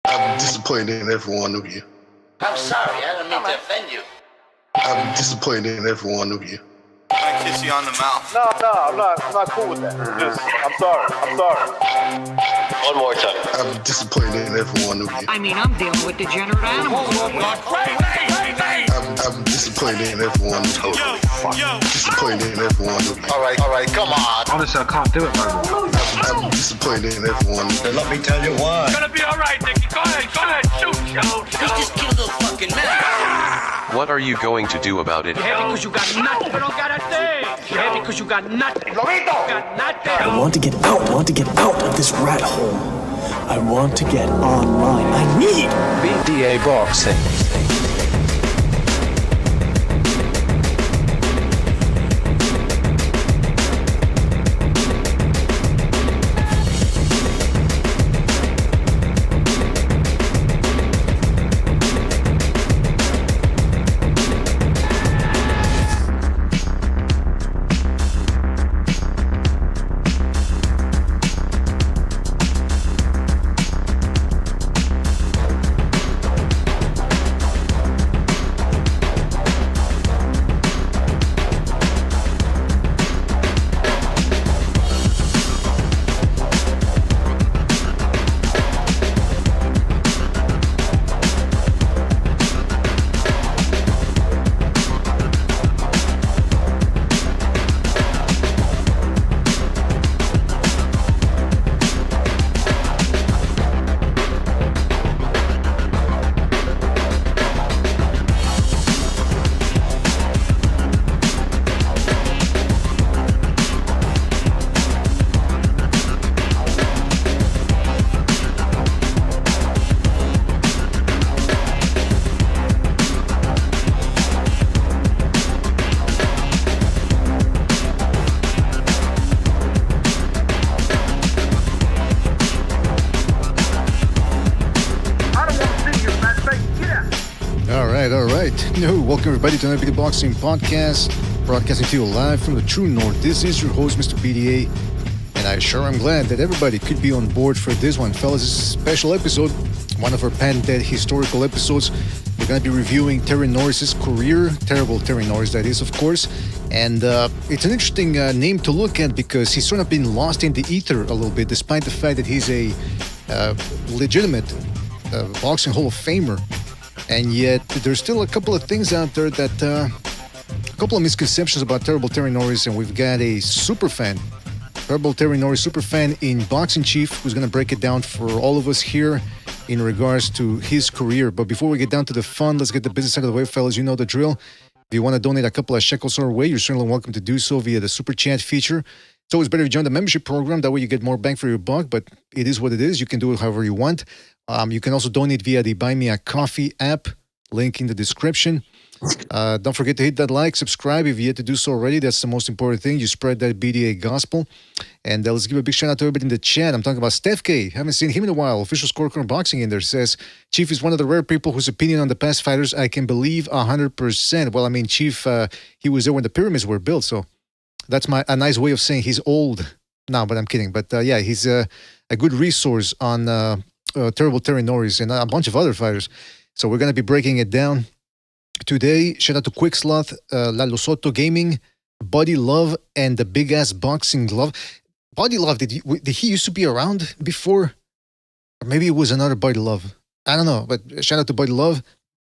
I'm disappointed in every one of you. I'm sorry, I don't mean to offend you. I'm disappointed in every one of you. I kiss you on the mouth. No, I'm not cool with that. I'm sorry. One more time. I'm disappointed in every one of you. I mean, I'm dealing with degenerate animals. I'm disappointed in every one of you. Disappointed in every one of you. All right, come on. Honestly, I can't do it no more. I'm disappointed in every one of you. Let me tell you why. It's gonna be all right, Nicky. Go ahead, shoot. You just killed a fucking man. What are you going to do about it? You're happy because you got nothing. You don't got a thing. You're happy because you got nothing. Lobito! Got nothing. I want to get out. I want to get out of this rat hole. I want to get online. I need BDA boxing. All right. Welcome everybody to another BDA Boxing Podcast, broadcasting to you live from the True North. This is your host, Mr. BDA, and I sure am glad that everybody could be on board for this one. Fellas, this is a special episode, one of our patented historical episodes. We're going to be reviewing Terry Norris's career, terrible Terry Norris that is, of course, and it's an interesting name to look at because he's sort of been lost in the ether a little bit, despite the fact that he's a legitimate boxing Hall of Famer. And yet, there's still a couple of things out there that, a couple of misconceptions about terrible Terry Norris, and we've got a super fan, terrible Terry Norris super fan in Boxing Chief, who's going to break it down for all of us here in regards to his career. But before we get down to the fun, let's get the business out of the way, fellas. You know the drill. If you want to donate a couple of shekels our way, you're certainly welcome to do so via the Super Chat feature. It's always better if you join the membership program. That way you get more bang for your buck, but it is what it is. You can do it however you want. You can also donate via the Buy Me a Coffee app, link in the description. Don't forget to hit that like, subscribe if you yet to do so already. That's the most important thing. You spread that BDA gospel. And let's give a big shout out to everybody in the chat. I'm talking about Steph K. Haven't seen him in a while. Official Scorecard Boxing in there says, Chief is one of the rare people whose opinion on the past fighters I can believe 100%. Well, I mean, Chief, he was there when the pyramids were built. So that's a nice way of saying he's old. No, but I'm kidding. But yeah, he's a good resource on terrible Terry Norris and a bunch of other fighters. So we're going to be breaking it down today. Shout out to Quick Sloth, La Losoto Gaming, Buddy Love, and the Big Ass Boxing Glove. Buddy Love, did he used to be around before? Or maybe it was another Buddy Love. I don't know, but shout out to Buddy Love.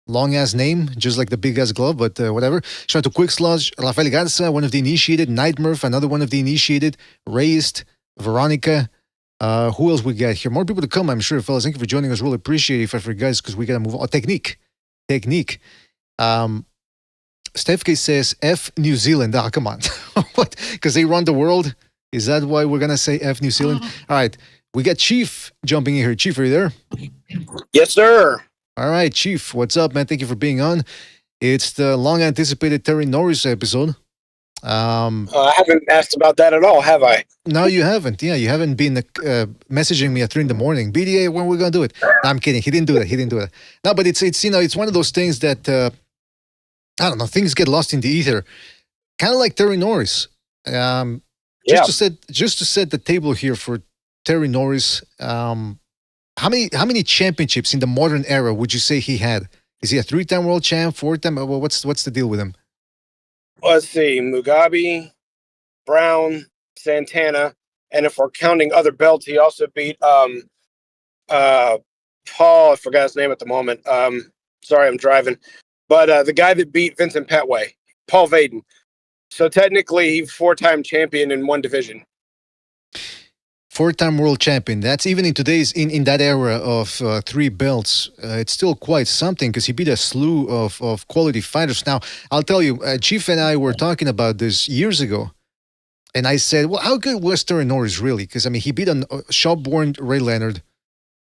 Long ass name, just like the Big Ass Glove, but whatever. Shout out to Quick Sloth, Rafael Garza, one of the initiated, Night Murph, another one of the initiated, Raised, Veronica. Who else we got here? More people to come, I'm sure, fellas. Thank you for joining us. Really appreciate it. If I forget, guys, because we got to move on. Oh, Technique. Steph K says, F New Zealand. Ah, come on. What? Because they run the world? Is that why we're going to say F New Zealand? All right. We got Chief jumping in here. Chief, are you there? Yes, sir. All right, Chief. What's up, man? Thank you for being on. It's the long-anticipated Terry Norris episode. I haven't asked about that at all, have I? No, you haven't. Yeah, you haven't been messaging me at 3 a.m. BDA, when are we gonna do it? No, I'm kidding. He didn't do that. No, but it's it's one of those things that I don't know. Things get lost in the ether, kind of like Terry Norris. Just to set the table here for Terry Norris. how many championships in the modern era would you say he had? Is he a 3-time world champ, 4-time? What's the deal with him? Let's see, Mugabe, Brown, Santana, and if we're counting other belts, he also beat Paul. I forgot his name at the moment. Sorry, I'm driving, but the guy that beat Vincent Petway, Paul Vaden. So technically, he's 4-time champion in one division. 4-time world champion. That's even in today's in that era of 3 belts. It's still quite something because he beat a slew of quality fighters. Now, I'll tell you, Chief and I were talking about this years ago, and I said, "Well, how good was Terry Norris really?" Because I mean, he beat a shop-born Ray Leonard.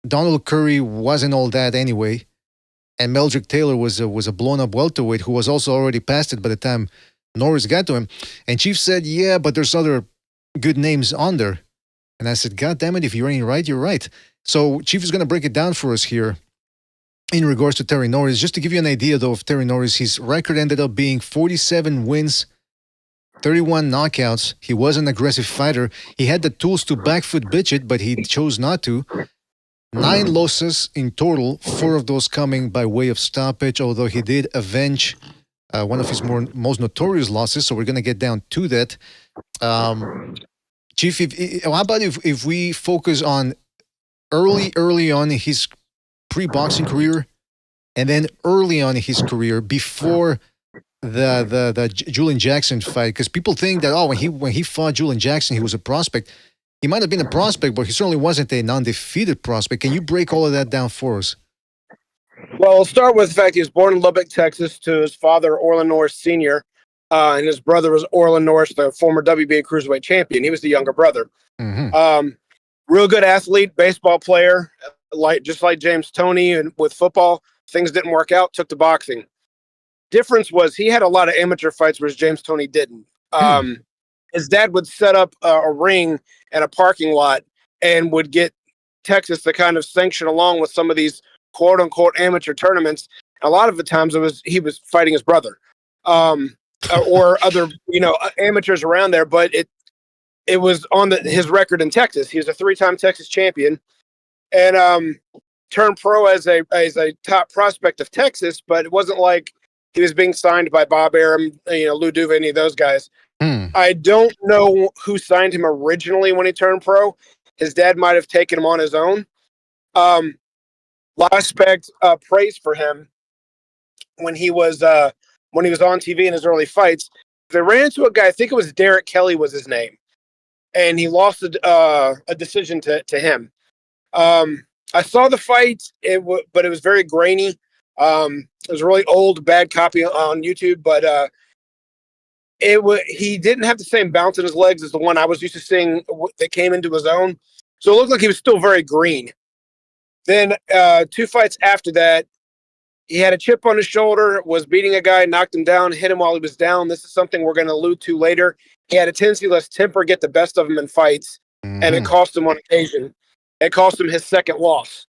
Donald Curry wasn't all that anyway, and Meldrick Taylor was a blown-up welterweight who was also already past it by the time Norris got to him. And Chief said, "Yeah, but there's other good names on there." And I said, God damn it, if you're ain't right, you're right. So Chief is going to break it down for us here in regards to Terry Norris. Just to give you an idea, though, of Terry Norris, his record ended up being 47 wins, 31 knockouts. He was an aggressive fighter. He had the tools to back foot bitch it, but he chose not to. 9 losses in total, 4 of those coming by way of stoppage, although he did avenge one of his most notorious losses, so we're going to get down to that. Chief, how about if we focus on early on in his pre-boxing career, and then early on in his career before the Julian Jackson fight? Because people think that when he fought Julian Jackson, he was a prospect. He might have been a prospect, but he certainly wasn't a non-defeated prospect. Can you break all of that down for us? Well, we'll start with the fact he was born in Lubbock, Texas, to his father, Orland Norris Sr., and his brother was Orland Norris, the former WBA cruiserweight champion. He was the younger brother. Mm-hmm. Real good athlete, baseball player, just like James Toney. And with football, things didn't work out, took to boxing. Difference was he had a lot of amateur fights, whereas James Toney didn't. His dad would set up a ring in a parking lot and would get Texas to kind of sanction along with some of these quote unquote amateur tournaments. A lot of the times he was fighting his brother. Or other, amateurs around there, but it was on his record in Texas. He was a 3-time Texas champion, and turned pro as a top prospect of Texas. But it wasn't like he was being signed by Bob Arum, Lou Duva, any of those guys. I don't know who signed him originally when he turned pro. His dad might have taken him on his own. Prospect praise for him when he was on TV in his early fights. They ran into a guy, I think it was Derek Kelly was his name, and he lost a decision to him. I saw the fight, but it was very grainy. It was a really old, bad copy on YouTube, but he didn't have the same bounce in his legs as the one I was used to seeing that came into his own. So it looked like he was still very green. Then 2 fights after that, he had a chip on his shoulder, was beating a guy, knocked him down, hit him while he was down. This is something we're going to allude to later. He had a tendency to let temper get the best of him in fights, and it cost him on occasion. It cost him his second loss.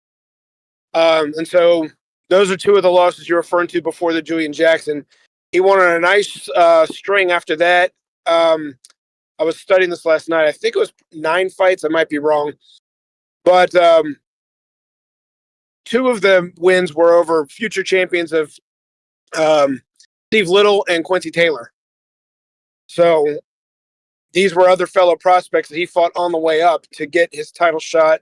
And so those are 2 of the losses you're referring to before the Julian Jackson. He won on a nice string after that. I was studying this last night. I think it was 9 fights. I might be wrong. But 2 of the wins were over future champions of Steve Little and Quincy Taylor. So these were other fellow prospects that he fought on the way up to get his title shot.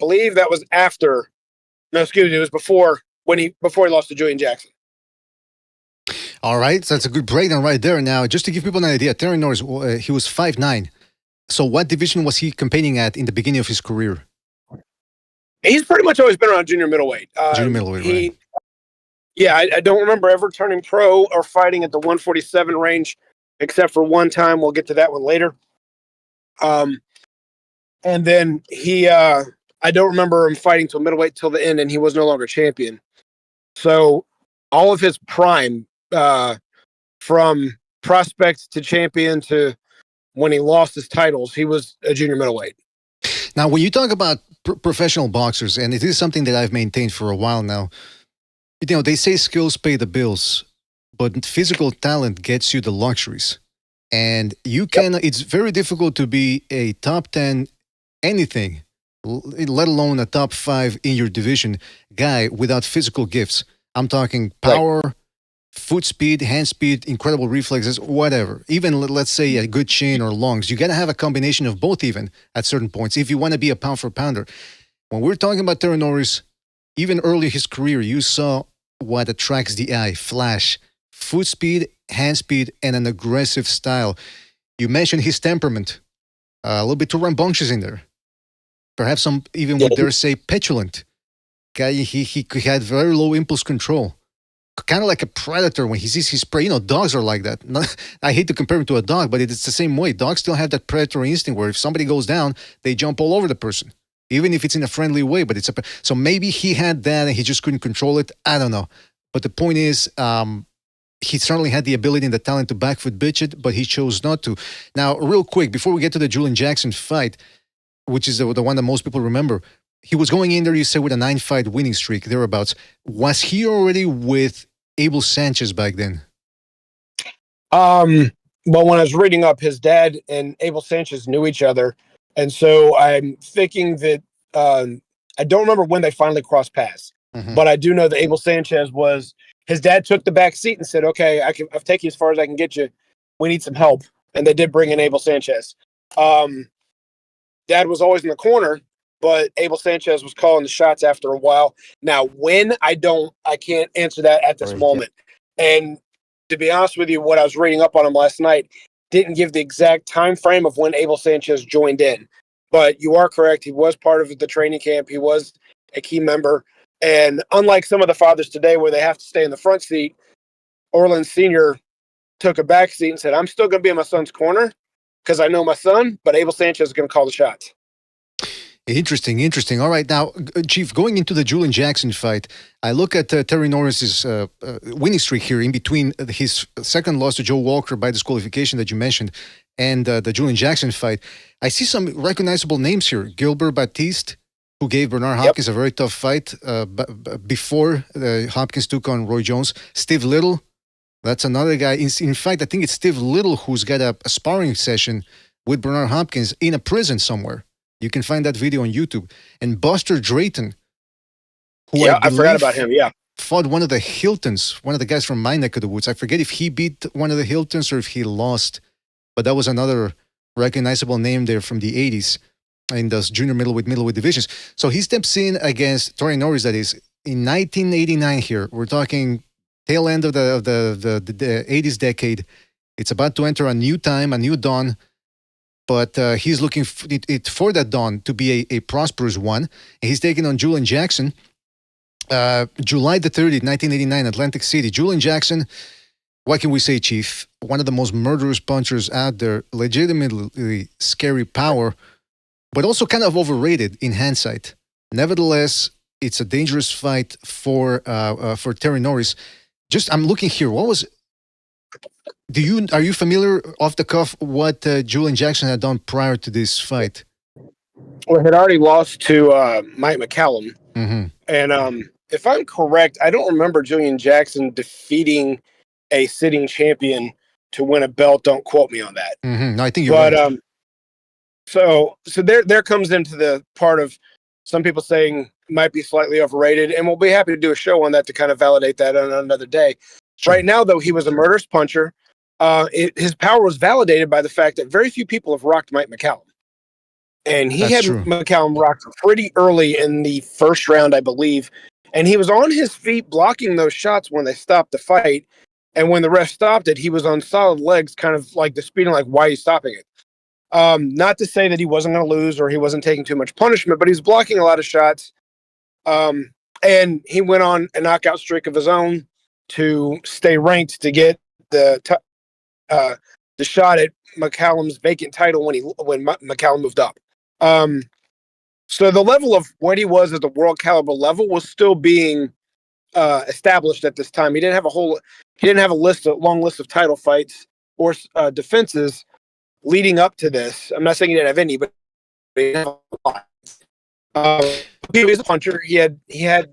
Believe that was after. No, excuse me. It was before he lost to Julian Jackson. All right, so that's a good breakdown right there. Now, just to give people an idea, Terry Norris, he was 5'9". So what division was he competing at in the beginning of his career? He's pretty much always been around junior middleweight. Junior middleweight, right. Yeah, I don't remember ever turning pro or fighting at the 147 range, except for one time. We'll get to that one later. And then I don't remember him fighting till middleweight till the end, and he was no longer champion. So all of his prime, from prospect to champion to when he lost his titles, he was a junior middleweight. Now, when you talk about professional boxers, and it is something that I've maintained for a while now, they say skills pay the bills, but physical talent gets you the luxuries. And it's very difficult to be a top 10 anything let alone a top 5 in your division guy without physical gifts. I'm talking power, foot speed, hand speed, incredible reflexes, whatever. Even let's say a good chin or lungs. You got to have a combination of both even at certain points if you want to be a pound for pounder. When we're talking about Terry Norris, even early in his career, you saw what attracts the eye: flash, foot speed, hand speed, and an aggressive style. You mentioned his temperament, a little bit too rambunctious in there. Perhaps some even would dare say petulant. Guy, he had very low impulse control, kind of like a predator when he sees his prey. Dogs are like that. I hate to compare him to a dog, but it's the same way. Dogs still have that predatory instinct where if somebody goes down, they jump all over the person, even if it's in a friendly way. But so maybe he had that and he just couldn't control it. I don't know. But the point is, he certainly had the ability and the talent to back foot bitch it, but he chose not to. Now, real quick, before we get to the Julian Jackson fight, which is the one that most people remember, he was going in there, you say, with a 9-fight winning streak, thereabouts. Was he already with Abel Sanchez back then? Well, when I was reading up, his dad and Abel Sanchez knew each other. And so I'm thinking that I don't remember when they finally crossed paths, but I do know that Abel Sanchez his dad took the back seat and said, okay, I've taken you as far as I can get you. We need some help. And they did bring in Abel Sanchez. Dad was always in the corner, but Abel Sanchez was calling the shots after a while. Now, when I can't answer that at this moment. And to be honest with you, what I was reading up on him last night didn't give the exact time frame of when Abel Sanchez joined in. But you are correct. He was part of the training camp. He was a key member. And unlike some of the fathers today where they have to stay in the front seat, Orland Sr. took a back seat and said, I'm still going to be in my son's corner because I know my son, but Abel Sanchez is going to call the shots. Interesting. All right. Now, Chief, going into the Julian Jackson fight, I look at Terry Norris's winning streak here in between his second loss to Joe Walker by disqualification that you mentioned and the Julian Jackson fight. I see some recognizable names here. Gilbert Baptiste, who gave Bernard Hopkins a very tough fight before Hopkins took on Roy Jones. Steve Little, that's another guy. In fact, I think it's Steve Little who's got a sparring session with Bernard Hopkins in a prison somewhere. You can find that video on YouTube. And Buster Drayton, who I forgot about him, fought one of the Hiltons, one of the guys from my neck of the woods. I forget if he beat one of the Hiltons or if he lost, but that was another recognizable name there from the 80s in those junior middleweight divisions. So he steps in against Terry Norris, that is, in 1989 here. We're talking tail end of the 80s decade. It's about to enter a new time, a new dawn. But he's looking for that dawn to be a prosperous one. And he's taking on Julian Jackson. July the 30th, 1989, Atlantic City. Julian Jackson, what can we say, Chief? One of the most murderous punchers out there. Legitimately scary power, but also kind of overrated in hindsight. Nevertheless, it's a dangerous fight for Terry Norris. I'm looking here. Are you familiar off the cuff what Julian Jackson had done prior to this fight? Well, he had already lost to Mike McCallum. And if I'm correct, I don't remember Julian Jackson defeating a sitting champion to win a belt. Don't quote me on that. No, I think you're right. So there comes into the part of some people saying might be slightly overrated, and we'll be happy to do a show on that to kind of validate that on another day. Sure. Right now, though, he was a murderous puncher. His power was validated by the fact that very few people have rocked Mike McCallum. And he had McCallum rocked pretty early in the first round, I believe. And he was on his feet blocking those shots when they stopped the fight. And when the ref stopped it, he was on solid legs, kind of like disputing, like, why are you stopping it? Not to say that he wasn't going to lose or he wasn't taking too much punishment, but he's blocking a lot of shots. And he went on a knockout streak of his own to stay ranked to get the shot at McCallum's vacant title when McCallum moved up. So the level of what he was at the world caliber level was still being established at this time. He didn't have a long list of title fights or defenses leading up to this. I'm not saying he didn't have any, but he didn't have a lot. He was a puncher. He had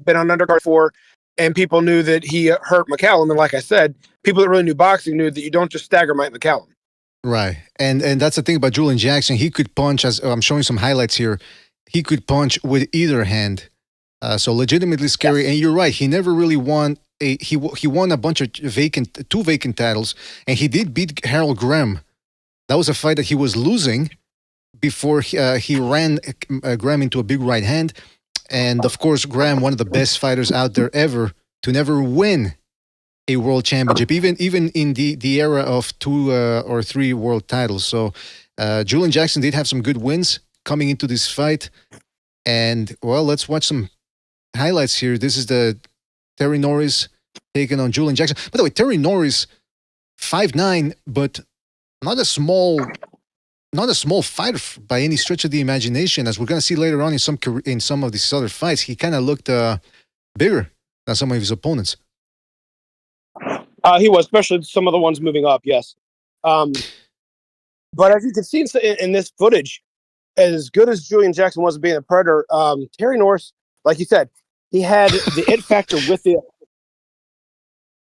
been on undercard before, and people knew that he hurt McCallum. And like I said, people that really knew boxing knew that you don't just stagger Mike McCallum. Right. And that's the thing about Julian Jackson. He could punch, as I'm showing some highlights here. he could punch with either hand. So legitimately scary. And you're right. He never really won. He won a bunch of two vacant titles, and he did beat Harold Graham. That was a fight that he was losing before he ran Graham into a big right hand. And of course, Graham, one of the best fighters out there ever to never win a world championship, even in the era of 2 or 3 world titles. So Julian Jackson did have some good wins coming into this fight. And well, let's watch some highlights here. This is the Terry Norris taking on Julian Jackson. By the way, Terry Norris, 5'9", but not a small fighter by any stretch of the imagination. As we're going to see later on in some of these other fights, he kind of looked bigger than some of his opponents. He was, especially some of the ones moving up, yes. But as you can see in this footage, as good as Julian Jackson was at being a predator, Terry Norris, like you said, he had the it factor with the...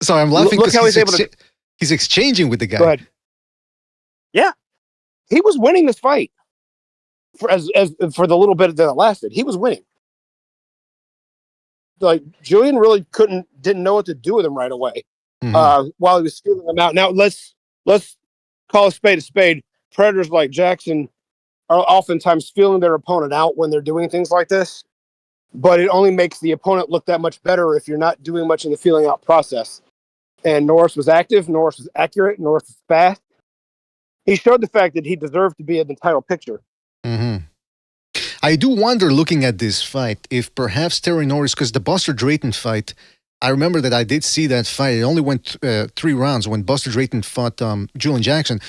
So I'm laughing Look how because he's exchanging with the guy. Go ahead. Yeah. He was winning this fight for the little bit that it lasted. He was winning. Like, Julian really didn't know what to do with him right away. While he was feeling them out. Now let's call a spade. Predators like Jackson are oftentimes feeling their opponent out when they're doing things like this, but it only makes the opponent look that much better if you're not doing much in the feeling out process. And Norris was active, Norris was accurate, Norris was fast. He showed the fact that he deserved to be in the title picture. I do wonder, looking at this fight, if perhaps Terry Norris, because the Buster Drayton fight, I remember that I did see that fight. It only went 3 rounds when Buster Drayton fought Julian Jackson.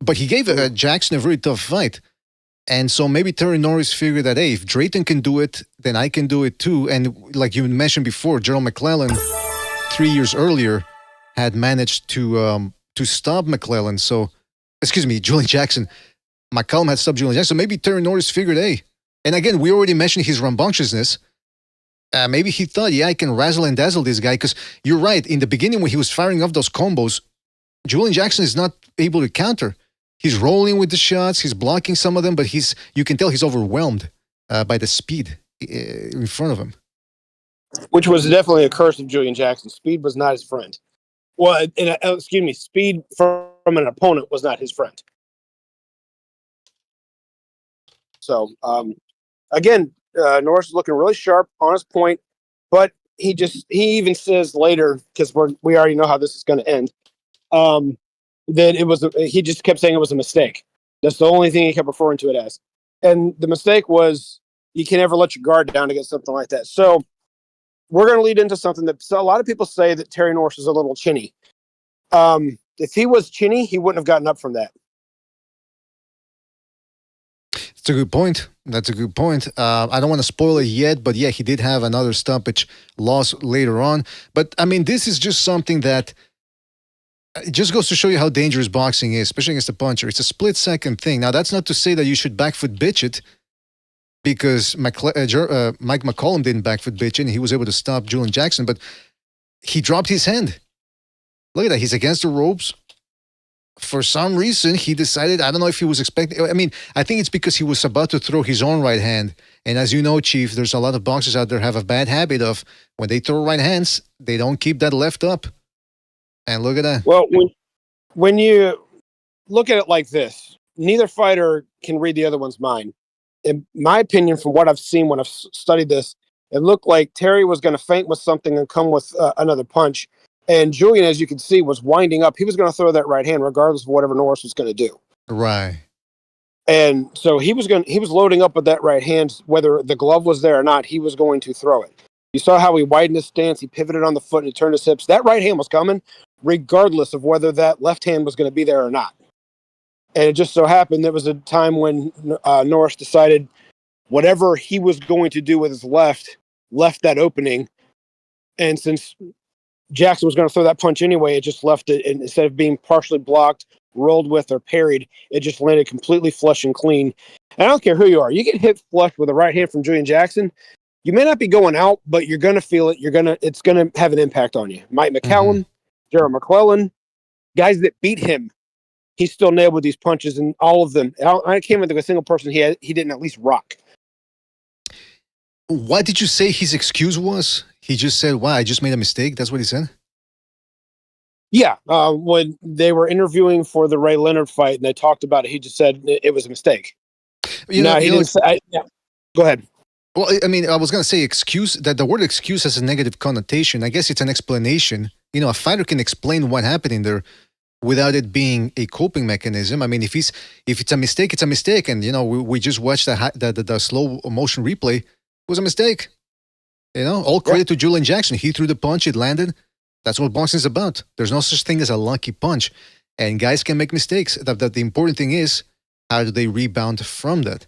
But he gave Jackson a very tough fight. And so maybe Terry Norris figured that, hey, if Drayton can do it, then I can do it too. And like you mentioned before, Gerald McClellan, 3 years earlier, had managed to stop McClellan. So, Julian Jackson. McCallum had stopped Julian Jackson. So maybe Terry Norris figured, hey, and again, we already mentioned his rambunctiousness. Maybe he thought, I can razzle and dazzle this guy, because you're right. In the beginning, when he was firing off those combos, Julian Jackson is not able to counter. He's rolling with the shots, he's blocking some of them, but you can tell he's overwhelmed by the speed in front of him. Which was definitely a curse of Julian Jackson. Speed was not his friend. Well, speed from an opponent was not his friend. So, again, Norris is looking really sharp on his point, but he even says later, because we already know how this is going to end, that he just kept saying it was a mistake. That's the only thing he kept referring to it as. And the mistake was, you can never let your guard down to get something like that. So we're going to lead into something that a lot of people say that Terry Norris is a little chinny. If he was chinny, he wouldn't have gotten up from that. That's a good point. I don't want to spoil it yet, but yeah, he did have another stoppage loss later on. But I mean, this is just something that it just goes to show you how dangerous boxing is, especially against a puncher. It's a split-second thing. Now, that's not to say that you should back foot bitch it, because Mike McCollum didn't back foot bitch it, and he was able to stop Julian Jackson, but he dropped his hand. Look at that. He's against the ropes. For some reason, he decided, I don't know if he was expecting, I think it's because he was about to throw his own right hand. And as you know, Chief, there's a lot of boxers out there have a bad habit of, when they throw right hands, they don't keep that left up. And look at that. Well, when you look at it like this, neither fighter can read the other one's mind. In my opinion, from what I've seen when I've studied this, it looked like Terry was going to feint with something and come with another punch. And Julian, as you can see, was winding up. He was going to throw that right hand regardless of whatever Norris was going to do. Right. And so he was loading up with that right hand, whether the glove was there or not, he was going to throw it. You saw how he widened his stance, he pivoted on the foot, and he turned his hips. That right hand was coming, regardless of whether that left hand was going to be there or not. And it just so happened there was a time when Norris decided whatever he was going to do with his left that opening. And since Jackson was going to throw that punch anyway, it just left it, and instead of being partially blocked, rolled with, or parried, it just landed completely flush and clean. And I don't care who you are. You get hit flush with a right hand from Julian Jackson, you may not be going out, but you're going to feel it. It's going to have an impact on you. Mike McCallum, Gerald McClellan, guys that beat him, he still nailed with these punches, and all of them. I can't think of a single person he didn't at least rock. What did you say his excuse was? He just said, "Wow, I just made a mistake." That's what he said. Yeah, when they were interviewing for the Ray Leonard fight and they talked about it, he just said it was a mistake. You know, He didn't say. Yeah. Go ahead. well, I mean, I was going to say excuse, that the word excuse has a negative connotation. I guess it's an explanation. You know, a fighter can explain what happened in there without it being a coping mechanism. I mean, if it's a mistake, it's a mistake. And, you know, we just watched the slow motion replay. It was a mistake. You know, all credit to Julian Jackson. He threw the punch, it landed. That's what boxing is about. There's no such thing as a lucky punch. And guys can make mistakes. The important thing is, how do they rebound from that?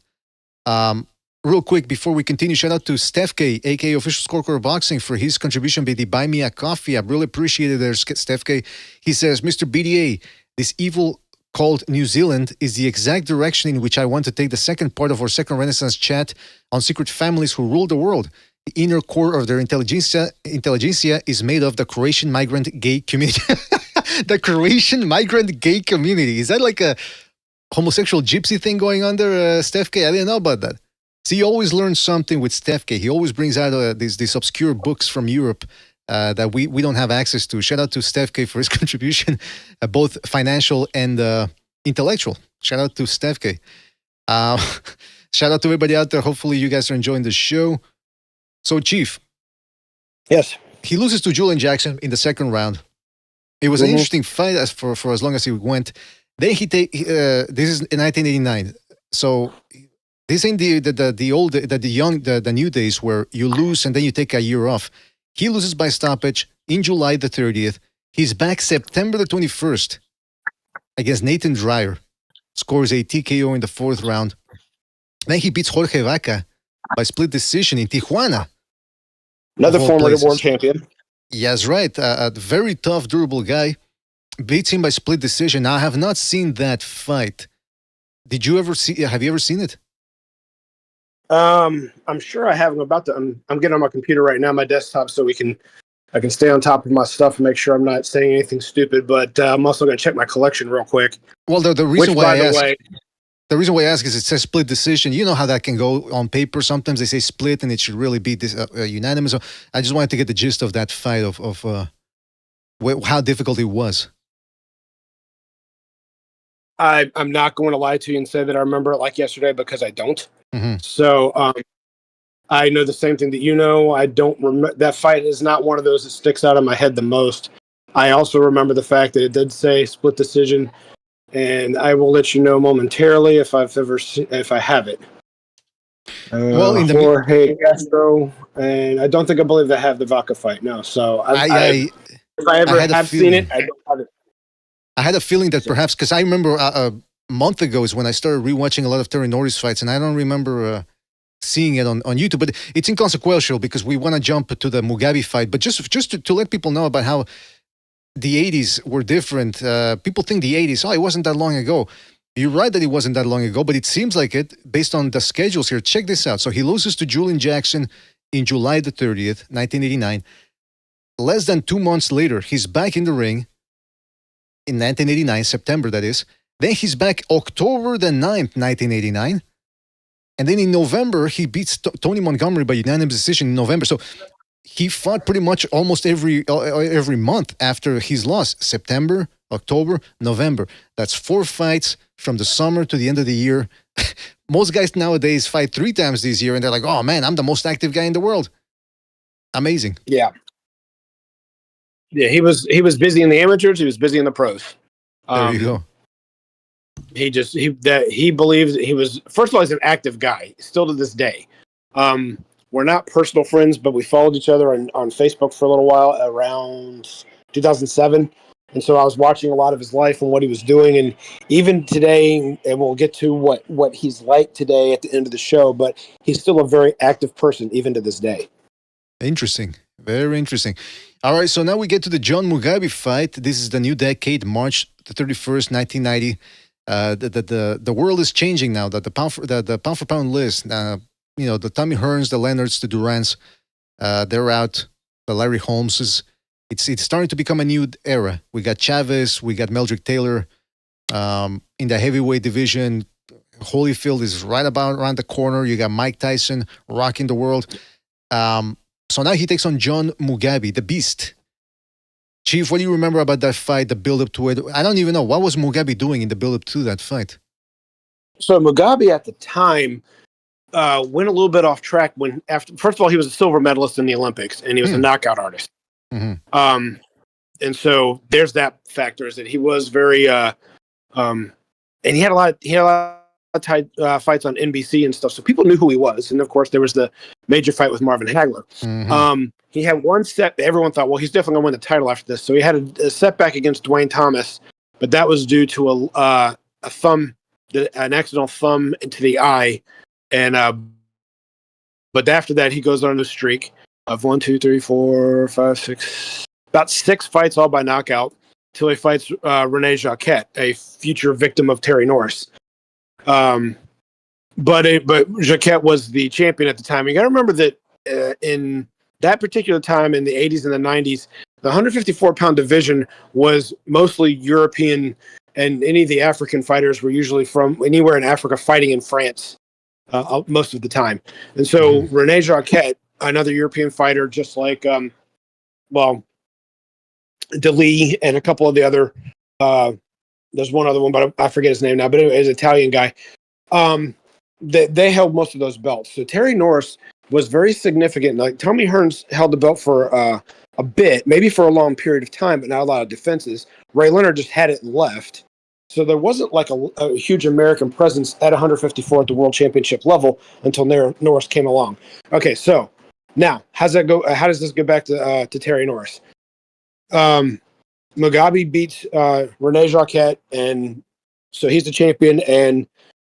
Real quick, before we continue, shout out to Steph K, aka Official Scorecard of Boxing, for his contribution by the Buy Me a Coffee. I really appreciated it, Steph K. He says, Mr. BDA, this evil called New Zealand is the exact direction in which I want to take the second part of our second Renaissance chat on secret families who rule the world. The inner core of their intelligentsia is made of the Croatian migrant gay community. The Croatian migrant gay community. Is that like a homosexual gypsy thing going on there, Steph K? I didn't know about that. See, you always learn something with Steph K. He always brings out these obscure books from Europe that we don't have access to. Shout out to Steph K for his contribution, both financial and intellectual. Shout out to Steph K. Shout out to everybody out there. Hopefully you guys are enjoying the show. So, Chief. Yes. He loses to Julian Jackson in the second round. It was an interesting fight for as long as he went. Then this is in 1989. So this ain't the new days where you lose and then you take a year off. He loses by stoppage in July the 30th. He's back September the 21st against Nathan Dreyer. Scores a TKO in the fourth round. Then he beats Jorge Vaca by split decision in Tijuana. Another former world champion. Yes, right. A very tough, durable guy. Beats him by split decision. Now, I have not seen that fight. Did you ever see? Have you ever seen it? I'm sure I have. I'm getting on my computer right now, my desktop, so I can stay on top of my stuff and make sure I'm not saying anything stupid. But I'm also going to check my collection real quick. Well, the reason why I ask is it says split decision. You know how that can go on paper. Sometimes they say split, and it should really be unanimous. So I just wanted to get the gist of that fight of how difficult it was. I'm not going to lie to you and say that I remember it like yesterday, because I don't. Mm-hmm. So I know the same thing that you know. I don't remember. That fight is not one of those that sticks out in my head the most. I also remember the fact that it did say split decision, and I will let you know momentarily if I have it. Well, in the Jorge Castro, and I believe they have the Vaca fight. No, so if I ever have seen it, I don't have it. I had a feeling that perhaps, because I remember a month ago is when I started rewatching a lot of Terry Norris fights, and I don't remember seeing it on YouTube, but it's inconsequential because we want to jump to the Mugabe fight. But just to let people know about how the 80s were different. People think the 80s, it wasn't that long ago. You're right that it wasn't that long ago, but it seems like it based on the schedules here. Check this out. So he loses to Julian Jackson in July the 30th, 1989. Less than 2 months later, he's back in the ring. In 1989, September that is. Then he's back October the 9th, 1989. And then in November, he beats Tony Montgomery by unanimous decision in November. So he fought pretty much almost every month after his loss. September, October, November. That's 4 fights from the summer to the end of the year. Most guys nowadays fight 3 times this year, and they're like, oh man, I'm the most active guy in the world. Amazing. Yeah. Yeah, he was busy in the amateurs. He was busy in the pros. There you go. He believes he was, first of all, he's an active guy still to this day. We're not personal friends, but we followed each other on Facebook for a little while around 2007. And so I was watching a lot of his life and what he was doing. And even today, and we'll get to what he's like today at the end of the show, but he's still a very active person even to this day. Interesting. Very interesting. All right, so now we get to the John Mugabe fight. This is the new decade, March the 31st, 1990. The world is changing now. The pound for pound list. The Tommy Hearns, the Leonards, the Durants, they're out. The Larry Holmeses. It's starting to become a new era. We got Chavez, we got Meldrick Taylor. In the heavyweight division, Holyfield is right about around the corner. You got Mike Tyson rocking the world. So now he takes on John Mugabe, the Beast. Chief, what do you remember about that fight, the build-up to it? I don't even know. What was Mugabe doing in the build-up to that fight? So Mugabe at the time went a little bit off track when first of all, he was a silver medalist in the Olympics and he was a knockout artist. Mm-hmm. And so there's that factor, is that he was very and he had a lot of tight fights on NBC and stuff. So people knew who he was. And of course there was the major fight with Marvin Hagler. Mm-hmm. He had one set. Everyone thought, well, he's definitely gonna win the title after this. So he had a setback against Dwayne Thomas, but that was due to an accidental thumb into the eye. And but after that, he goes on a streak of 1, 2, 3, 4, 5, 6, about 6 fights, all by knockout, till he fights Rene Jacquet, a future victim of Terry Norris. But Jacquet was the champion at the time. You got to remember that in that particular time, in the 80s and the 90s, the 154-pound division was mostly European, and any of the African fighters were usually from anywhere in Africa fighting in France most of the time. And so Rene Jacquet, another European fighter, just like, DeLee and a couple of the other, there's one other one, but I forget his name now, but anyway, he's an Italian guy. They held most of those belts. So Terry Norris was very significant. Like Tommy Hearns held the belt for a bit, maybe for a long period of time, but not a lot of defenses. Ray Leonard just had it and left. So there wasn't like a huge American presence at 154 at the world championship level until Norris came along. Okay, so now how's that go? How does this get back to Terry Norris? Mugabe beats Rene Jacquet, and so he's the champion, and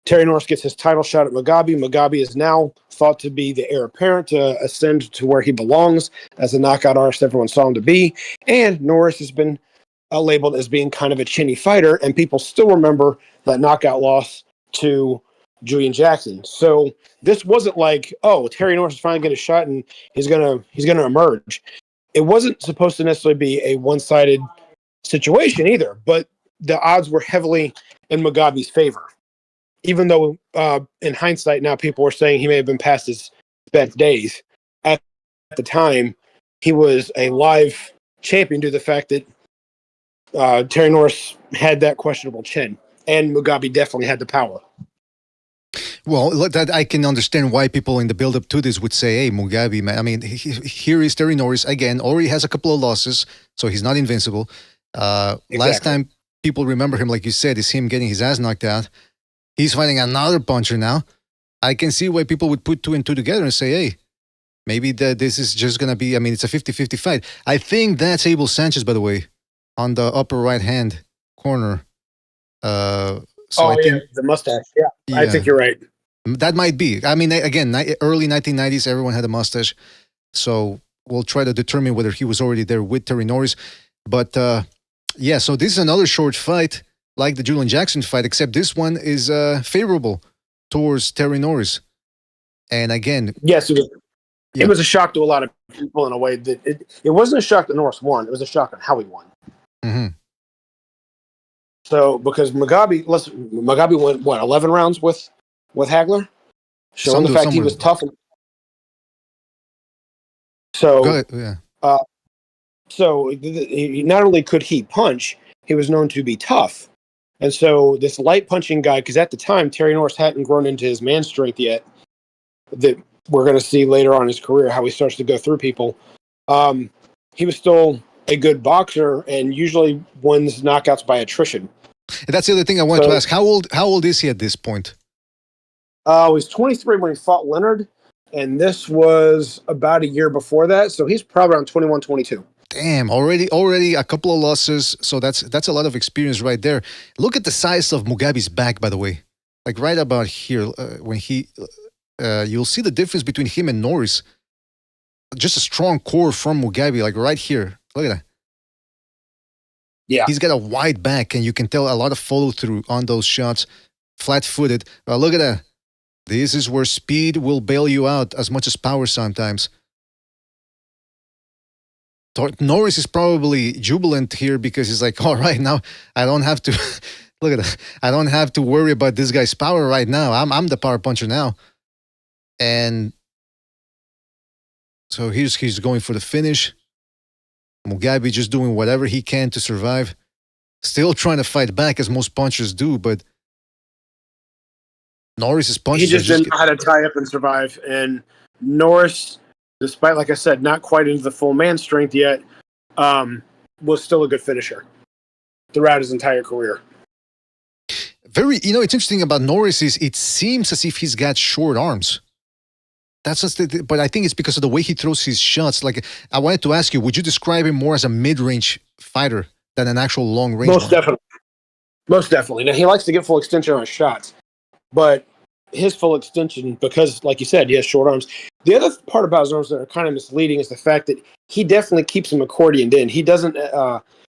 Terry Norris gets his title shot at Mugabe. Mugabe is now thought to be the heir apparent to ascend to where he belongs as the knockout artist everyone saw him to be. And Norris has been labeled as being kind of a chinny fighter, and people still remember that knockout loss to Julian Jackson. So this wasn't like, oh, Terry Norris is finally getting a shot and he's gonna emerge. It wasn't supposed to necessarily be a one-sided situation either, but the odds were heavily in Mugabe's favor. Even though in hindsight now people were saying he may have been past his best days, at the time he was a live champion due to the fact that Terry Norris had that questionable chin, and Mugabe definitely had the power. Well, that I can understand why people in the build-up to this would say, hey, Mugabe, man. I mean, here is Terry Norris, again, already has a couple of losses, so he's not invincible. Exactly. Last time people remember him, like you said, is him getting his ass knocked out. He's fighting another puncher now. I can see why people would put 2 and 2 together and say, hey, maybe this is just going to be, I mean, it's a 50-50 fight. I think that's Abel Sanchez, by the way, on the upper right-hand corner. I think, the mustache. Yeah, I think you're right. That might be. I mean, again, early 1990s, everyone had a mustache. So we'll try to determine whether he was already there with Terry Norris. But yeah, so this is another short fight like the Julian Jackson fight, except this one is favorable towards Terry Norris. And again... Yes, it was a shock to a lot of people in a way that it wasn't a shock that Norris won. It was a shock on how he won. Mm-hmm. So, because Mugabe went, 11 rounds with Hagler? Showing the fact he was tough. So, go ahead. Yeah. So, not only could he punch, he was known to be tough. And so, this light punching guy, because at the time, Terry Norris hadn't grown into his man strength yet, that we're going to see later on in his career how he starts to go through people. He was still a good boxer and usually wins knockouts by attrition. And that's the other thing I wanted to ask. How old is he at this point? He was 23 when he fought Leonard, and this was about a year before that. So he's probably around 21, 22. Damn, already a couple of losses. So that's a lot of experience right there. Look at the size of Mugabe's back, by the way. Like right about here, when you'll see the difference between him and Norris. Just a strong core from Mugabe, like right here. Look at that. Yeah. He's got a wide back, and you can tell a lot of follow-through on those shots. Flat-footed. Look at that. This is where speed will bail you out as much as power sometimes. Norris is probably jubilant here because he's like, all right, now I don't have to Look at that. I don't have to worry about this guy's power right now. I'm the power puncher now. And so he's going for the finish. Mugabe just doing whatever he can to survive. Still trying to fight back as most punchers do, but Norris's punches he just didn't know how to tie up and survive. And Norris, despite, like I said, not quite into the full man strength yet, was still a good finisher throughout his entire career. Very, you know, it's interesting about Norris is it seems as if he's got short arms. That's just, but I think it's because of the way he throws his shots. Like, I wanted to ask you, would you describe him more as a mid-range fighter than an actual long-range? Most definitely. Most definitely. Now, he likes to get full extension on his shots, but his full extension, because, like you said, he has short arms. The other part about his arms that are kind of misleading is the fact that he definitely keeps them accordioned in. He doesn't,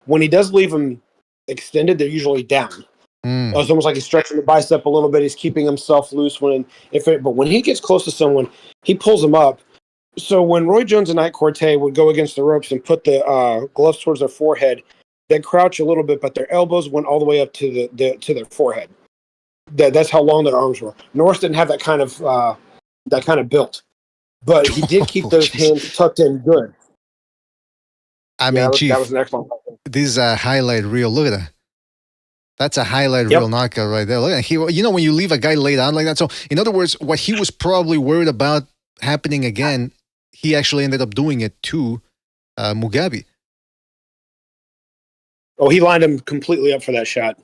when he does leave them extended, they're usually down. It's almost like he's stretching the bicep a little bit. He's keeping himself loose but when he gets close to someone, he pulls them up. So when Roy Jones and Ike Corte would go against the ropes and put the gloves towards their forehead, they'd crouch a little bit, but their elbows went all the way up to their forehead. That's how long their arms were. Norris didn't have that kind of built, but he did keep those hands tucked in good. I mean, Chief, that was an excellent. This is a highlight reel. Look at that. That's a highlight reel knockout right there. Look at he. You know when you leave a guy laid out like that. So in other words, what he was probably worried about happening again, he actually ended up doing it to Mugabe. Oh, he lined him completely up for that shot.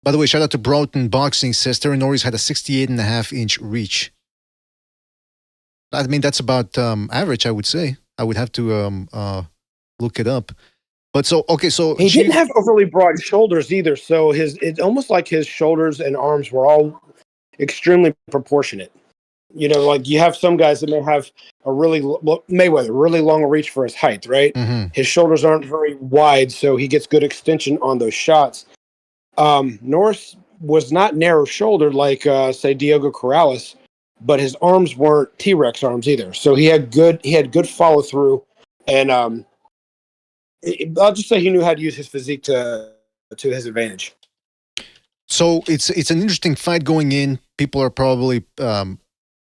By the way, shout out to Broughton Boxing. Says Terry Norris had a 68.5-inch reach. I mean, that's about average, I would say. I would have to look it up. But so, okay, so... He didn't have overly broad shoulders either, so it's almost like his shoulders and arms were all extremely proportionate. You know, like you have some guys that may have Mayweather, really long reach for his height, right? Mm-hmm. His shoulders aren't very wide, so he gets good extension on those shots. Norris was not narrow-shouldered like, say, Diogo Corrales, but his arms weren't T-Rex arms either. So he had good follow-through, and... I'll just say he knew how to use his physique to his advantage. So it's an interesting fight going in. People are probably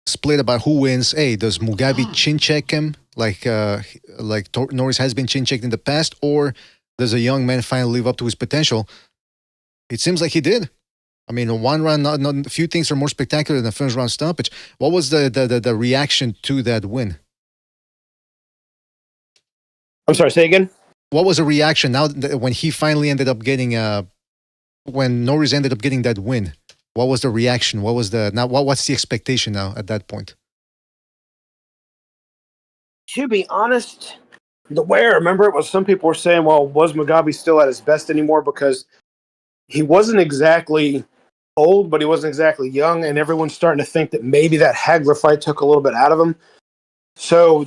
split about who wins. Hey, does Mugabe chin check him like Norris has been chin checked in the past, or does a young man finally live up to his potential? It seems like he did. I mean, one round, not a few things are more spectacular than the first round stoppage. What was the reaction to that win? I'm sorry, say again? What was the reaction now when he finally ended up getting when Norris ended up getting that win? What was the reaction? What's the expectation now at that point? To be honest, the way I remember it was some people were saying, well, was Mugabe still at his best anymore? Because he wasn't exactly old, but he wasn't exactly young, and everyone's starting to think that maybe that Hagler fight took a little bit out of him. So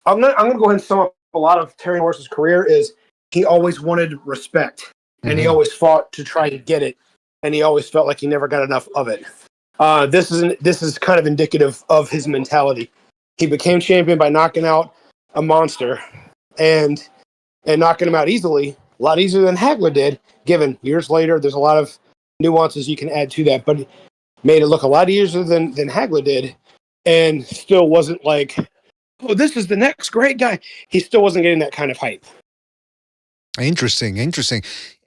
I'm gonna go ahead and sum up a lot of Terry Norris's career is he always wanted respect, and he always fought to try to get it, and he always felt like he never got enough of it. This is kind of indicative of his mentality. He became champion by knocking out a monster, and knocking him out easily, a lot easier than Hagler did. Given years later, there's a lot of nuances you can add to that, but made it look a lot easier than Hagler did, and still wasn't like, oh, this is the next great guy. He still wasn't getting that kind of hype. Interesting.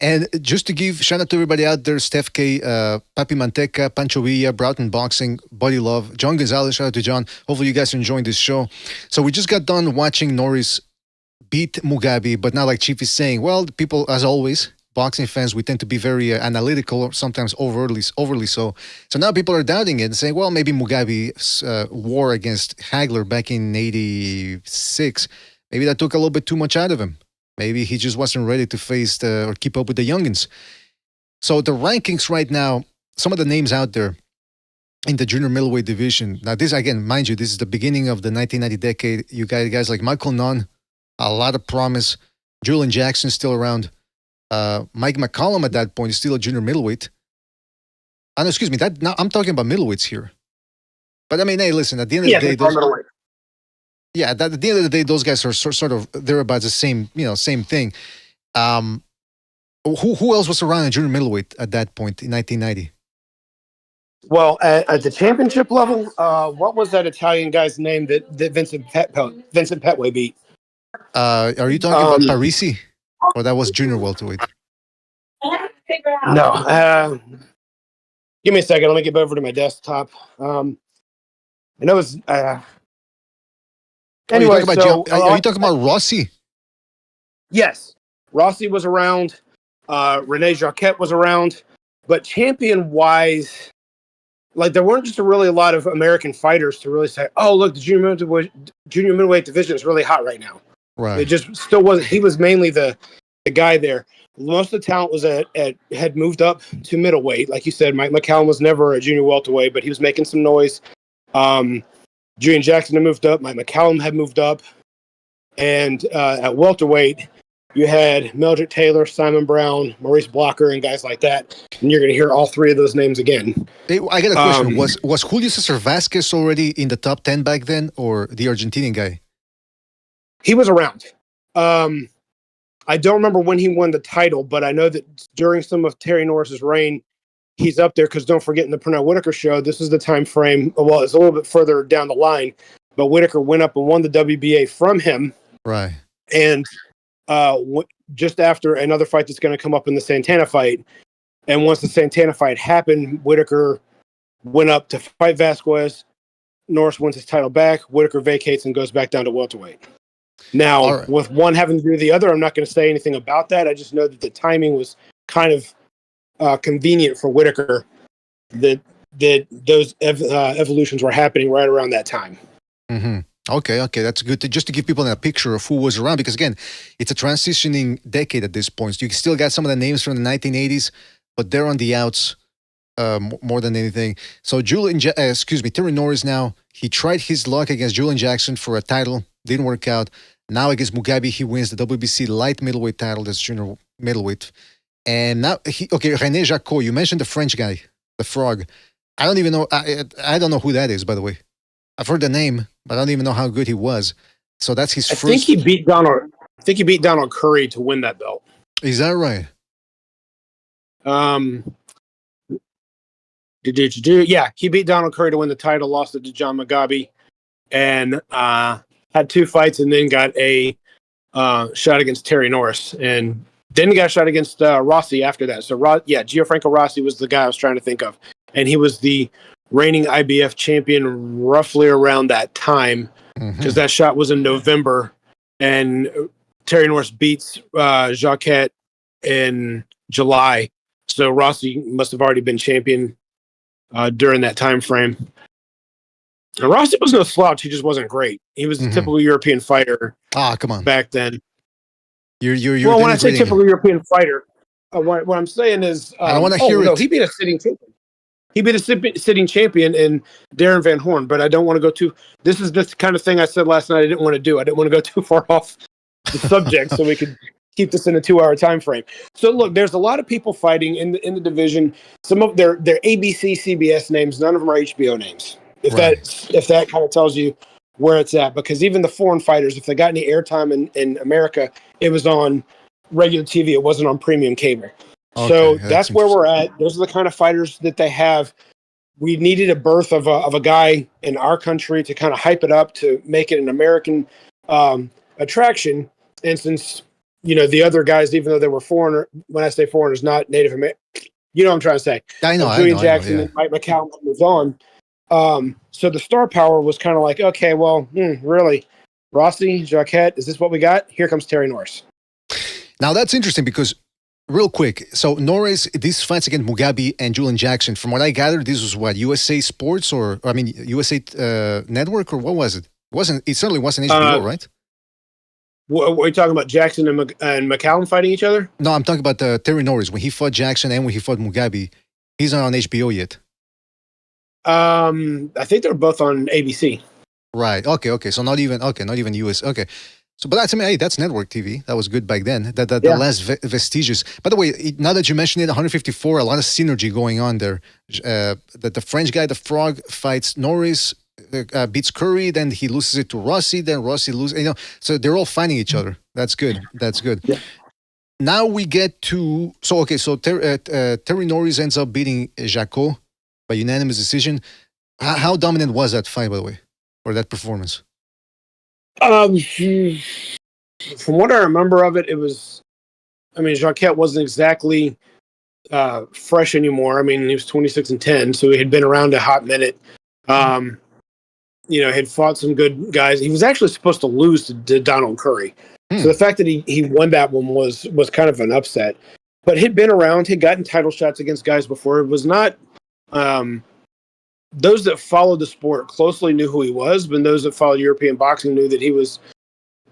And just to give shout out to everybody out there, Steph K, Papi Manteca, Pancho Villa, Broughton Boxing, Buddy Love, John Gonzalez, shout out to John. Hopefully you guys are enjoying this show. So we just got done watching Norris beat Mugabe, but now like Chief is saying, well, the people, as always, boxing fans, we tend to be very analytical, or sometimes overly so. So now people are doubting it and saying, well, maybe Mugabe's war against Hagler back in 86, maybe that took a little bit too much out of him. Maybe he just wasn't ready to face or keep up with the youngins. So the rankings right now, some of the names out there in the junior middleweight division. Now this, again, mind you, this is the beginning of the 1990 decade. You got guys like Michael Nunn, a lot of promise. Julian Jackson still around. Mike McCollum at that point is still a junior middleweight. No, excuse me. Now I'm talking about middleweights here. But I mean, hey, listen. At the end of the day, at the end of the day, those guys are sort of they're about the same thing. Who else was around in junior middleweight at that point in 1990? Well, at the championship level, what was that Italian guy's name that Vincent Petway beat? Are you talking about Parisi? Or that was junior welterweight? No. Give me a second. Let me get over to my desktop. I know it's. Anyway, are you talking about Rossi? Yes, Rossi was around. Rene Jacquet was around, but champion-wise, like there weren't just really a lot of American fighters to really say, "Oh, look, the junior middleweight division is really hot right now." Right. It just still wasn't. He was mainly the guy there. Most of the talent was had moved up to middleweight. Like you said, Mike McCallum was never a junior welterweight, but he was making some noise. Julian Jackson had moved up. Mike McCallum had moved up. And at welterweight, you had Mildred Taylor, Simon Brown, Maurice Blocker, and guys like that. And you're going to hear all three of those names again. Hey, I got a question. Was Julio Cesar Vasquez already in the top 10 back then, or the Argentinian guy? He was around. I don't remember when he won the title, but I know that during some of Terry Norris's reign, he's up there because don't forget in the Pernell Whitaker show, this is the time frame. Well, it's a little bit further down the line, but Whitaker went up and won the WBA from him. Right. And just after another fight that's going to come up in the Santana fight. And once the Santana fight happened, Whitaker went up to fight Vasquez. Norris wins his title back. Whitaker vacates and goes back down to welterweight. Now, with one having to do the other, I'm not going to say anything about that. I just know that the timing was kind of convenient for Whitaker, that those evolutions were happening right around that time. Mm-hmm. Okay, that's good. Just to give people a picture of who was around, because again, it's a transitioning decade at this point. So you still got some of the names from the 1980s, but they're on the outs more than anything. So Terry Norris now, he tried his luck against Julian Jackson for a title, didn't work out. Now against Mugabe, he wins the WBC light middleweight title, that's junior middleweight. And now, René Jacquot, you mentioned the French guy, the Frog. I don't even know, I don't know who that is, by the way. I've heard the name, but I don't even know how good he was. So that's his first. I think he beat Donald Curry to win that belt. Is that right? Yeah, he beat Donald Curry to win the title, lost it to John Mugabe, and had two fights, and then got a shot against Terry Norris, and then got a shot against Rossi after that. So, Gianfranco Rossi was the guy I was trying to think of, and he was the reigning IBF champion roughly around that time, because that shot was in November, and Terry Norris beats Jacquet in July. So Rossi must have already been champion during that time frame. And Rossi was no slouch. He just wasn't great. He was the typical European fighter. Come on. Back then. You're when I say typical European fighter, what I'm saying is, I don't want to hear it. He beat a sitting champion. He beat a sitting champion in Darren Van Horn, but I don't want to go too. This is the kind of thing I said last night I didn't want to do. I didn't want to go too far off the subject, so we could keep this in a 2-hour time frame. So look, there's a lot of people fighting in the division. Some of their ABC, CBS names, none of them are HBO names. If that kind of tells you where it's at, because even the foreign fighters, if they got any airtime in America, it was on regular TV. It wasn't on premium cable. Okay, so that's where we're at. Those are the kind of fighters that they have. We needed a birth of a guy in our country to kind of hype it up, to make it an American attraction. And since, the other guys, even though they were foreigner, when I say foreigners, not Native American, you know what I'm trying to say. I know. Julian Jackson and Mike McCallum moves on. So the star power was kind of like, okay, well, really, Rossi, Jacquet, is this what we got? Here comes Terry Norris. Now that's interesting because, real quick, so Norris, these fights against Mugabe and Julian Jackson, from what I gathered, this was what, USA Sports USA Network, or what was it? It certainly wasn't HBO, right? Were you talking about Jackson and McCallum fighting each other? No, I'm talking about Terry Norris. When he fought Jackson and when he fought Mugabe, he's not on HBO yet. I think they're both on ABC. Right. Okay. So not even US. Okay. So, but that's network TV. That was good back then. The last vestiges. By the way, now that you mentioned it, 154, a lot of synergy going on there. The French guy, the Frog, fights Norris, beats Curry, then he loses it to Rossi, then Rossi loses. So they're all fighting each other. That's good. Yeah. now we get to Terry Norris ends up beating Jaco by unanimous decision. How dominant was that fight, by the way, or that performance? From what I remember of it, it was. I mean, Jacquet wasn't exactly fresh anymore. I mean, he was 26-10, so he had been around a hot minute. Had fought some good guys. He was actually supposed to lose to Donald Curry. So the fact that he won that one was kind of an upset. But he'd been around. He'd gotten title shots against guys before. It was not those that followed the sport closely knew who he was, but those that followed European boxing knew that he was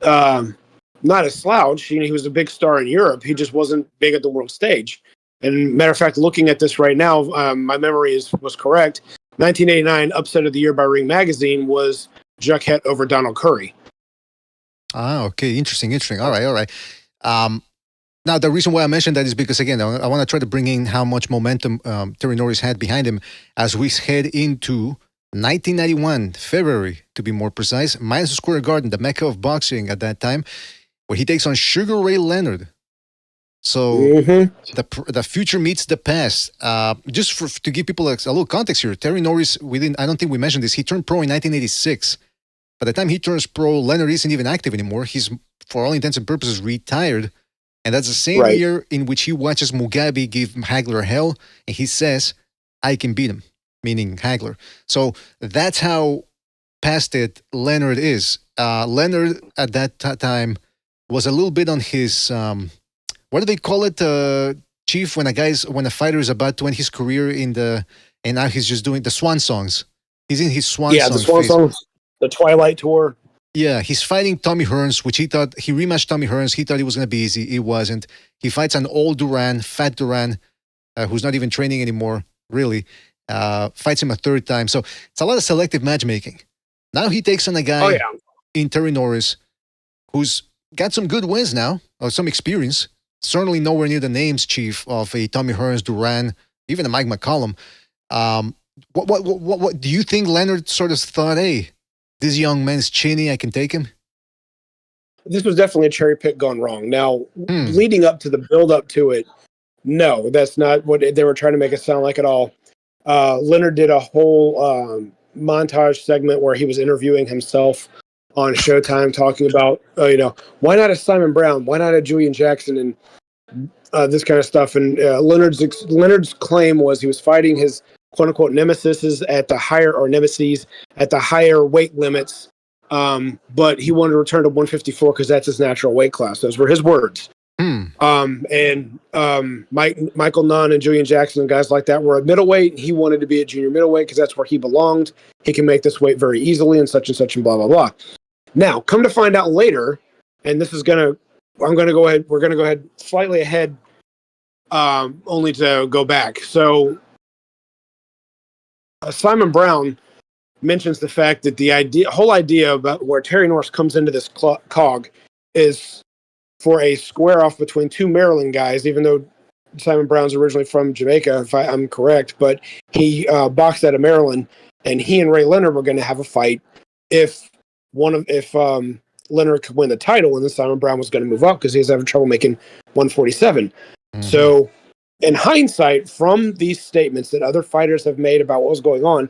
not a slouch. He was a big star in Europe. He just wasn't big at the world stage. And matter of fact, looking at this right now, my memory was correct. 1989 Upset of the Year by Ring Magazine was Jacquet over Donald Curry. Ah, okay. Interesting. All right. Now, the reason why I mentioned that is because, again, I want to try to bring in how much momentum Terry Norris had behind him as we head into 1991, February, to be more precise, Madison Square Garden, the mecca of boxing at that time, where he takes on Sugar Ray Leonard. So the future meets the past. Just to give people a little context here, Terry Norris, I don't think we mentioned this, he turned pro in 1986. By the time he turns pro, Leonard isn't even active anymore. He's, for all intents and purposes, retired. And that's the same year in which he watches Mugabe give Hagler hell, and he says, I can beat him, meaning Hagler. So that's how past it Leonard is. Leonard, at that time, was a little bit on his... what do they call it, Chief? When a fighter is about to end his career and now he's just doing the swan songs. He's in his swan song. Yeah, the swan songs, the Twilight Tour. Yeah, he's fighting Tommy Hearns, which he rematched Tommy Hearns. He thought it was going to be easy. It wasn't. He fights an old Duran, fat Duran, who's not even training anymore, really. Fights him a third time. So it's a lot of selective matchmaking. Now he takes on a guy in Terry Norris who's got some good wins now, or some experience. Certainly nowhere near the names, Chief, of a Tommy Hearns, Duran, even a Mike McCollum. What do you think Leonard sort of thought, hey, this young man's chinny, I can take him? This was definitely a cherry pick gone wrong. Now, leading up to the build up to it, no, that's not what they were trying to make it sound like at all. Leonard did a whole montage segment where he was interviewing himself on Showtime, talking about, why not a Simon Brown? Why not a Julian Jackson? And this kind of stuff. And Leonard's claim was he was fighting his quote-unquote nemesis at the higher weight limits, but he wanted to return to 154 because that's his natural weight class. Those were his words. Michael Nunn and Julian Jackson and guys like that were at middleweight. He wanted to be at junior middleweight because that's where he belonged. He can make this weight very easily and such and blah, blah, blah. Now, come to find out later, and we're going to go ahead slightly ahead, only to go back. So Simon Brown mentions the fact that the whole idea about where Terry Norris comes into this cog is for a square off between two Maryland guys, even though Simon Brown's originally from Jamaica, if I'm correct, but he boxed out of Maryland, and he and Ray Leonard were going to have a fight if Leonard could win the title, and then Simon Brown was going to move up because he was having trouble making 147. So in hindsight, from these statements that other fighters have made about what was going on,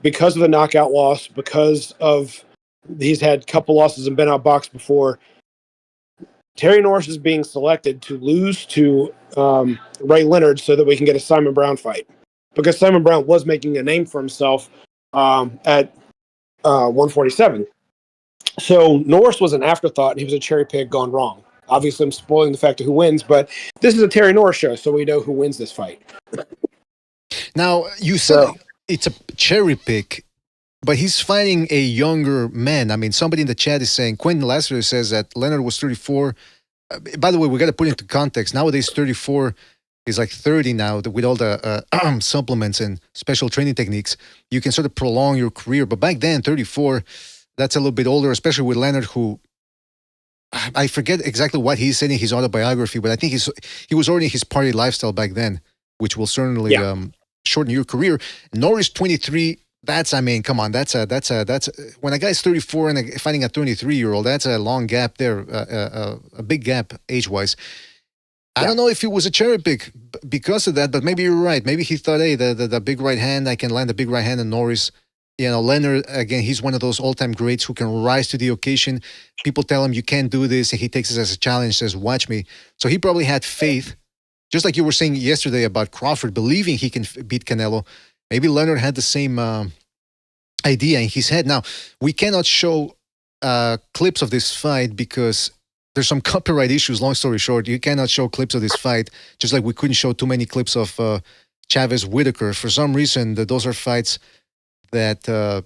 because of the knockout loss, because of he's had a couple losses and been outboxed before, Terry Norris is being selected to lose to Ray Leonard so that we can get a Simon Brown fight. Because Simon Brown was making a name for himself at 147. So Norris was an afterthought, and he was a cherry pick gone wrong. Obviously, I'm spoiling the fact of who wins, but this is a Terry Norris show, so we know who wins this fight. Now, you said it's a cherry pick, but he's fighting a younger man. I mean, somebody in the chat is saying, Quentin Lassiter says that Leonard was 34. By the way, we got to put it into context. Nowadays, 34 is like 30 now with all the supplements and special training techniques. You can sort of prolong your career. But back then, 34, that's a little bit older, especially with Leonard, who I forget exactly what he said in his autobiography, but I think he was already in his party lifestyle back then, which will certainly shorten your career. Norris 23. Come on, that's when a guy's 34 and fighting a 23-year-old, that's a long gap there, a big gap age-wise. I don't know if it was a cherry pick because of that, but maybe you're right. Maybe he thought, hey, the big right hand, I can land a big right hand, and Norris, Leonard, again, he's one of those all-time greats who can rise to the occasion. People tell him, you can't do this, and he takes it as a challenge, says, watch me. So he probably had faith, just like you were saying yesterday about Crawford, believing he can beat Canelo. Maybe Leonard had the same idea in his head. Now, we cannot show clips of this fight because there's some copyright issues. Long story short, you cannot show clips of this fight, just like we couldn't show too many clips of Chavez-Whitaker. For some reason, those are fights that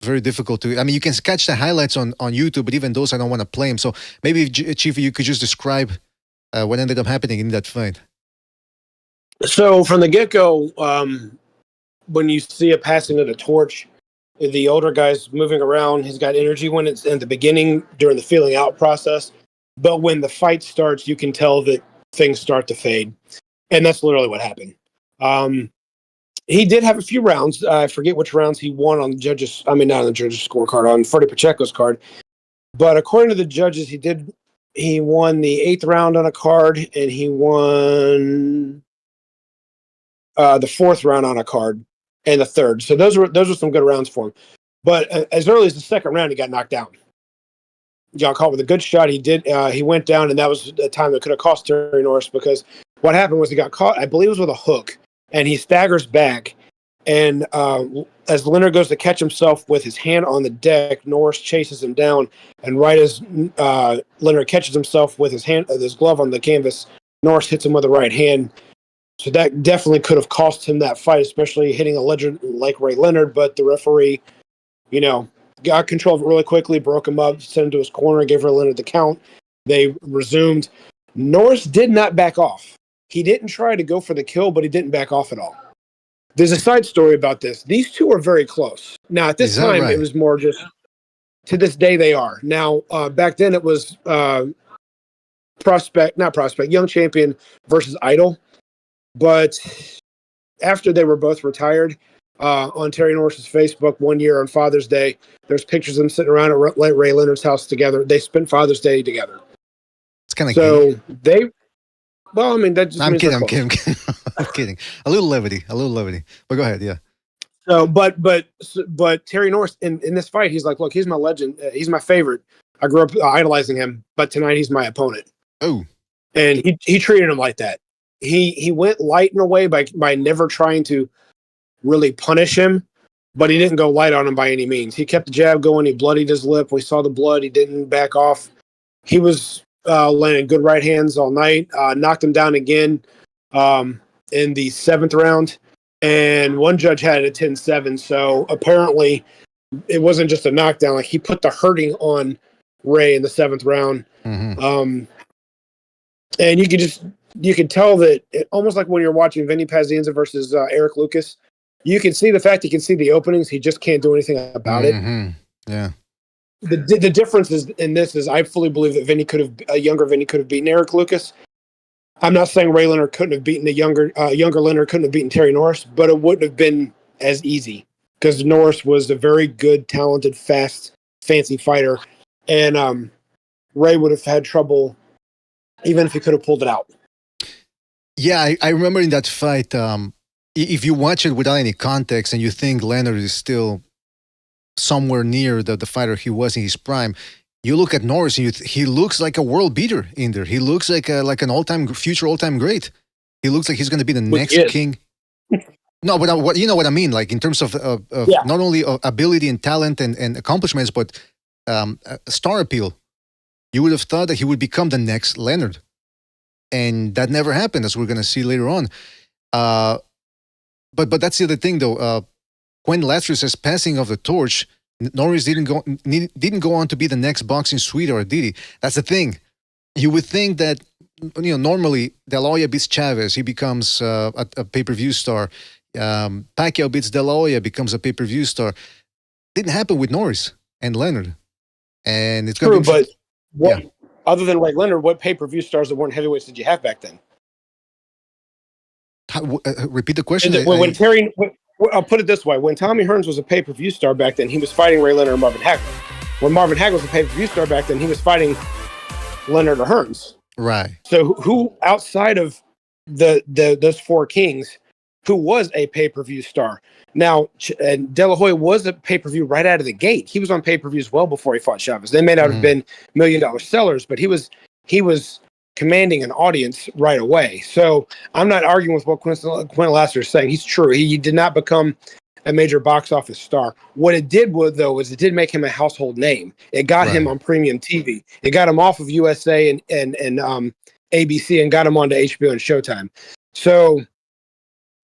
very difficult to. I mean, you can catch the highlights on YouTube, but even those, I don't want to play them. So maybe, Chief, you could just describe what ended up happening in that fight. So from the get-go, when you see a passing of the torch, the older guy's moving around. He's got energy when it's in the beginning during the feeling out process. But when the fight starts, you can tell that things start to fade. And that's literally what happened. He did have a few rounds. I forget which rounds he won on the judges. I mean, not on the judges' scorecard, on Freddie Pacheco's card. But according to the judges, he won the 8th round on a card, and he won the 4th round on a card, and the 3rd. So those were some good rounds for him. But as early as the 2nd round, he got knocked down. He got caught with a good shot. He went down, and that was a time that could have cost Terry Norris, because what happened was he got caught, I believe it was with a hook, and he staggers back. And as Leonard goes to catch himself with his hand on the deck, Norris chases him down. And right as Leonard catches himself with his glove on the canvas, Norris hits him with the right hand. So that definitely could have cost him that fight, especially hitting a legend like Ray Leonard. But the referee, got control of it really quickly, broke him up, sent him to his corner, gave Ray Leonard the count. They resumed. Norris did not back off. He didn't try to go for the kill, but he didn't back off at all. There's a side story about this. These two are very close. Now, at this time, It was more just, to this day, they are. Now, back then, it was Young Champion versus Idol. But after they were both retired, on Terry Norris's Facebook one year on Father's Day, there's pictures of them sitting around at Ray Leonard's house together. They spent Father's Day together. It's kind of so gay. Well, I mean, that just I'm kidding. I'm kidding. A little levity. But go ahead, yeah. So, but Terry Norris in this fight, he's like, look, he's my legend. He's my favorite. I grew up idolizing him, but tonight he's my opponent. Oh, and he treated him like that. He went light in a way by never trying to really punish him, but he didn't go light on him by any means. He kept the jab going. He bloodied his lip. We saw the blood. He didn't back off. He was landing good right hands all night. Knocked him down again in the 7th round, and one judge had it at 10-7. So apparently it wasn't just a knockdown. Like, he put the hurting on Ray in the 7th round. Mm-hmm. And you could tell that almost like when you're watching Vinny Pazienza versus Eric Lucas, you can see the fact he can see the openings. He just can't do anything about it. Yeah. The difference in this is I fully believe that a younger Vinny could have beaten Eric Lucas. I'm not saying Ray Leonard couldn't have beaten younger Leonard couldn't have beaten Terry Norris, but it wouldn't have been as easy because Norris was a very good, talented, fast, fancy fighter, and Ray would have had trouble even if he could have pulled it out. Yeah, I remember in that fight, if you watch it without any context and you think Leonard is still somewhere near the fighter he was in his prime, you look at Norris and he looks like a world beater in there. He looks like an future all-time great. He looks like he's going to be the next king. No, but what you know what I mean, like in terms of not only ability and talent and accomplishments, but star appeal. You would have thought that he would become the next Leonard. And that never happened, as we're going to see later on. But that's the other thing, though. When Lazarus' passing of the torch, Norris didn't go on to be the next boxing sweetheart, or did he? That's the thing. You would think that normally De La Hoya beats Chavez, he becomes a pay-per-view star. Pacquiao beats De La Hoya, becomes a pay-per-view star. Didn't happen with Norris and Leonard, and it's going to be. But other than Ray Leonard, what pay-per-view stars that weren't heavyweights did you have back then? Repeat the question. I'll put it this way. When Tommy Hearns was a pay-per-view star back then, he was fighting Ray Leonard and Marvin Hagler. When Marvin Hagler was a pay-per-view star back then, he was fighting Leonard or Hearns. Right. So who outside of the those four kings, who was a pay-per-view star? Now, and De La Hoya was a pay-per-view right out of the gate. He was on pay-per-views well before he fought Chavez. They may not have been $1 million sellers, but he was commanding an audience right away. So I'm not arguing with what Quentin Lasser is saying. He's true. He did not become a major box office star. What it did was it did make him a household name. It got him on premium TV. It got him off of USA and ABC and got him onto HBO and Showtime. So,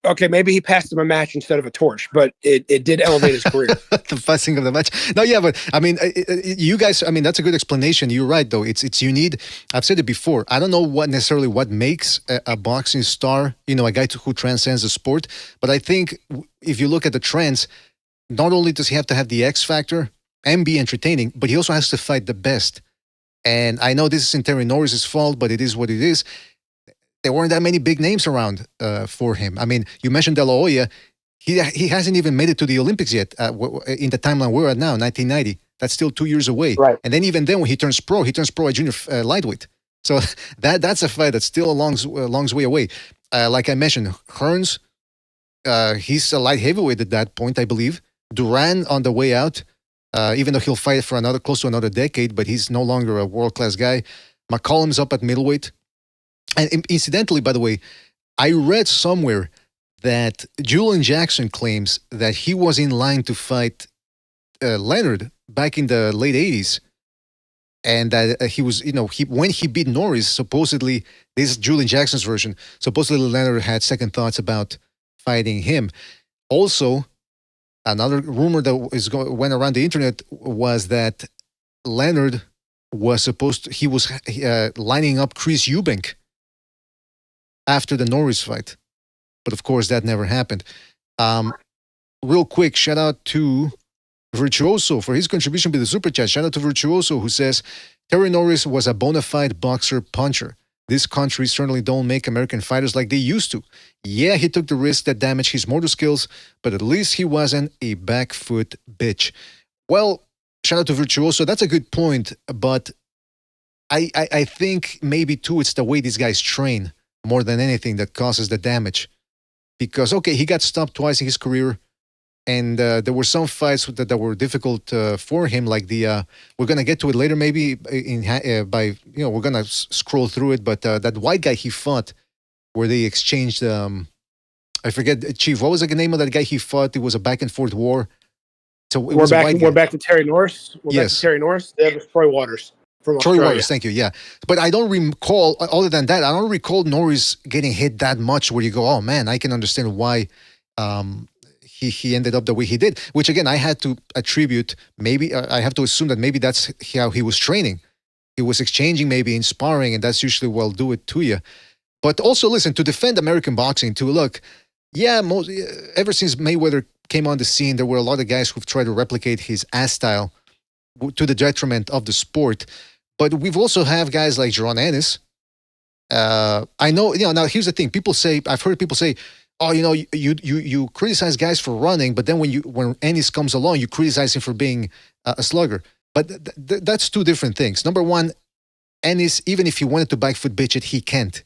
okay, maybe he passed him a match instead of a torch, but it did elevate his career. The fussing of the match. No, yeah, but I mean, you guys, I mean, that's a good explanation. You're right, though. It's you need, I've said it before, I don't know what makes a boxing star, you know, a guy who transcends the sport, but I think if you look at the trends, not only does he have to have the X factor and be entertaining, but he also has to fight the best. And I know this isn't Terry Norris's fault, but it is what it is. There weren't that many big names around for him. I mean, you mentioned De La Hoya. He hasn't even made it to the Olympics yet in the timeline we're at now, 1990. That's still 2 years away. Right. And then even then, when he turns pro at junior lightweight. So that's a fight that's still a long way away. Like I mentioned, Hearns, he's a light heavyweight at that point, I believe. Duran on the way out, even though he'll fight for close to another decade, but he's no longer a world-class guy. McCollum's up at middleweight. And incidentally, by the way, I read somewhere that Julian Jackson claims that he was in line to fight Leonard back in the late 80s. And that he was, you know, when he beat Norris, supposedly, this is Julian Jackson's version, supposedly Leonard had second thoughts about fighting him. Also, another rumor that went around the internet was that Leonard was lining up Chris Eubank after the Norris fight. But of course, that never happened. Real quick, shout out to Virtuoso for his contribution to the Super Chat. Shout out to Virtuoso, who says, Terry Norris was a bona fide boxer puncher. This country certainly don't make American fighters like they used to. Yeah, he took the risk that damaged his motor skills, but at least he wasn't a back foot bitch. Well, shout out to Virtuoso. That's a good point, but I think maybe, too, it's the way these guys train more than anything that causes the damage. Because, okay, he got stopped twice in his career, and there were some fights that were difficult for him, like we're going to get to it later maybe, we're going to scroll through it, but that white guy he fought, where they exchanged, I forget, Chief, what was the name of that guy he fought? It was a back-and-forth war. So we're back to Terry Norris? Back to Terry Norris? That was Troy Waters. Troy Waters, thank you, yeah. But I don't recall, other than that, I don't recall Norris getting hit that much where you go, oh man, I can understand why he ended up the way he did. Which again, I had to attribute, maybe, I have to assume that maybe that's how he was training. He was exchanging maybe in sparring, and that's usually will do it to you. But also, listen, to defend American boxing, to look, yeah, ever since Mayweather came on the scene, there were a lot of guys who've tried to replicate his ass style to the detriment of the sport. But we've also have guys like Jaron Ennis. I know, now here's the thing. I've heard people say, oh, you criticize guys for running, but then when Ennis comes along, you criticize him for being a slugger. But that's two different things. Number one, Ennis, even if he wanted to back foot bitch it, he can't,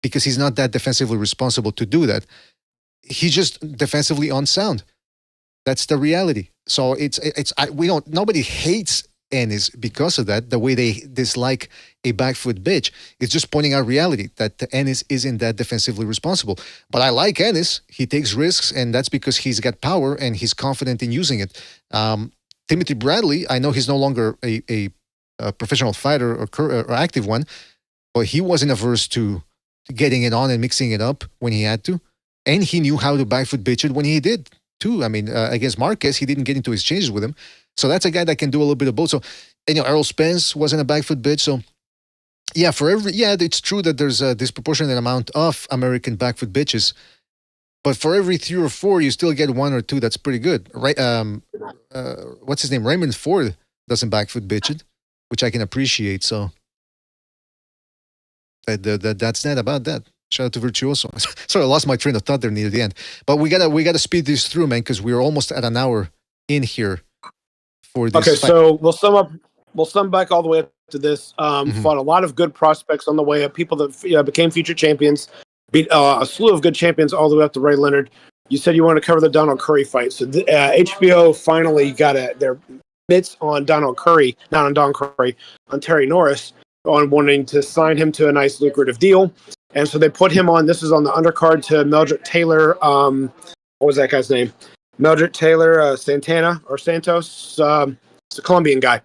because he's not that defensively responsible to do that. He's just defensively unsound. That's the reality. So nobody hates Ennis because of that, the way they dislike a back foot bitch. It's just pointing out reality that Ennis isn't that defensively responsible. But I like Ennis. He takes risks, and that's because he's got power and he's confident in using it. Timothy Bradley, I know he's no longer a professional fighter or active one, but he wasn't averse to getting it on and mixing it up when he had to. And he knew how to back foot bitch it when he did too. I mean, against Marquez, he didn't get into exchanges with him. So that's a guy that can do a little bit of both. So, Errol Spence wasn't a back foot bitch. So, yeah, it's true that there's a disproportionate amount of American back foot bitches. But for every 3 or 4, you still get 1 or 2 that's pretty good. Right? What's his name? Raymond Ford doesn't back foot bitch it, which I can appreciate. So, that's that about that. Shout out to Virtuoso. Sorry, I lost my train of thought there near the end. But we gotta speed this through, man, because we're almost at an hour in here for this. Okay, so we'll sum up we'll sum back all the way up to this. Fought a lot of good prospects on the way up. People that became future champions. Beat a slew of good champions all the way up to Ray Leonard. You said you want to cover the Donald Curry fight. So HBO finally got their mitts on Donald Curry, not on Don Curry, on Terry Norris, on wanting to sign him to a nice lucrative deal. And so they put him on. This is on the undercard to Meldrick Taylor. What was that guy's name? Meldrick Taylor Santana or Santos. It's a Colombian guy.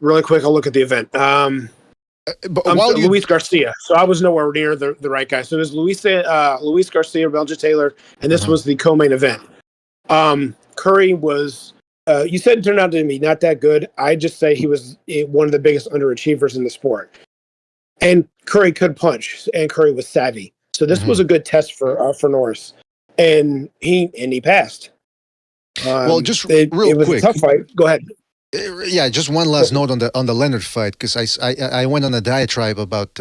Really quick, I'll look at the event. Luis Garcia. So I was nowhere near the right guy. So it was Luis Garcia, Meldrick Taylor, and this was the co-main event. Curry was, you said it turned out to be not that good. I just say he was one of the biggest underachievers in the sport. And Curry could punch, and Curry was savvy. So this was a good test for Norris, and he passed. Well, just it was quick. a tough fight. Go ahead. Yeah, just one last note on the Leonard fight, because I went on a diatribe about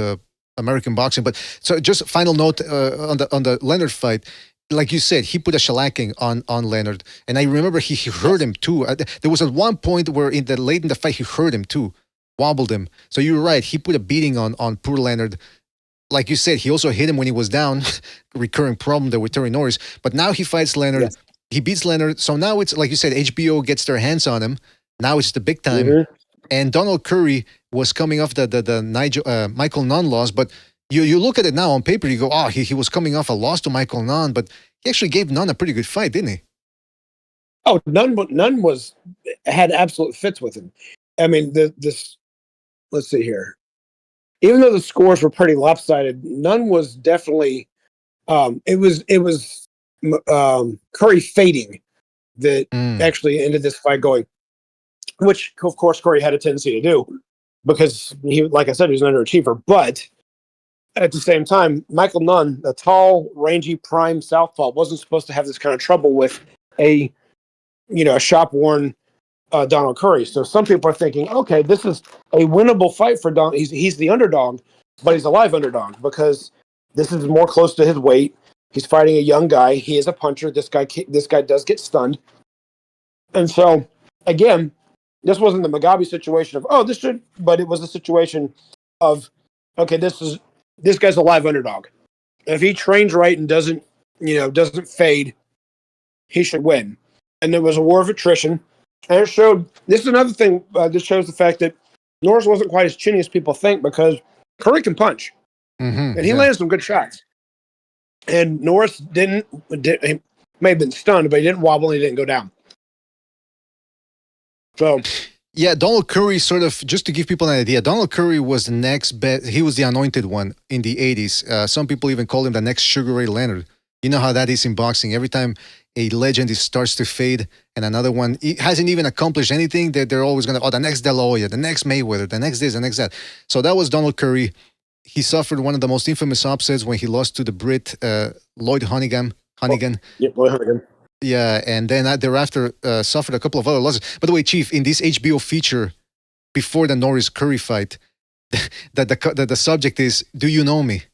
American boxing. But so just final note on the Leonard fight. Like you said, he put a shellacking on Leonard, and I remember he hurt him too. There was at one point where late in the fight he hurt him too, wobbled him. So you're right, he put a beating on poor Leonard. Like you said, he also hit him when he was down, recurring problem there with Terry Norris. But now he fights Leonard, he beats Leonard. So now it's like you said, HBO gets their hands on him. Now it's the big time. And Donald Curry was coming off the Michael Nunn loss, but you look at it now on paper, you go, oh, he was coming off a loss to Michael Nunn, but he actually gave Nunn a pretty good fight, didn't he? Oh, Nunn had absolute fits with him. I mean, let's see here. Even though the scores were pretty lopsided, Nunn was definitely it was Curry fading that actually ended this fight going, which of course Curry had a tendency to do because he, like I said, he's an underachiever. But at the same time, Michael Nunn, a tall, rangy, prime southpaw, wasn't supposed to have this kind of trouble with a shop-worn Donald Curry. So some people are thinking, okay, this is a winnable fight for Don. He's the underdog, but he's a live underdog because this is more close to his weight. He's fighting a young guy. He is a puncher. This guy does get stunned. And so, again, this wasn't the Mugabe situation of, but it was a situation of, okay, this guy's a live underdog. If he trains right and doesn't fade, he should win. And there was a war of attrition. And it showed, this is another thing, this shows the fact that Norris wasn't quite as chinny as people think because Curry can punch. And he landed some good shots. And Norris he may have been stunned, but he didn't wobble and he didn't go down. So, yeah, Donald Curry sort of, just to give people an idea, Donald Curry was the next best, he was the anointed one in the 80s. Some people even call him the next Sugar Ray Leonard. You know how that is in boxing. Every time a legend starts to fade and another one hasn't even accomplished anything, they're always going to, the next De La Hoya, the next Mayweather, the next this, the next that. So that was Donald Curry. He suffered one of the most infamous upsets when he lost to the Brit, Lloyd Honeygan. Lloyd Honeygan. Yeah, and then thereafter suffered a couple of other losses. By the way, Chief, in this HBO feature before the Norris Curry fight, the subject is "Do you know me?"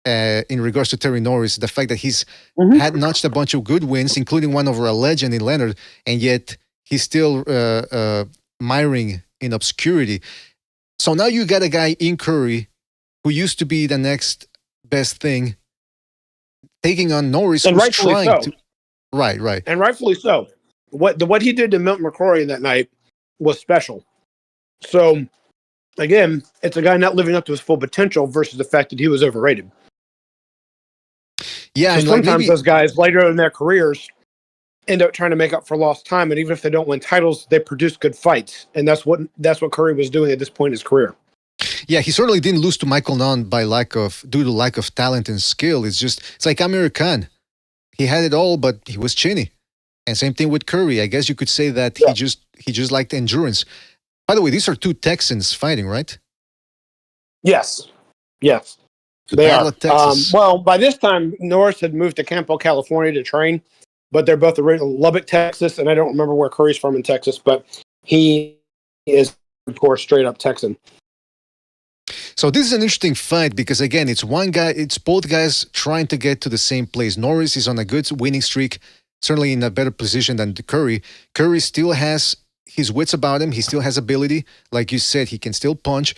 In regards to Terry Norris, the fact that he's had notched a bunch of good wins, including one over a legend in Leonard, and yet he's still miring in obscurity. So now you got a guy in Curry who used to be the next best thing, taking on Norris, and who's trying to. Right. And rightfully so. What he did to Milton McCrory that night was special. So, again, it's a guy not living up to his full potential versus the fact that he was overrated. Yeah, so and sometimes those guys later in their careers end up trying to make up for lost time, and even if they don't win titles, they produce good fights, and that's what Curry was doing at this point in his career. Yeah, he certainly didn't lose to Michael Nunn due to lack of talent and skill. It's like Amir Khan. He had it all, but he was chinny. And same thing with Curry. I guess you could say that he just liked endurance. By the way, these are two Texans fighting, right? Yes. They are. Well, by this time, Norris had moved to Campo, California to train, but they're both original Lubbock, Texas, and I don't remember where Curry's from in Texas, but he is, of course, straight up Texan. So this is an interesting fight because, again, it's both guys trying to get to the same place. Norris is on a good winning streak, certainly in a better position than Curry. Curry still has his wits about him. He still has ability. Like you said, he can still punch.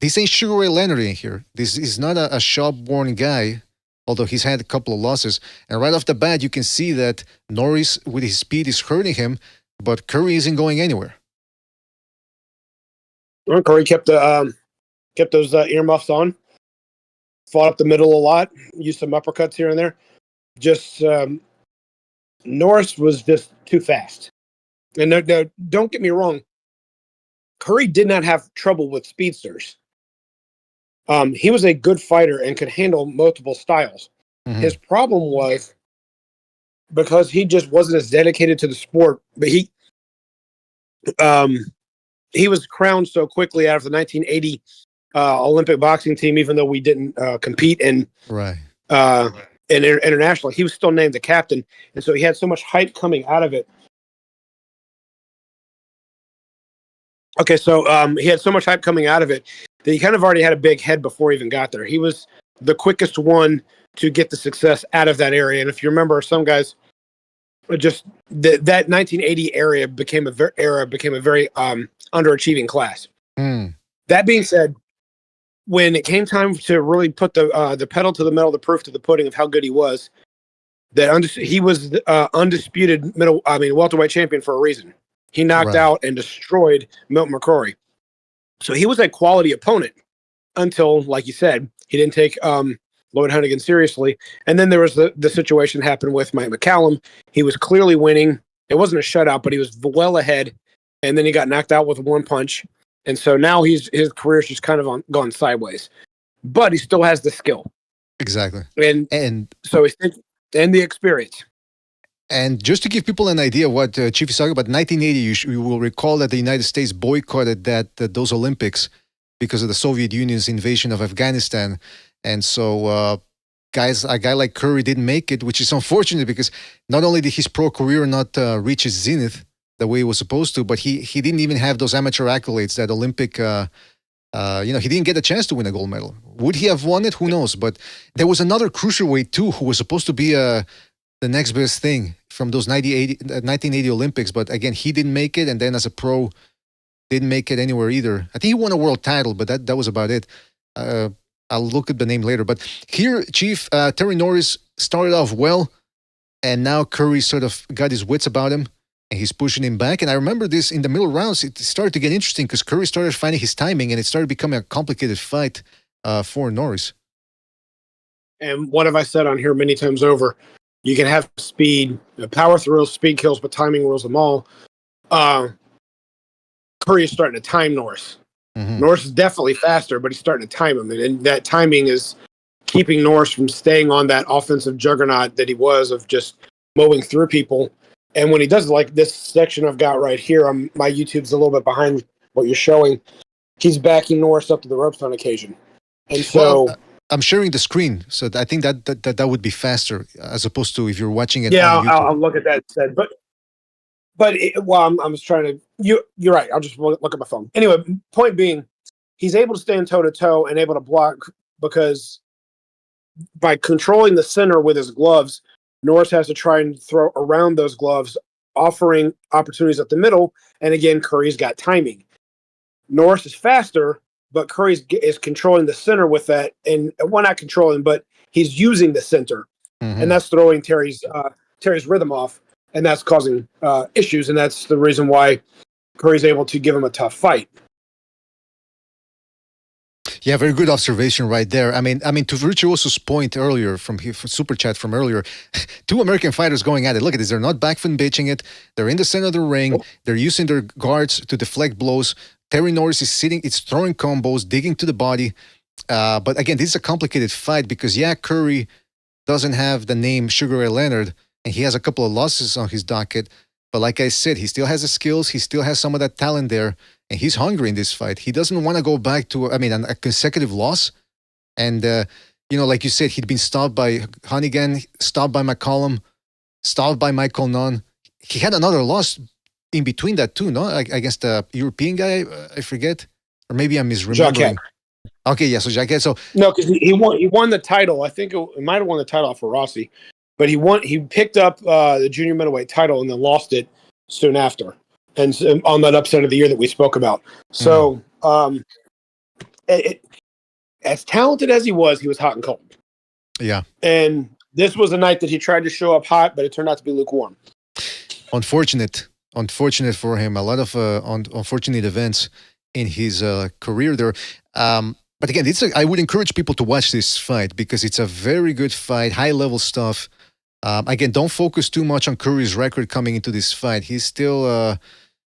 This ain't Sugar Ray Leonard in here. This is not a shop-worn guy, although he's had a couple of losses. And right off the bat, you can see that Norris, with his speed, is hurting him, but Curry isn't going anywhere. Well, Curry kept those earmuffs on, fought up the middle a lot, used some uppercuts here and there. Just Norris was just too fast. And no, don't get me wrong, Curry did not have trouble with speedsters. He was a good fighter and could handle multiple styles. Mm-hmm. His problem was because he just wasn't as dedicated to the sport, but he was crowned so quickly out of the 1980 Olympic boxing team, even though we didn't compete in internationally. He was still named the captain, and so he had so much hype coming out of it. Okay, so he had so much hype coming out of it that he kind of already had a big head before he even got there. He was the quickest one to get the success out of that area. And if you remember, some guys just that 1980 area became a very underachieving class. That being said, when it came time to really put the pedal to the metal, the proof to the pudding of how good he was, he was undisputed welterweight champion for a reason. He knocked out and destroyed Milton McCrory. So he was a quality opponent until, like you said, he didn't take Lloyd Hunnigan seriously. And then there was the situation happened with Mike McCallum. He was clearly winning. It wasn't a shutout, but he was well ahead. And then he got knocked out with one punch. And so now his career's just kind of gone sideways. But he still has the skill. Exactly. And so and the experience. And just to give people an idea what Chief is talking about, 1980, you will recall that the United States boycotted those Olympics because of the Soviet Union's invasion of Afghanistan. And so a guy like Curry didn't make it, which is unfortunate because not only did his pro career not reach its zenith the way it was supposed to, but he didn't even have those amateur accolades, that Olympic, he didn't get a chance to win a gold medal. Would he have won it? Who knows? But there was another cruiserweight too who was supposed to be the next best thing from those 1980 Olympics. But again, he didn't make it. And then as a pro, didn't make it anywhere either. I think he won a world title, but that was about it. I'll look at the name later. But here, Chief, Terry Norris started off well, and now Curry sort of got his wits about him, and he's pushing him back. And I remember this in the middle rounds, it started to get interesting because Curry started finding his timing, and it started becoming a complicated fight for Norris. And what have I said on here many times over? You can have speed, power throws, speed kills, but timing rules them all. Curry is starting to time Norris. Mm-hmm. Norris is definitely faster, but he's starting to time him. And that timing is keeping Norris from staying on that offensive juggernaut that he was of just mowing through people. And when he does, like this section I've got right here, my YouTube's a little bit behind what you're showing. He's backing Norris up to the ropes on occasion. And so... Well, I'm sharing the screen, so I think that would be faster as opposed to if you're watching it. Yeah, on YouTube. I'll look at that instead. But I'm just trying to. You're right. I'll just look at my phone. Anyway, point being, he's able to stand toe to toe and able to block because by controlling the center with his gloves, Norris has to try and throw around those gloves, offering opportunities at the middle. And again, Curry's got timing. Norris is faster, but Curry is controlling the center with that, and not controlling, but he's using the center, and that's throwing Terry's rhythm off, and that's causing issues, and that's the reason why Curry's able to give him a tough fight. Yeah, very good observation right there. I mean, to Virtuoso's point earlier from Super Chat from earlier, two American fighters going at it. Look at this. They're not backfin bitching it. They're in the center of the ring. They're using their guards to deflect blows. Terry Norris is throwing combos, digging to the body. But again, this is a complicated fight because, Curry doesn't have the name Sugar Ray Leonard, and he has a couple of losses on his docket. But like I said, he still has the skills. He still has some of that talent there. And he's hungry in this fight. He doesn't want to go back to, a consecutive loss. And, like you said, he'd been stopped by Hunnigan, stopped by McCollum, stopped by Michael Nunn. He had another loss in between that too, no? Against the European guy, I forget. Or maybe I'm misremembering. Jacquet. Okay, yeah, so Jacquet. So, no, because he won the title. I think it might have won the title for Rossi. But he picked up the junior middleweight title and then lost it soon after. and on that upset of the year that we spoke about. So, as talented as he was hot and cold. Yeah. And this was a night that he tried to show up hot, but it turned out to be lukewarm. Unfortunate for him. A lot of unfortunate events in his career there. But again, I would encourage people to watch this fight because it's a very good fight, high-level stuff. Again, don't focus too much on Curry's record coming into this fight. He's still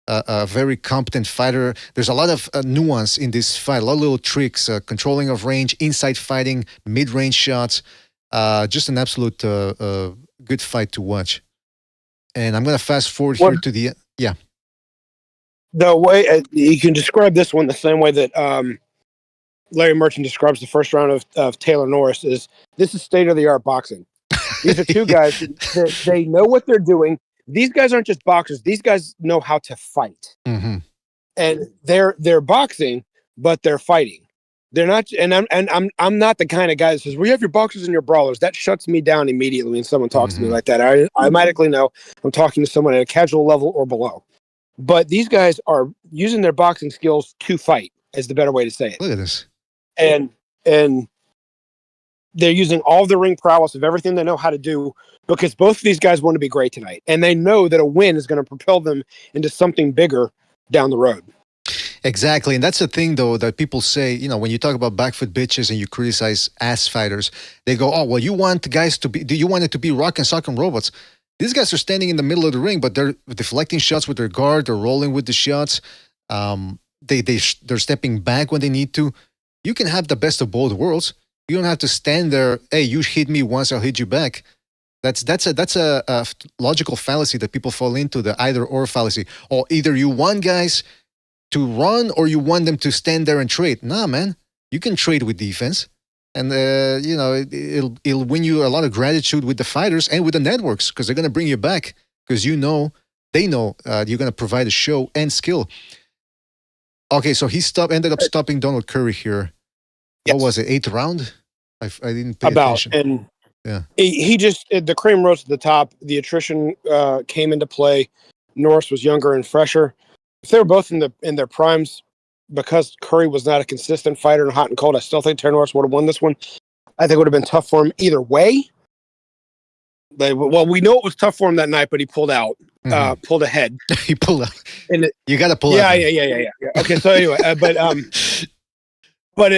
a very competent fighter. There's a lot of nuance in this fight, a lot of little tricks, controlling of range, inside fighting, mid-range shots. Just an absolute good fight to watch. And I'm going to fast forward here to the... Yeah. The way you can describe this one the same way that Larry Merchant describes the first round of Taylor Norris is this is state-of-the-art boxing. These are two guys that they know what they're doing. These guys aren't just boxers. These guys know how to fight. Mm-hmm. And they're boxing, but they're fighting. They're not, and I'm not the kind of guy that says, "We have your boxers and your brawlers." That shuts me down immediately when someone talks to me like that. I automatically know I'm talking to someone at a casual level or below. But these guys are using their boxing skills to fight, is the better way to say it. Look at this. And they're using all the ring prowess of everything they know how to do because both of these guys want to be great tonight. And they know that a win is going to propel them into something bigger down the road. Exactly. And that's the thing, though, that people say, when you talk about back foot bitches and you criticize ass fighters, they go, oh, well, you want guys to be, do you want it to be rock and sock and robots? These guys are standing in the middle of the ring, but they're deflecting shots with their guard. They're rolling with the shots. They're stepping back when they need to. You can have the best of both worlds. You don't have to stand there. Hey, you hit me once, I'll hit you back. That's a logical fallacy that people fall into, the either or fallacy. Or either you want guys to run or you want them to stand there and trade. Nah, man, you can trade with defense, and it'll win you a lot of gratitude with the fighters and with the networks because they're gonna bring you back because they know you're gonna provide a show and skill. Okay, so he ended up stopping Donald Curry here. Yes. What was it? 8th round? I didn't pay attention. And yeah, he just the cream rose to the top. The attrition came into play. Norris was younger and fresher. If they were both in their primes, because Curry was not a consistent fighter and hot and cold, I still think Taylor Norris would have won this one. I think it would have been tough for him either way. Well, we know it was tough for him that night, but he pulled out, pulled ahead. He pulled out. And you got to pull out. Yeah. Okay, so anyway, but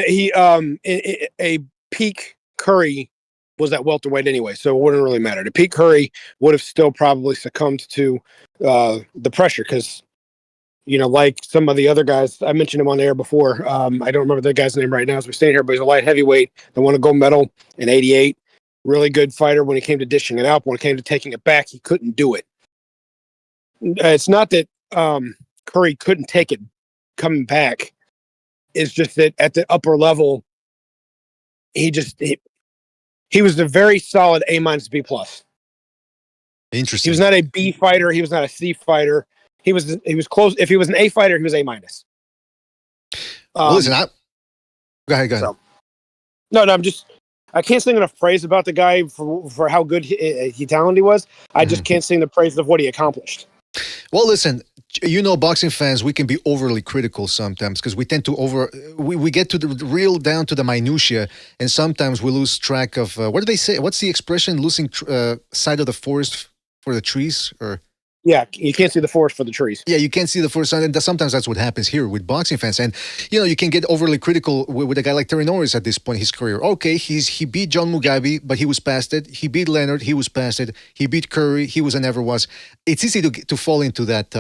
a peak Curry was at welterweight anyway, so it wouldn't really matter. The peak Curry would have still probably succumbed to the pressure because, like some of the other guys, I mentioned him on the air before. I don't remember the guy's name right now as we're staying here, but he's a light heavyweight that won a gold medal in '88. Really good fighter when it came to dishing it out. When it came to taking it back, he couldn't do it. It's not that Curry couldn't take it coming back. It's just that at the upper level, he was a very solid A- B+. Interesting. He was not a B fighter. He was not a C fighter. He was close. If he was an A fighter, he was A-. Listen, go ahead. So, no, I can't sing enough praise about the guy for how good he talented he was. I just can't sing the praise of what he accomplished. Well, listen, boxing fans, we can be overly critical sometimes because we tend to we get to the real down to the minutia, and sometimes we lose track of what do they say? What's the expression? Losing sight of the forest for the trees, or yeah, you can't see the forest for the trees. Yeah, you can't see the forest, and sometimes that's what happens here with boxing fans. And you can get overly critical with a guy like Terry Norris at this point in his career. Okay, he beat John Mugabe, but he was past it. He beat Leonard, he was past it. He beat Curry, he was and never was. It's easy to fall into that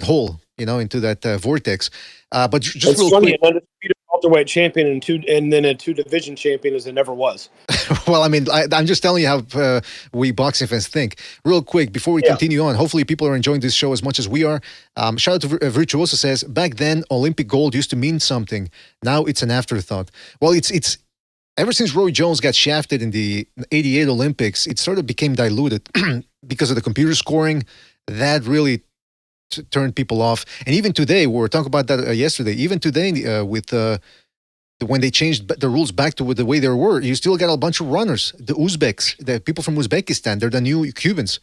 hole, into that vortex. But just it's real funny, quick, an undisputed welterweight champion and then a 2-division champion as it never was. Well, I mean, I'm just telling you how we boxing fans think. Real quick, before we continue on, hopefully people are enjoying this show as much as we are. Shout out to Virtuoso says, back then, Olympic gold used to mean something. Now it's an afterthought. Well, it's ever since Roy Jones got shafted in the '88 Olympics, it sort of became diluted because of the computer scoring. That really turned people off. And even today, we were talking about that yesterday, even today with when they changed the rules back to the way they were, you still got a bunch of runners, the Uzbeks, the people from Uzbekistan, they're the new Cubans.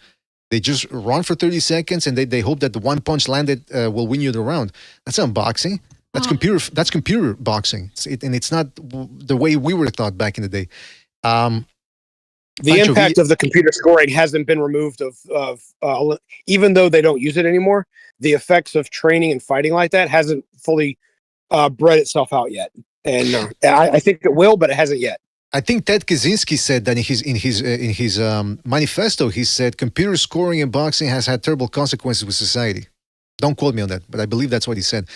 They just run for 30 seconds and they hope that the one punch landed will win you the round. That's not boxing. That's computer boxing. And it's not the way we were taught back in the day. The impact of the computer scoring hasn't been removed even though they don't use it anymore. The effects of training and fighting like that hasn't fully bred itself out yet. And I think it will, but it hasn't yet. I think Ted Kaczynski said that in his manifesto. He said computer scoring in boxing has had terrible consequences with society. Don't quote me on that, but I believe that's what he said.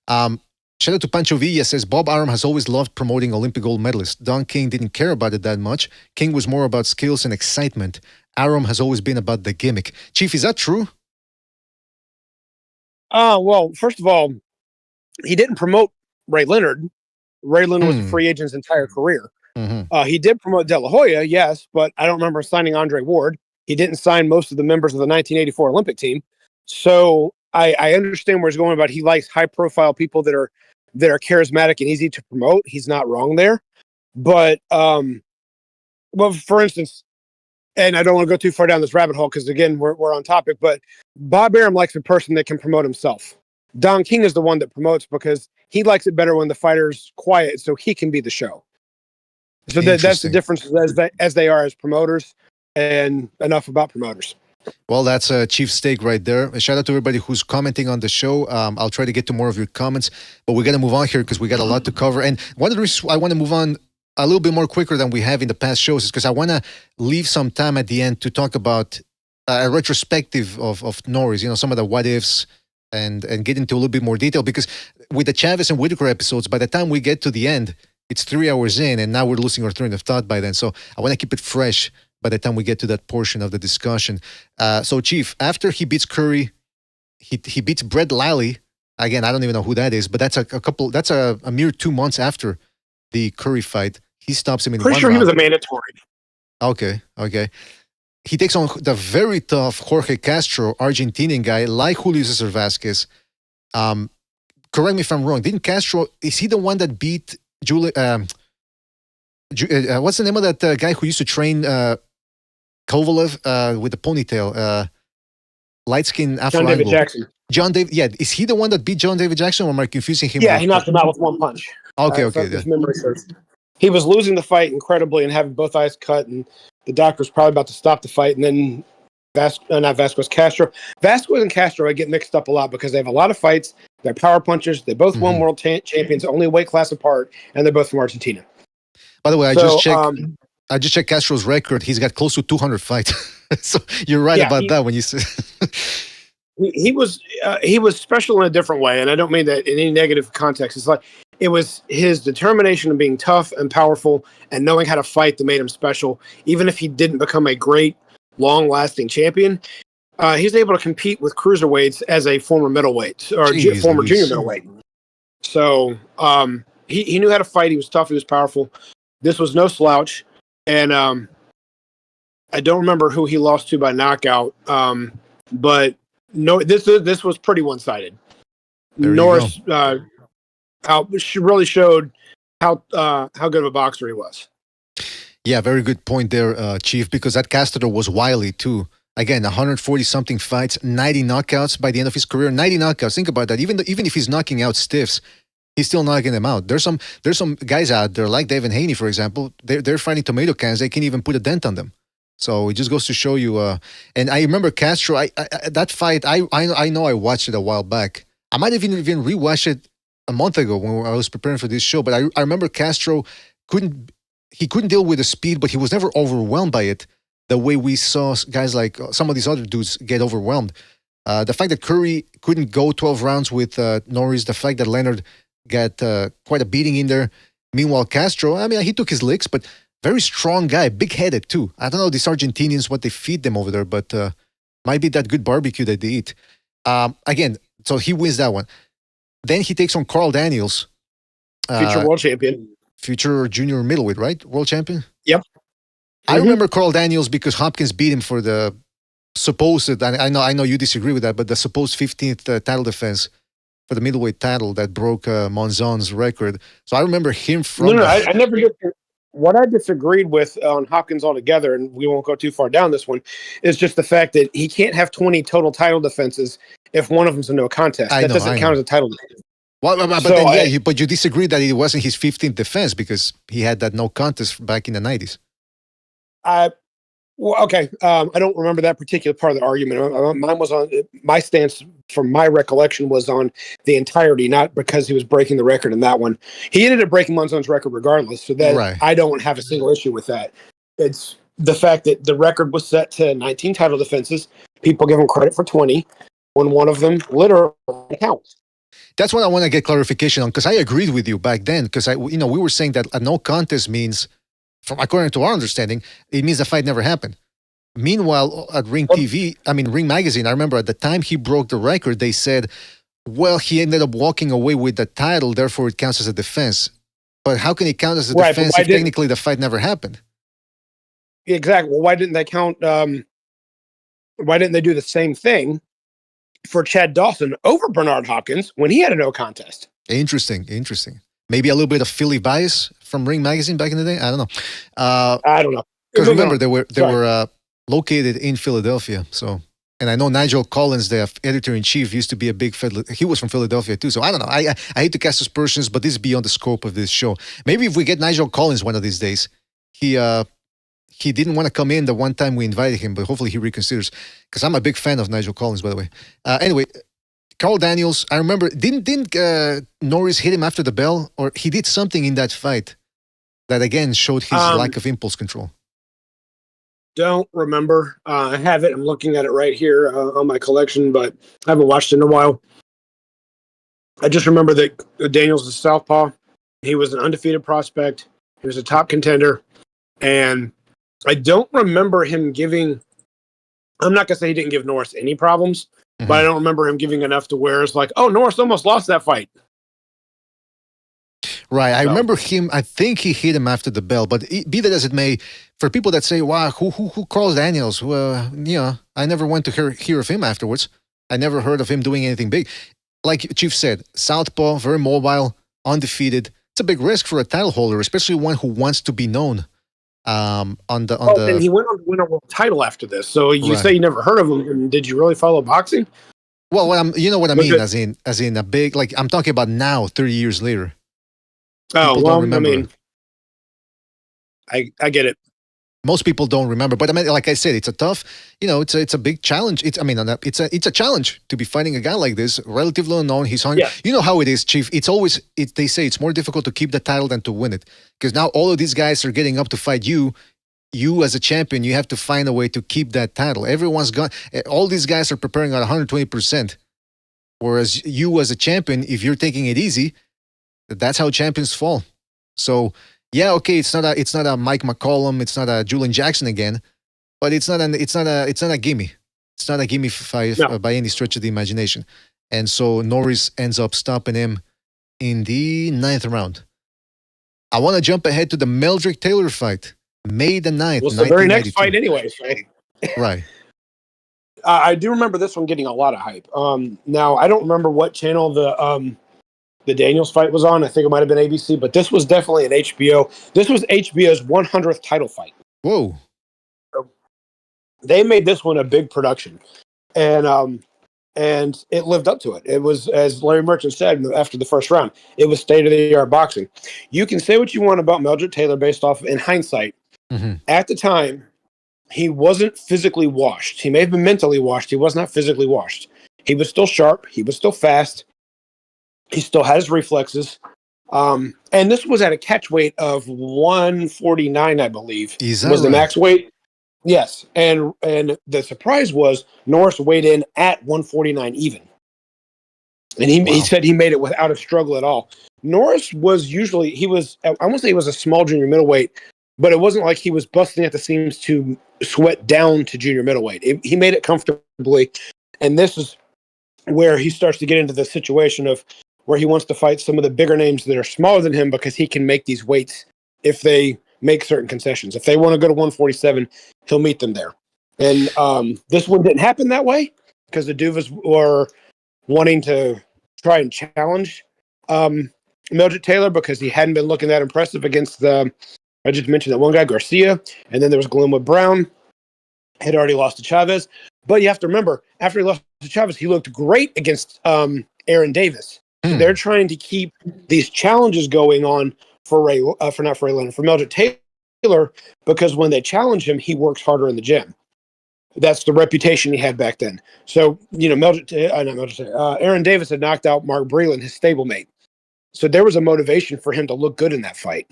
Shout out to Pancho Villa, says Bob Arum has always loved promoting Olympic gold medalists. Don King didn't care about it that much. King was more about skills and excitement. Arum has always been about the gimmick. Chief, is that true? Well, first of all, he didn't promote Ray Leonard. Ray Leonard was a free agent's entire career. He did promote De La Hoya, yes, but I don't remember signing Andre Ward. He didn't sign most of the members of the 1984 Olympic team. So I understand where he's going about. He likes high-profile people that are charismatic and easy to promote. He's not wrong there. But, well, for instance, and I don't want to go too far down this rabbit hole because, again, we're on topic, but Bob Arum likes a person that can promote himself. Don King is the one that promotes because he likes it better when the fighter's quiet so he can be the show. So that's the difference as they are as promoters, and enough about promoters. Well, that's a Chief Steak right there. A shout out to everybody who's commenting on the show. I'll try to get to more of your comments, but we got to move on here because we got a lot to cover. And one of the reasons I want to move on a little bit more quicker than we have in the past shows is because I want to leave some time at the end to talk about a retrospective of Norris, some of the what ifs and get into a little bit more detail, because with the Chavez and Whitaker episodes, by the time we get to the end, it's 3 hours in and now we're losing our train of thought by then. So I want to keep it fresh by the time we get to that portion of the discussion. So Chief, after he beats Curry, he beats Brett Lally. Again, I don't even know who that is, but that's a mere 2 months after the Curry fight. He stops him in Pretty one sure round. he was a mandatory. Okay. He takes on the very tough Jorge Castro, Argentinian guy, like Julio Cesar Vasquez. Correct me if I'm wrong. Didn't Castro, is he the one that beat Julie? What's the name of that guy who used to train Kovalev with the ponytail? Light skin afro John David angle. Jackson. John David, yeah. Is he the one that beat John David Jackson, or am I confusing him? Yeah, he knocked him out with one punch. Okay. His memory serves. He was losing the fight incredibly and having both eyes cut, and the doctor was probably about to stop the fight, and then Castro. Vasquez and Castro I get mixed up a lot because they have a lot of fights. They're power punchers. They both won world champions, only a weight class apart, and they're both from Argentina. By the way, I just checked Castro's record. He's got close to 200 fights. So you're right about that when you say he was special in a different way, and I don't mean that in any negative context. It's like it was his determination of being tough and powerful and knowing how to fight that made him special. Even if he didn't become a great, long-lasting champion, he's able to compete with cruiserweights as a former middleweight or former junior middleweight. So he knew how to fight. He was tough. He was powerful. This was no slouch, and I don't remember who he lost to by knockout, but no, this was pretty one-sided. Norris really showed how good of a boxer he was. Yeah, very good point there, Chief, because that Castro was wily too. Again, 140-something fights, 90 knockouts by the end of his career. 90 knockouts. Think about that. Even if he's knocking out stiffs, he's still knocking them out. There's some guys out there like Devin Haney, for example. They're fighting tomato cans. They can't even put a dent on them. So it just goes to show you. And I remember Castro. That fight. I know I watched it a while back. I might have even rewatched it a month ago when I was preparing for this show. But I remember Castro couldn't deal with the speed, but he was never overwhelmed by it the way we saw guys like some of these other dudes get overwhelmed. The fact that Curry couldn't go 12 rounds with Norris, the fact that Leonard got quite a beating in there. Meanwhile, Castro, I mean, he took his licks, but very strong guy, big-headed too. I don't know these Argentinians, what they feed them over there, but might be that good barbecue that they eat. Again, so he wins that one. Then he takes on Carl Daniels. Future world champion. Future junior middleweight, right? World champion? Yep. I remember Carl Daniels because Hopkins beat him for the supposed, I know you disagree with that, but the supposed 15th title defense for the middleweight title that broke Monzon's record. So I remember him from... No, I never did. what I disagreed with on Hopkins altogether, and we won't go too far down this one, is just the fact that he can't have 20 total title defenses if one of them's a no contest. That doesn't count as a title defense. Well, but So then, but you disagree that it wasn't his 15th defense because he had that no contest back in the 90s. Well, okay. I don't remember that particular part of the argument. Mine was on my stance, from my recollection, was on the entirety, not because he was breaking the record in that one. He ended up breaking Monzon's record regardless, so that Right. I don't have a single issue with that. It's the fact that the record was set to 19 title defenses. People give him credit for 20 when one of them literally counts. That's what I want to get clarification on, because I agreed with you back then, because we were saying that a no contest means, according to our understanding, it means the fight never happened. Meanwhile, at Ring Magazine, I remember at the time he broke the record, they said, well, he ended up walking away with the title, therefore it counts as a defense. But how can it count as a defense if technically the fight never happened? Exactly. Well, why didn't they count? Why didn't they do the same thing for Chad Dawson over Bernard Hopkins when he had a no contest? Interesting. Maybe a little bit of Philly bias from Ring Magazine back in the day. I don't know. I don't know. Because remember, they were located in Philadelphia. So, and I know Nigel Collins, the editor-in-chief, used to be a big he was from Philadelphia too. So I don't know. I hate to cast aspersions, but this is beyond the scope of this show. Maybe if we get Nigel Collins one of these days, he didn't want to come in the one time we invited him, but hopefully he reconsiders. Because I'm a big fan of Nigel Collins, by the way. Anyway, Carl Daniels, I remember, didn't Norris hit him after the bell? Or he did something in that fight that again showed his lack of impulse control. Don't remember. I have it. I'm looking at it right here on my collection, but I haven't watched it in a while. I just remember that Daniels is southpaw. He was an undefeated prospect. He was a top contender. And I don't remember him giving... I'm not going to say he didn't give Norris any problems, but I don't remember him giving enough to where it's like, oh, Norris almost lost that fight. Right. I remember him. I think he hit him after the bell, but be that as it may, for people that say, wow, who Carl Daniels? Well, I never went to hear of him afterwards. I never heard of him doing anything big. Like Chief said, southpaw, very mobile, undefeated. It's a big risk for a title holder, especially one who wants to be known. And he went on to win a world title after this. So you say you never heard of him. And did you really follow boxing? Well, you know what I mean, as in a big, like I'm talking about now, 30 years later. Oh, well, I mean, I get it. Most people don't remember, but I mean, like I said, it's a tough, it's a big challenge. It's a challenge to be fighting a guy like this, relatively unknown. He's hungry. Yeah. You know how it is, Chief. They say it's more difficult to keep the title than to win it, because now all of these guys are getting up to fight you. You as a champion, you have to find a way to keep that title. Everyone's gone. All these guys are preparing at 120%, whereas you as a champion, if you're taking it easy, that's how champions fall. So. Yeah, okay, it's not a Mike McCollum, it's not a Julian Jackson again, but it's not a gimme. It's not a gimme fight by any stretch of the imagination. And so Norris ends up stopping him in the 9th round. I want to jump ahead to the Meldrick Taylor fight, May the 9th. Well, it's the very next fight anyways, right? Right. I do remember this one getting a lot of hype. Now, I don't remember what channel the Daniels fight was on. I think it might have been ABC, but this was definitely an HBO. This was HBO's 100th title fight. Whoa. They made this one a big production. And it lived up to it. It was, as Larry Merchant said after the first round, it was state-of-the-art boxing. You can say what you want about Meldrick Taylor based off, in hindsight. Mm-hmm. At the time, he wasn't physically washed. He may have been mentally washed. He was not physically washed. He was still sharp. He was still fast. He still had his reflexes. And this was at a catch weight of 149, I believe. Was the max weight? Yes. And the surprise was Norris weighed in at 149 even. And he said he made it without a struggle at all. Norris was I won't say he was a small junior middleweight, but it wasn't like he was busting at the seams to sweat down to junior middleweight. He made it comfortably. And this is where he starts to get into the situation of where he wants to fight some of the bigger names that are smaller than him because he can make these weights if they make certain concessions. If they want to go to 147, he'll meet them there. And this one didn't happen that way because the Duvas were wanting to try and challenge Meldrick Taylor because he hadn't been looking that impressive against the I just mentioned that one guy, Garcia, and then there was Glenwood Brown, had already lost to Chavez. But you have to remember, after he lost to Chavez, he looked great against Aaron Davis. So they're trying to keep these challenges going on for Meldrick Taylor, because when they challenge him, he works harder in the gym. That's the reputation he had back then. So, Aaron Davis had knocked out Mark Breland, his stablemate. So there was a motivation for him to look good in that fight.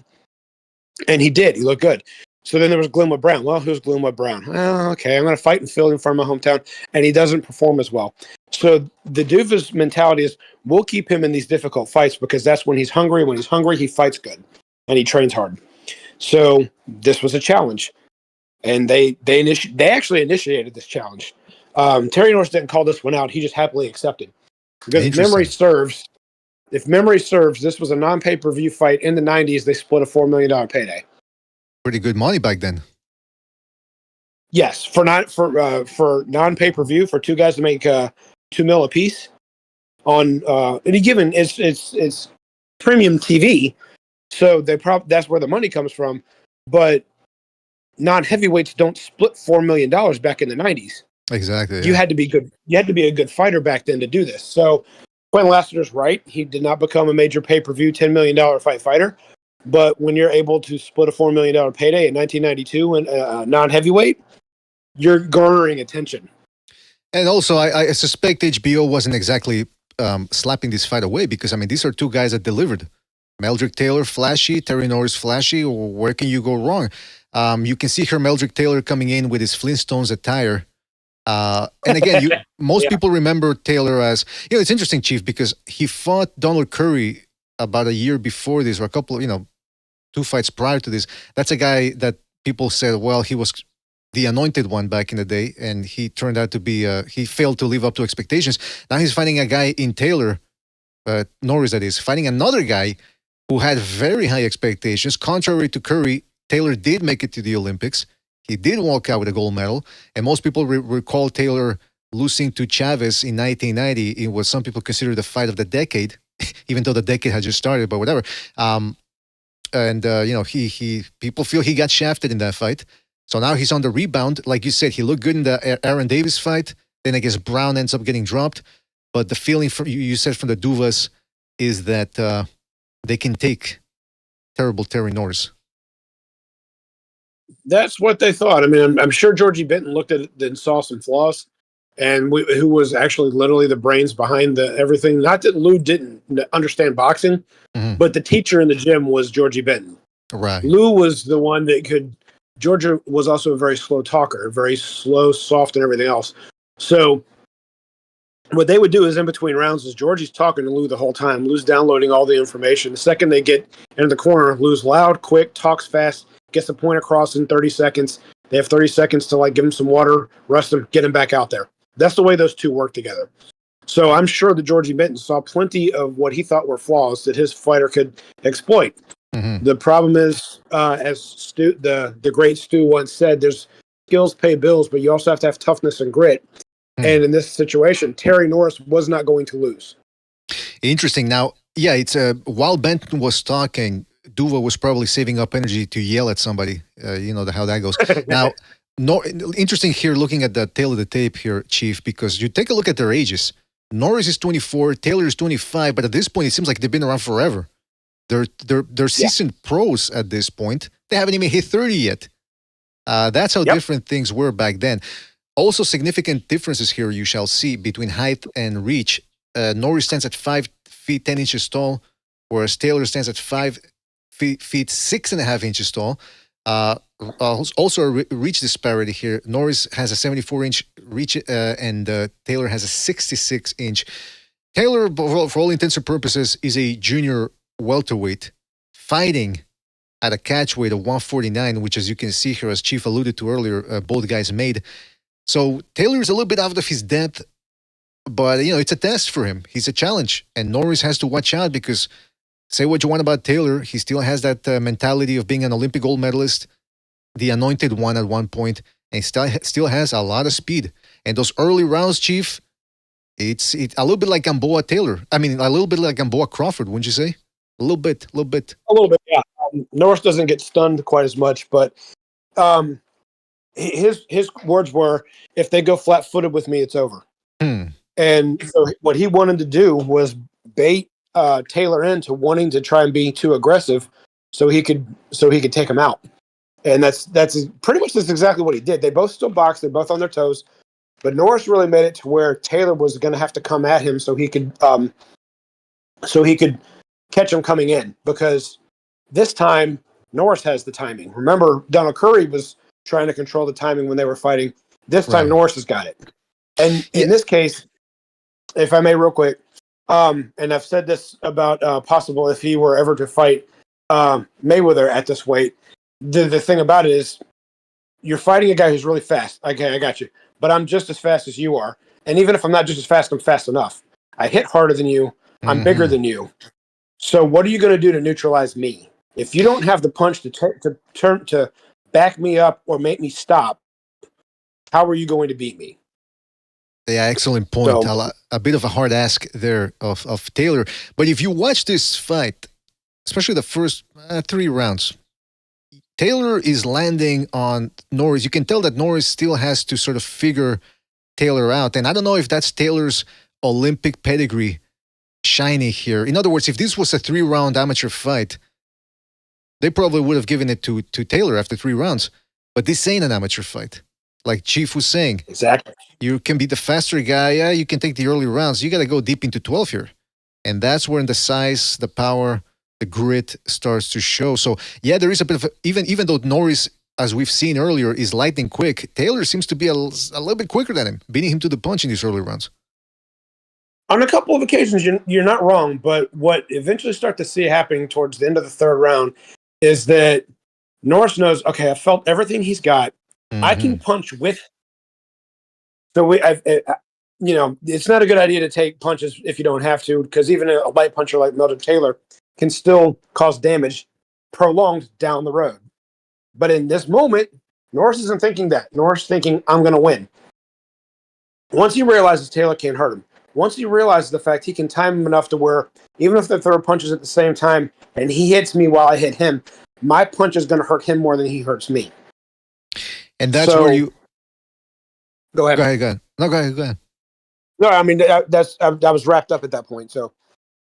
And he did. He looked good. So then there was Glenwood Brown. Well, who's Glenwood Brown? Well, okay, I'm going to fight in Philly in front of my hometown. And he doesn't perform as well. So the Duva's mentality is, we'll keep him in these difficult fights because that's when he's hungry. When he's hungry, he fights good. And he trains hard. So this was a challenge. And they actually initiated this challenge. Terry Norris didn't call this one out. He just happily accepted. Because if memory serves, this was a non-pay-per-view fight in the 90s. They split a $4 million payday. Pretty good money back then. Yes, for non-pay-per-view, for two guys to make $2 million a piece on any given, it's premium TV, so that's where the money comes from. But non-heavyweights don't split $4 million back in the 90s. Exactly. You had to be good. You had to be a good fighter back then to do this. So Quentin Lassiter's right. He did not become a major pay-per-view $10 million fighter. But when you're able to split a $4 million payday in 1992 and non-heavyweight, you're garnering attention. And also, I suspect HBO wasn't exactly slapping this fight away because, I mean, these are two guys that delivered. Meldrick Taylor, flashy. Terry Norris, flashy. Where can you go wrong? You can see here Meldrick Taylor coming in with his Flintstones attire. And again, most people remember Taylor as, it's interesting, Chief, because he fought Donald Curry about a year before this, or a couple of, 2 fights prior to this. That's a guy that people said, well, he was the anointed one back in the day, and he turned out to be, he failed to live up to expectations. Now he's fighting a guy in Taylor, Norris that is, fighting another guy who had very high expectations. Contrary to Curry, Taylor did make it to the Olympics. He did walk out with a gold medal, and most people recall Taylor losing to Chavez in 1990. It was, some people consider, the fight of the decade, even though the decade had just started, but whatever. People feel he got shafted in that fight. So now he's on the rebound. Like you said, he looked good in the Aaron Davis fight. Then I guess Brown ends up getting dropped. But the feeling from you said from the Duvas is that they can take terrible Terry Norris. That's what they thought. I mean, I'm sure Georgie Benton looked at it and saw some flaws, and who was actually literally the brains behind everything. Not that Lou didn't understand boxing, but the teacher in the gym was Georgie Benton. Right. Lou was the one that could. Georgia was also a very slow talker, very slow, soft, and everything else. So what they would do is in between rounds is Georgie's talking to Lou the whole time. Lou's downloading all the information. The second they get into the corner, Lou's loud, quick, talks fast, gets the point across in 30 seconds. They have 30 seconds to give him some water, rest him, get him back out there. That's the way those two work together. So I'm sure that Georgie Benton saw plenty of what he thought were flaws that his fighter could exploit. The problem is, as the great Stu once said, there's skills pay bills, but you also have to have toughness and grit. And in this situation, Terry Norris was not going to lose. Interesting. Now, it's while Benton was talking, Duva was probably saving up energy to yell at somebody. How that goes. Now, interesting here, looking at the tail of the tape here, Chief, because you take a look at their ages. Norris is 24, Taylor is 25, but at this point, it seems like they've been around forever. They're seasoned pros at this point. They haven't even hit 30 yet. That's how different things were back then. Also, significant differences here you shall see between height and reach. Norris stands at 5 feet 10 inches tall, whereas Taylor stands at 5 feet 6.5 inches tall. Also a reach disparity here. Norris has a 74-inch reach, and Taylor has a 66-inch. Taylor, for all intents and purposes, is a junior welterweight fighting at a catch weight of 149, which, as you can see here, as Chief alluded to earlier, both guys made. So Taylor is a little bit out of his depth, but it's a test for him. He's a challenge, and Norris has to watch out because, say what you want about Taylor, he still has that mentality of being an Olympic gold medalist, the anointed one at one point, and still has a lot of speed. And those early rounds, Chief, it's a little bit like Gamboa Taylor. I mean, a little bit like Gamboa Crawford, wouldn't you say? A little bit. Yeah. Norris doesn't get stunned quite as much, but his words were, "If they go flat-footed with me, it's over." And so what he wanted to do was bait Taylor into wanting to try and be too aggressive, so he could take him out. And that's pretty much that's exactly what he did. They both still boxed. They're both on their toes, but Norris really made it to where Taylor was going to have to come at him so he could catch him coming in, because this time Norris has the timing. Remember, Donald Curry was trying to control the timing when they were fighting. This time Norris has got it. And in this case, if I may real quick, and I've said this about possible if he were ever to fight Mayweather at this weight, the thing about it is you're fighting a guy who's really fast. Okay, I got you. But I'm just as fast as you are. And even if I'm not just as fast, I'm fast enough. I hit harder than you. I'm bigger than you. So what are you going to do to neutralize me? If you don't have the punch to back me up or make me stop, how are you going to beat me? Yeah, excellent point. A bit of a hard ask there of Taylor. But if you watch this fight, especially the first 3 rounds, Taylor is landing on Norris. You can tell that Norris still has to sort of figure Taylor out. And I don't know if that's Taylor's Olympic pedigree shining here. In other words, if this was a 3-round amateur fight, they probably would have given it to Taylor after 3 rounds. But this ain't an amateur fight. Like Chief was saying. Exactly. You can be the faster guy. Yeah, you can take the early rounds. You got to go deep into 12 here. And that's when the size, the power, the grit starts to show. So, yeah, there is a bit of even though Norris, as we've seen earlier, is lightning quick, Taylor seems to be a little bit quicker than him, beating him to the punch in these early rounds. On a couple of occasions, you're not wrong, but what eventually start to see happening towards the end of the 3rd round is that Norris knows, okay, I felt everything he's got. I can punch with. So it's not a good idea to take punches if you don't have to, because even a light puncher like Melvin Taylor can still cause damage prolonged down the road. But in this moment, Norris isn't thinking that. Norris thinking, I'm going to win. Once he realizes Taylor can't hurt him, once he realizes the fact he can time him enough to where even if they throw punches at the same time and he hits me while I hit him, my punch is going to hurt him more than he hurts me. And that's where you... Go ahead. Go ahead. No, go ahead. No, I mean, I was wrapped up at that point, so...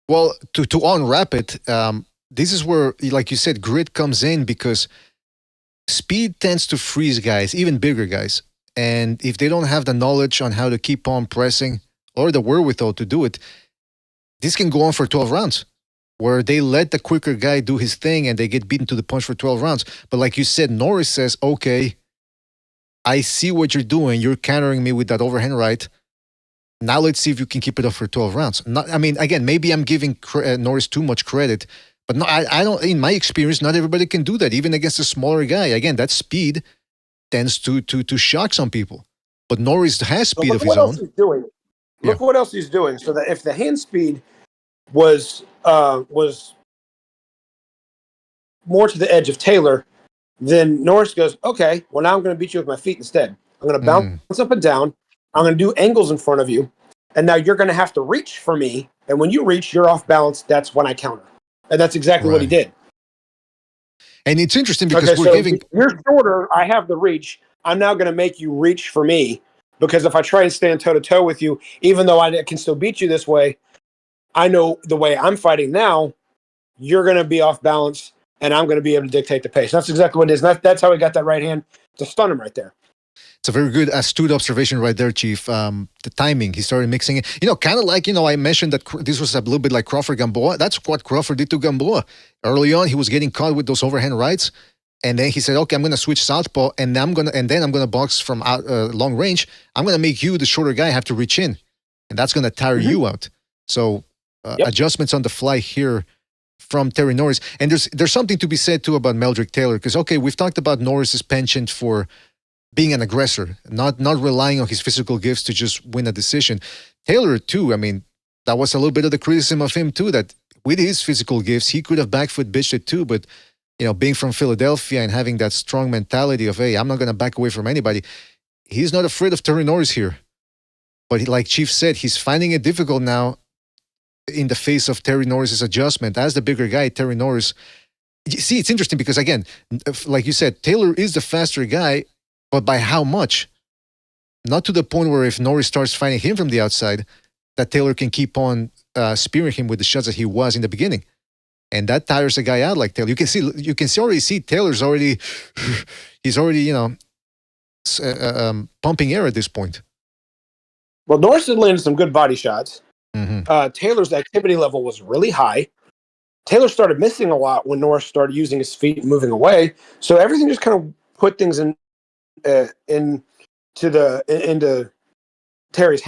Well, to unwrap it, this is where, like you said, grit comes in, because speed tends to freeze guys, even bigger guys. And if they don't have the knowledge on how to keep on pressing or the wherewithal to do it, this can go on for 12 rounds, where they let the quicker guy do his thing and they get beaten to the punch for 12 rounds. But like you said, Norris says, okay, I see what you're doing. You're countering me with that overhand right. Now let's see if you can keep it up for 12 rounds. Again, maybe I'm giving Norris too much credit, but no, I don't. In my experience, not everybody can do that, even against a smaller guy. Again, that speed tends to shock some people. But Norris has speed of his own. Look what else he's doing. So that if the hand speed was more to the edge of Taylor, then Norris goes, okay, well, now I'm going to beat you with my feet instead. I'm going to bounce up and down. I'm going to do angles in front of you. And now you're going to have to reach for me. And when you reach, you're off balance. That's when I counter. And that's exactly what he did. And it's interesting because you're shorter. I have the reach. I'm now going to make you reach for me, because if I try and stand toe-to-toe with you, even though I can still beat you this way, I know the way I'm fighting now, you're going to be off balance. And I'm going to be able to dictate the pace. That's exactly what it is. That's how he got that right hand to stun him right there. It's a very good, astute observation right there, Chief. The timing, he started mixing it. Kind of like, I mentioned that this was a little bit like Crawford-Gamboa. That's what Crawford did to Gamboa. Early on, he was getting caught with those overhand rights. And then he said, okay, I'm going to switch southpaw, and then I'm going to box from long range. I'm going to make you, the shorter guy, have to reach in. And that's going to tire you out. So adjustments on the fly here from Terry Norris. And there's something to be said, too, about Meldrick Taylor. Because, okay, we've talked about Norris's penchant for being an aggressor, not relying on his physical gifts to just win a decision. Taylor, too, that was a little bit of the criticism of him, too, that with his physical gifts, he could have backfoot bitched it, too. But, being from Philadelphia and having that strong mentality of, hey, I'm not going to back away from anybody, he's not afraid of Terry Norris here. But like Chief said, he's finding it difficult now in the face of Terry Norris's adjustment. As the bigger guy, Terry Norris see, it's interesting because again, like you said, Taylor is the faster guy, but by how much? Not to the point where if Norris starts fighting him from the outside, that Taylor can keep on spearing him with the shots that he was in the beginning, and that tires a guy out like Taylor. You can already see Taylor's already, he's already pumping air at this point. Well, Norris had landed some good body shots. Mm-hmm. Taylor's activity level was really high. Taylor started missing a lot when Norris started using his feet and moving away. So everything just kind of put things into Terry's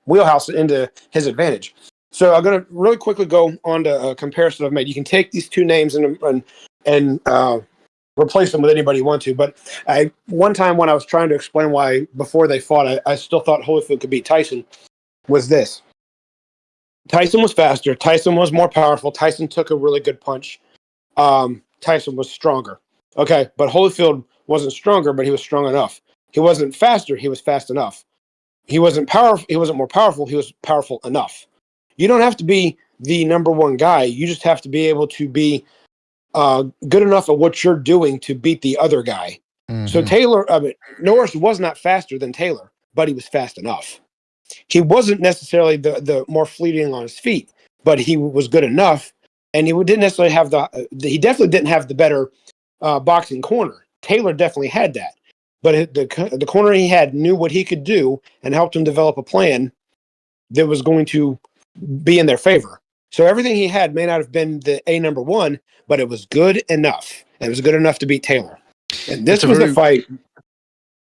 wheelhouse into his advantage. So I'm going to really quickly go on to a comparison I've made. You can take these two names and replace them with anybody you want to. But one time when I was trying to explain why before they fought, I still thought Holyfield could beat Tyson, was this. Tyson was faster. Tyson was more powerful. Tyson took a really good punch. Tyson was stronger. Okay, but Holyfield wasn't stronger, but he was strong enough. He wasn't faster. He was fast enough. He wasn't powerful. He wasn't more powerful. He was powerful enough. You don't have to be the number one guy. You just have to be able to be good enough at what you're doing to beat the other guy. Mm-hmm. So Norris was not faster than Taylor, but he was fast enough. He wasn't necessarily the more fleeting on his feet, but he was good enough, and he didn't necessarily have he definitely didn't have the better boxing corner. Taylor definitely had that, but the corner he had knew what he could do and helped him develop a plan that was going to be in their favor. So everything he had may not have been the number one, but it was good enough. And it was good enough to beat Taylor. And this was the fight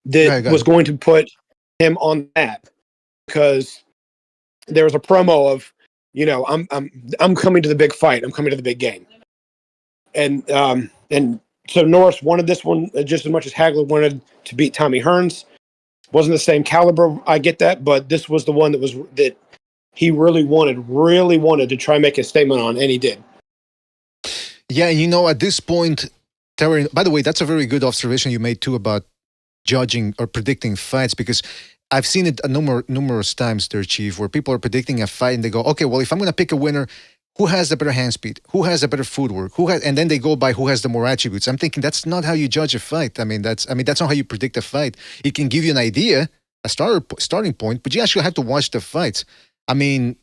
that was going to put him on the map, because there was a promo of, I'm coming to the big fight. I'm coming to the big game. And so Norris wanted this one just as much as Hagler wanted to beat Tommy Hearns. Wasn't the same caliber, I get that, but this was the one that he really wanted to try and make a statement on, and he did. Yeah, at this point, Terry, by the way, that's a very good observation you made too about judging or predicting fights, because I've seen it numerous times there, Chief, where people are predicting a fight and they go, okay, well, if I'm going to pick a winner, who has the better hand speed? Who has the better footwork? And then they go by who has the more attributes. I'm thinking that's not how you judge a fight. that's not how you predict a fight. It can give you an idea, a starting point, but you actually have to watch the fights. I'm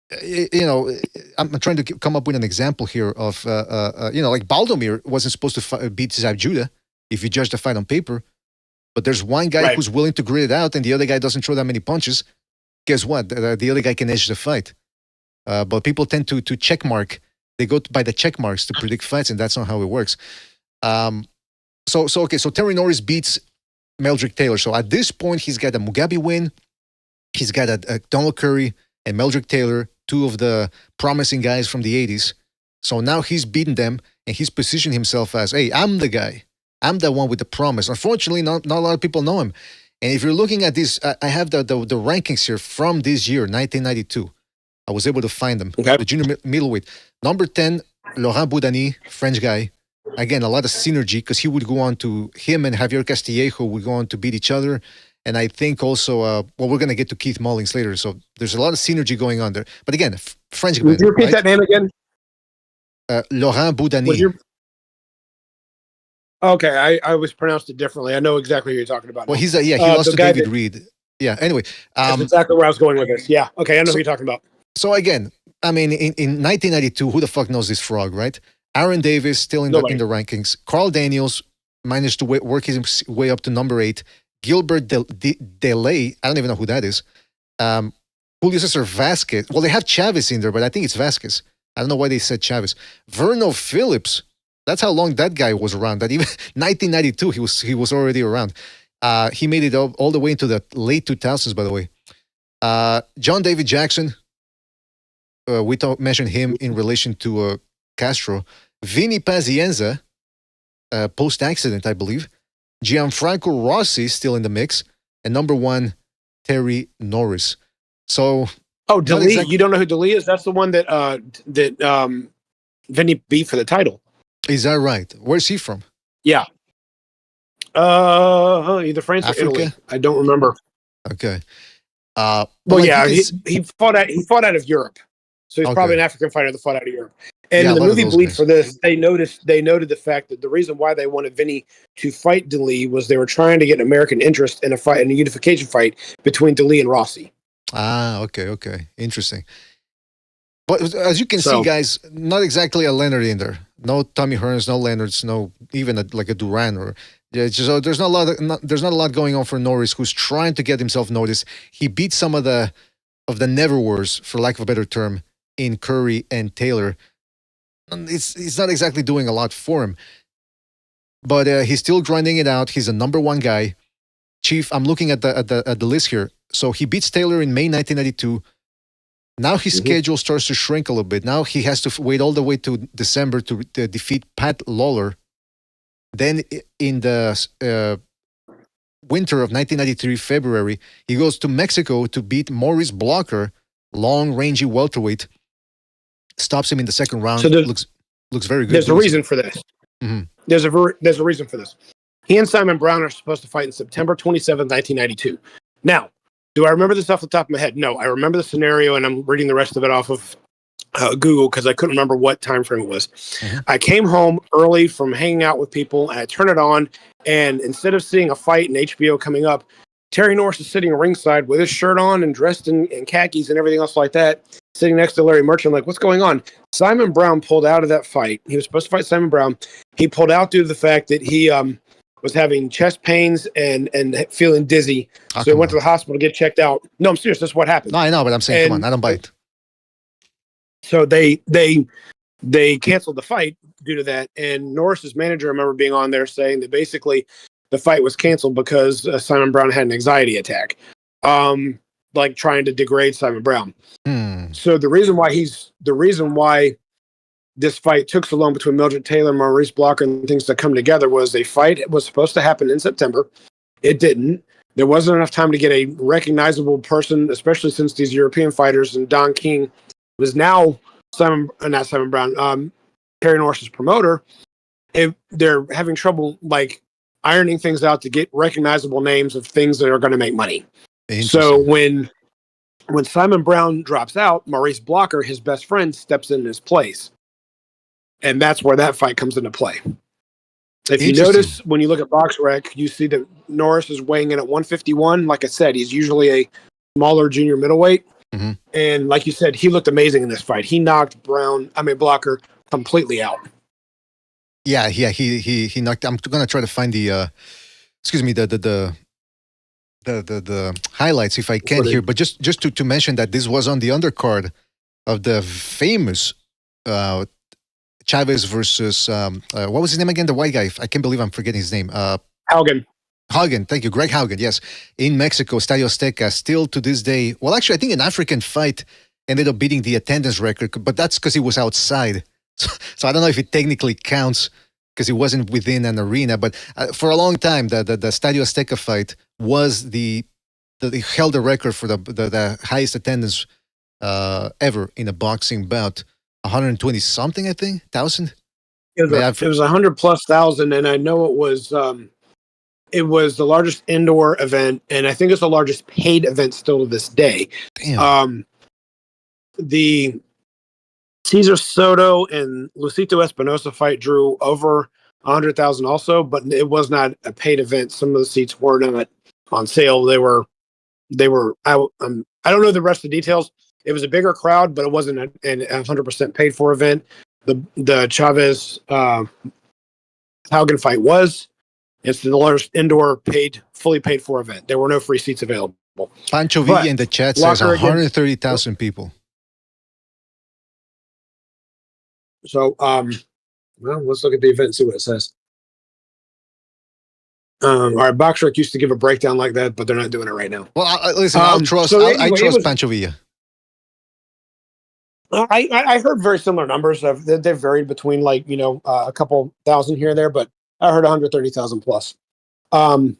trying to come up with an example here of, like Baldomir wasn't supposed to beat Zab Judah if you judge the fight on paper. But there's one guy who's willing to grit it out, and the other guy doesn't throw that many punches. Guess what? The other guy can edge the fight. But people tend to check mark. They go by the check marks to predict fights, and that's not how it works. So Terry Norris beats Meldrick Taylor. So at this point, he's got a Mugabe win. He's got a Donald Curry and Meldrick Taylor, two of the promising guys from the 80s. So now he's beaten them, and he's positioned himself as, hey, I'm the guy. I'm the one with the promise. Unfortunately, not a lot of people know him. And if you're looking at this, I have the rankings here from this year, 1992. I was able to find them. Okay. The junior middleweight. Number 10, Laurent Boudani, French guy. Again, a lot of synergy, because him and Javier Castillejo would go on to beat each other. And I think also, we're going to get to Keith Mullings later. So there's a lot of synergy going on there. But again, French guy. Would you repeat that name again? Laurent Boudani. Okay, I always pronounced it differently. I know exactly who you're talking about. Well, he lost to David Reed. Yeah, anyway. That's exactly where I was going with this. Yeah, okay, I know who you're talking about. So again, in 1992, who the fuck knows this frog, right? Aaron Davis still in the rankings. Carl Daniels managed to work his way up to number 8. Gilbert Delay, I don't even know who that is. Julio Cesar Vasquez. Well, they have Chavez in there, but I think it's Vasquez. I don't know why they said Chavez. Verno Phillips. That's how long that guy was around. That even 1992, he was already around. He made it all the way into the late 2000s, by the way. John David Jackson. We mentioned him in relation to Castro. Vinny Pazienza, post-accident, I believe. Gianfranco Rossi still in the mix. And number 1, Terry Norris. So... Oh, Dali. You don't know who Dali is? That's the one that Vinny beat for the title. Is that right? Where's he from? Yeah. Either France or Italy. I don't remember. Okay. He fought out of Europe. So he's probably an African fighter that fought out of Europe. And Yeah, in a the lot of movie those Bleed guys. for this, they noted the fact that the reason why they wanted Vinny to fight DeLee was they were trying to get American interest in a unification fight between DeLee and Rossi. Ah, okay. Interesting. But as you can see, So guys, not exactly a Leonard in there. No Tommy Hearns, no Leonards, no even like a Duran or yeah. So there's not a lot. There's not a lot going on for Norris, who's trying to get himself noticed. He beat some of the never-wars, for lack of a better term, in Curry and Taylor. And it's not exactly doing a lot for him, but he's still grinding it out. He's a number one guy. Chief, I'm looking at the list here. So he beats Taylor in May 1992. Now his schedule starts to shrink a little bit. Now he has to wait all the way to December to defeat Pat Lawler. Then in the winter of 1993, February, he goes to Mexico to beat Maurice Blocker, long, rangy welterweight. Stops him in the second round. So looks very good. there's a reason for this. Mm-hmm. There's a reason for this. He and Simon Brown are supposed to fight in September 27th, 1992. Now, do I remember this off the top of my head? No, I remember the scenario, and I'm reading the rest of it off of Google because I couldn't remember what time frame it was. Mm-hmm. I came home early from hanging out with people, and I turned it on, and instead of seeing a fight in HBO coming up, Terry Norris is sitting ringside with his shirt on and dressed in khakis and everything else like that, sitting next to Larry Merchant. I'm like, what's going on? Simon Brown pulled out of that fight. He was supposed to fight Simon Brown. He pulled out due to the fact that he was having chest pains and feeling dizzy. So he went to the hospital to get checked out. No, I'm serious. That's what happened. No, I know, but I'm saying, come on, I don't bite. So they canceled the fight due to that. And Norris's manager, I remember being on there saying that basically the fight was canceled because Simon Brown had an anxiety attack, like trying to degrade Simon Brown. So the reason why this fight took so long between Mildred Taylor, Maurice Blocker, and things to come together was a fight was supposed to happen in September. It didn't. There wasn't enough time to get a recognizable person, especially since these European fighters and Don King was now not Simon Brown, Terry Norris's promoter. They're having trouble like ironing things out to get recognizable names of things that are going to make money. So when Simon Brown drops out, Maurice Blocker, his best friend, steps in his place. And that's where that fight comes into play. If you notice, when you look at BoxRec, you see that Norris is weighing in at 151. Like I said, he's usually a smaller junior middleweight. Mm-hmm. And like you said, he looked amazing in this fight. He knocked Blocker completely out. Yeah, he knocked. I'm gonna try to find the highlights if I can here. But just to mention that this was on the undercard of the famous Chavez versus what was his name again? The white guy. I can't believe I'm forgetting his name. Haugen, thank you, Greg Haugen. Yes, in Mexico, Estadio Azteca. Still to this day, well, actually, I think an African fight ended up beating the attendance record, but that's because he was outside. So I don't know if it technically counts because it wasn't within an arena. But for a long time, the Estadio Azteca fight was held the record for the highest attendance ever in a boxing bout. 120 something, I think, thousand. It was 100,000+, and I know it was the largest indoor event, and I think it's the largest paid event still to this day. Damn. The Cesar Soto and Lucito Espinosa fight drew over 100,000 also, but it was not a paid event. Some of the seats were not on sale. They were. I don't know the rest of the details. It was a bigger crowd, but it wasn't a 100% paid for event. The Chavez Haugen fight was. It's the largest indoor fully paid for event. There were no free seats available. Pancho Villa in the chat says 130,000 people. So, well, let's look at the event and see what it says. All right, BoxRec used to give a breakdown like that, but they're not doing it right now. Well, listen, I trust Pancho Villa. I heard very similar numbers. They've varied between a couple thousand here and there, but I heard 130,000+.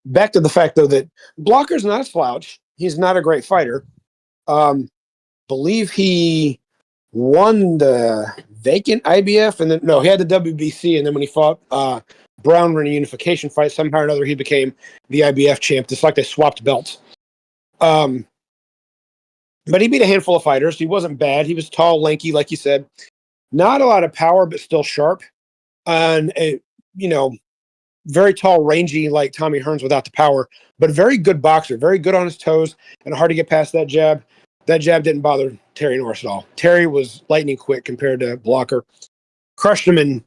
Back to the fact though that Blocker's not a slouch. He's not a great fighter. Believe he won the vacant IBF, and then he had the WBC, and then when he fought Brown in a unification fight, somehow or another he became the IBF champ. It's like they swapped belts. But he beat a handful of fighters. He wasn't bad. He was tall, lanky, like you said. Not a lot of power, but still sharp. And, very tall, rangy like Tommy Hearns without the power, but a very good boxer, very good on his toes and hard to get past that jab. That jab didn't bother Terry Norris at all. Terry was lightning quick compared to Blocker. Crushed him in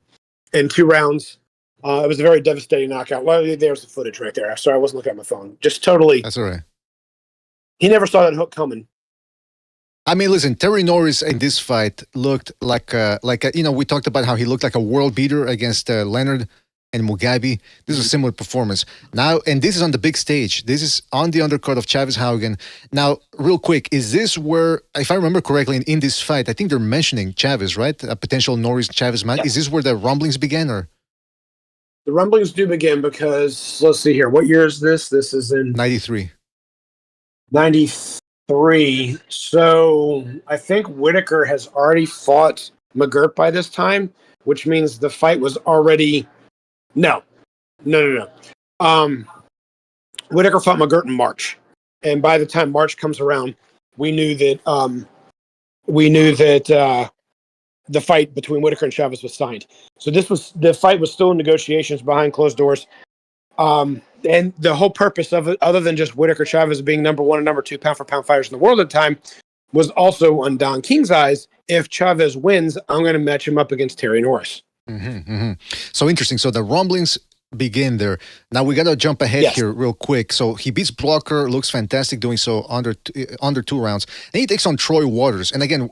2 rounds. It was a very devastating knockout. Well, there's the footage right there. Sorry, I wasn't looking at my phone. Just totally. That's all right. He never saw that hook coming. I mean, listen, Terry Norris in this fight looked like we talked about how he looked like a world beater against Leonard and Mugabe. This is a similar performance. Now, and this is on the big stage. This is on the undercard of Chavez Haugen. Now, real quick, is this where, if I remember correctly, in this fight, I think they're mentioning Chavez, right? A potential Norris-Chavez match. Yeah. Is this where the rumblings began, or? The rumblings do begin because, let's see here. What year is this? This is in 93. 93. So I think Whitaker has already fought McGirt by this time, which means the fight was already. No. Whitaker fought McGirt in March, and by the time March comes around, we knew that the fight between Whitaker and Chavez was signed. So the fight was still in negotiations behind closed doors. And the whole purpose of it, other than just Whitaker Chavez being number 1 and number 2 pound for pound fighters in the world at the time, was also on Don King's eyes. If Chavez wins, I'm going to match him up against Terry Norris. So interesting. So the rumblings begin there. Now we got to jump ahead here real quick. So he beats Blocker, looks fantastic doing so under 2 rounds. And he takes on Troy Waters. And again,